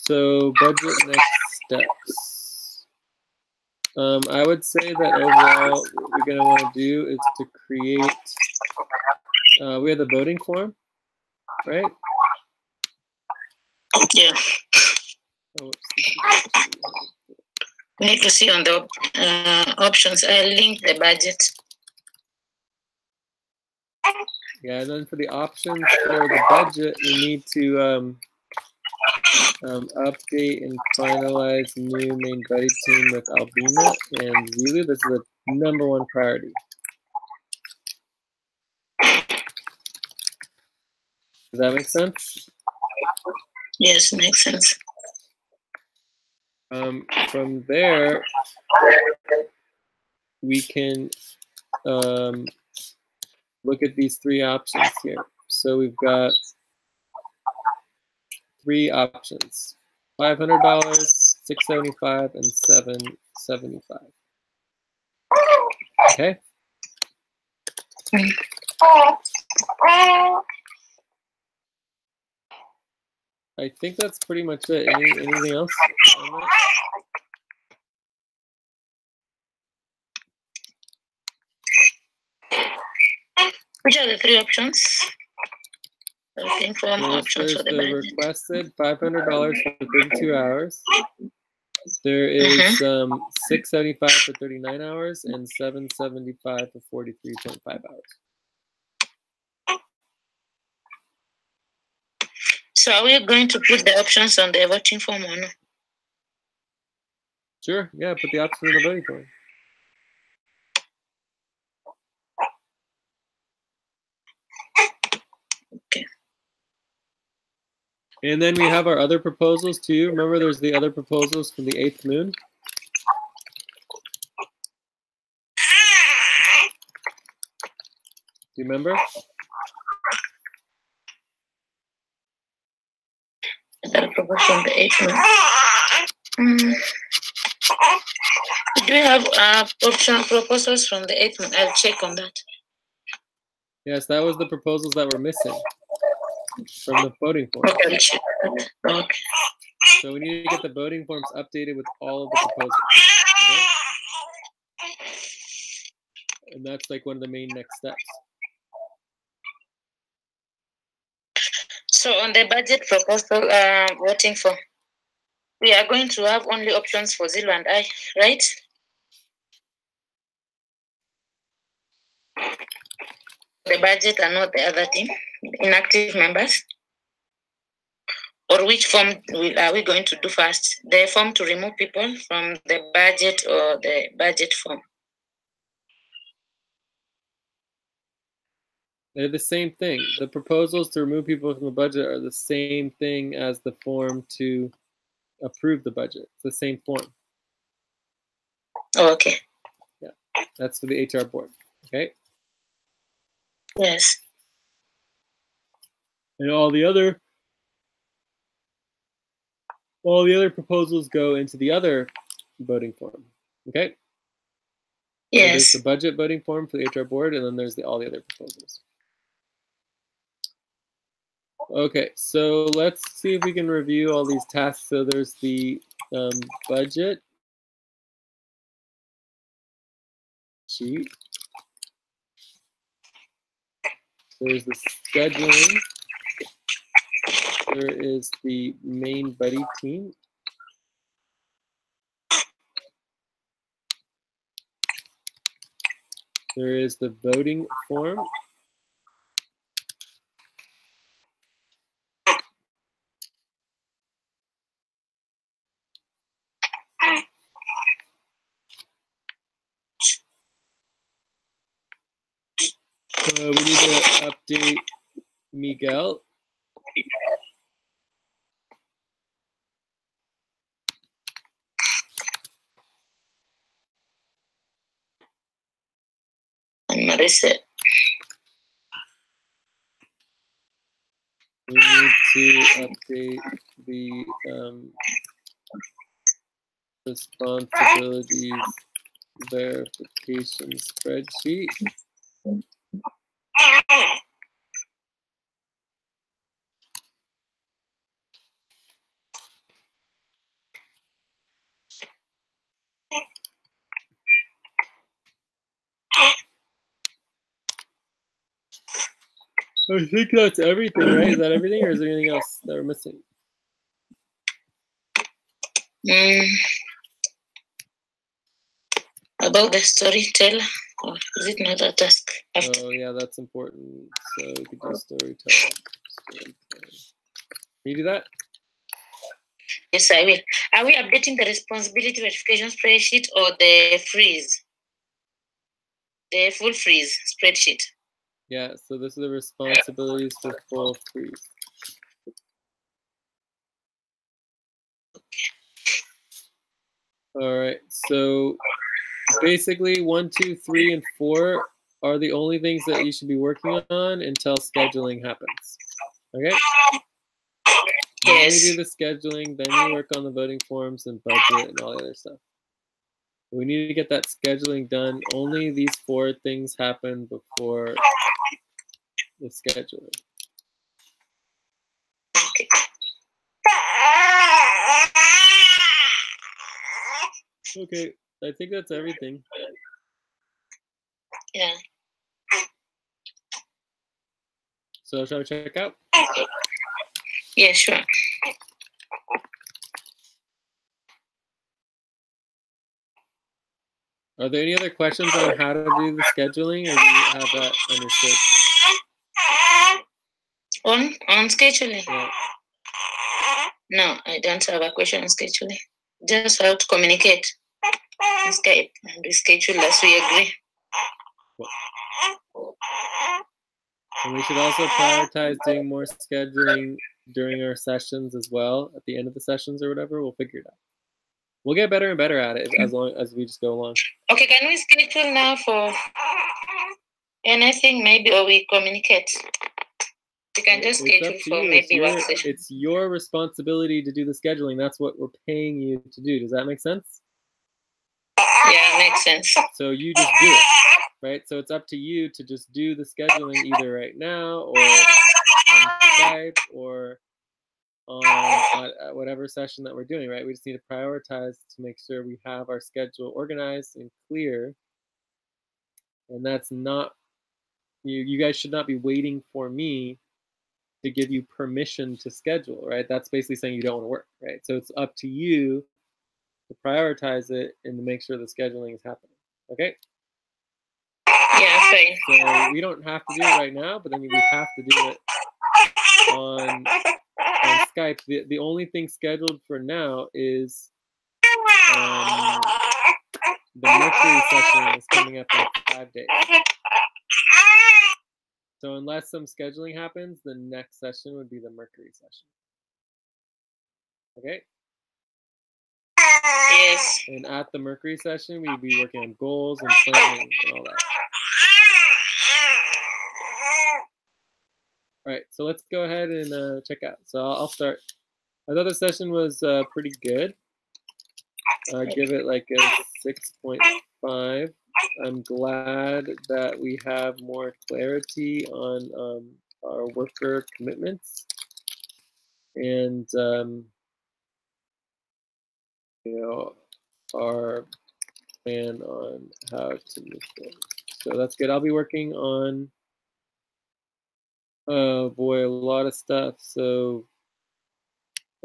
So budget next steps. I would say that overall, what we're going to want to do is to create, we have the voting form, right? Yeah. Oh, We need to see on the options. I'll link the budget. Yeah, and then for the options for the budget, we need to update and finalize new main buddy team with Albina and Zulu. This is a #1 priority. Does that make sense? Yes, makes sense. From there, we can look at these 3 options here. So we've got 3 options: $500, $675, and $775. Okay. I think that's pretty much it. Anything else on that? Which are the 3 options? Inform options for the budget. Requested $500 for 32 hours. There is $675 for 39 hours and $775 for 43.5 hours. So are we going to put the options on the voting form or no? Sure. Yeah, put the option in the voting form. Okay. And then we have our other proposals too. Remember, there's the other proposals from the 8th moon. Do you remember? That proposal from the 8th moon. Do we have option proposals from the 8th moon? I'll check on that. Yes, that was the proposals that were missing from the voting form. Okay, I'll check that. Okay. So we need to get the voting forms updated with all of the proposals. Okay? And that's like one of the main next steps. So on the budget proposal voting for, we are going to have only options for Zilo and I, right? The budget and not the other team, inactive members. Or which form are we going to do first? The form to remove people from the budget or the budget form? They're the same thing. The proposals to remove people from the budget are the same thing as the form to approve the budget. It's the same form. Oh, okay. Yeah, that's for the HR board. Okay. Yes. And all the other proposals go into the other voting form. Okay. Yes. So there's the budget voting form for the HR board, and then there's all the other proposals. Okay, so let's see if we can review all these tasks. So there's the budget sheet. There's the scheduling. There is the main buddy team. There is the voting form. We need to update Miguel. And Marissa. We need to update the responsibilities verification spreadsheet. I think that's everything, right? Is that everything, or is there anything else that we're missing? About the storyteller, or is it another task? Oh, yeah, that's important. So we could do storytelling. Can you do that? Yes, I will. Are we updating the responsibility verification spreadsheet or the freeze? The full freeze spreadsheet. Yeah, so this is the responsibilities for full freeze. All right, so basically 1, 2, 3, and 4 are the only things that you should be working on until scheduling happens. Okay? Then you do the scheduling, then you work on the voting forms and budget and all the other stuff. We need to get that scheduling done. Only these 4 things happen before the scheduling. Okay, I think that's everything. Yeah. So shall we check out? Yeah, sure. Are there any other questions on how to do the scheduling, or do you have that understood? On scheduling? Yeah. No, I don't have a question on scheduling. Just how to communicate in Skype and reschedule as we agree. And we should also prioritize doing more scheduling during our sessions as well, at the end of the sessions or whatever. We'll figure it out. We'll get better and better at it as long as we just go along. Okay, can we schedule now for anything maybe, or we communicate? We can just schedule for maybe one session. It's your responsibility to do the scheduling. That's what we're paying you to do. Does that make sense? Yeah, makes sense. So you just do it, right? So it's up to you to just do the scheduling either right now or on Skype or on whatever session that we're doing, right? We just need to prioritize to make sure we have our schedule organized and clear. And that's not, you guys should not be waiting for me to give you permission to schedule, right? That's basically saying you don't want to work, right? So it's up to you to prioritize it and to make sure the scheduling is happening, okay? Yeah, fine. So we don't have to do it right now, but then we have to do it on Skype. The only thing scheduled for now is the Mercury session is coming up in 5 days. So unless some scheduling happens, the next session would be the Mercury session. Okay? Yes. And at the Mercury session, we'd be working on goals and planning and all that. All right, so let's go ahead and check out. So I'll start. I thought the session was pretty good. I'd give it like a 6.5. I'm glad that we have more clarity on our worker commitments and you know, our plan on how to move forward. So that's good. I'll be working on, oh boy, a lot of stuff. So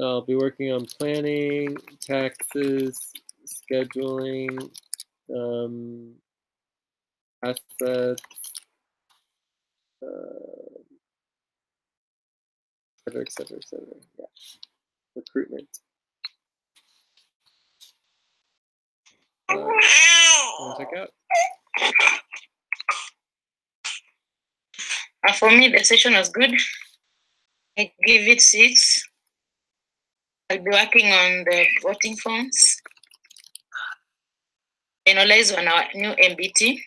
I'll be working on planning, taxes, scheduling, assets, et cetera, et cetera. Yeah. Recruitment. Check out. For me, the session was good. I give it 6. I'll be working on the voting forms. Analyze on our new MBT.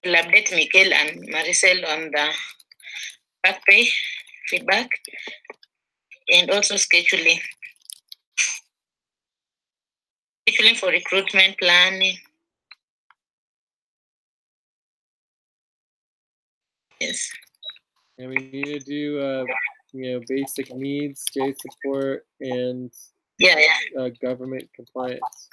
We'll update Mikel and Maricel on the back pay feedback and also scheduling. Scheduling for recruitment planning. Yes. And we need to do, you know, basic needs, J support, and government compliance.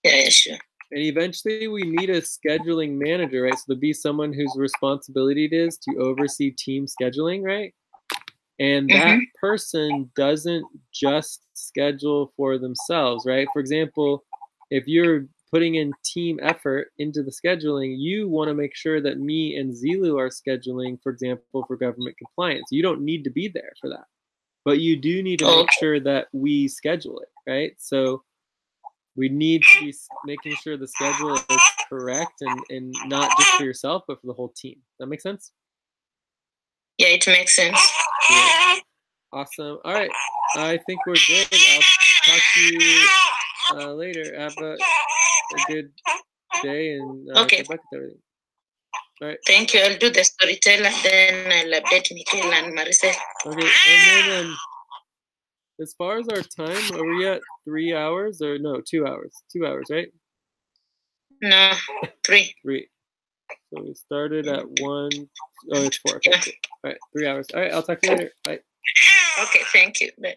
Yeah, sure. And eventually we need a scheduling manager, right? So there'll be someone whose responsibility it is to oversee team scheduling, right? And that person doesn't just schedule for themselves, right? For example, if you're putting in team effort into the scheduling, you want to make sure that me and Zilu are scheduling, for example, for government compliance. You don't need to be there for that, but you do need to make sure that we schedule it, right? So we need to be making sure the schedule is correct and not just for yourself, but for the whole team. That make sense? Yeah, it makes sense. Great. Awesome. All right. I think we're good. I'll talk to you later. Have a good day and good luck with everything. All right. Thank you. I'll do the storyteller, then I'll update Mikel and Maricel. Okay. And then as far as our time, are we at 3 hours or no, 2 hours? 2 hours, right? No, 3. 3. So we started at 1. Oh, it's 4. Okay. All right, 3 hours. All right, I'll talk to you later. Bye. Okay, thank you. Bye.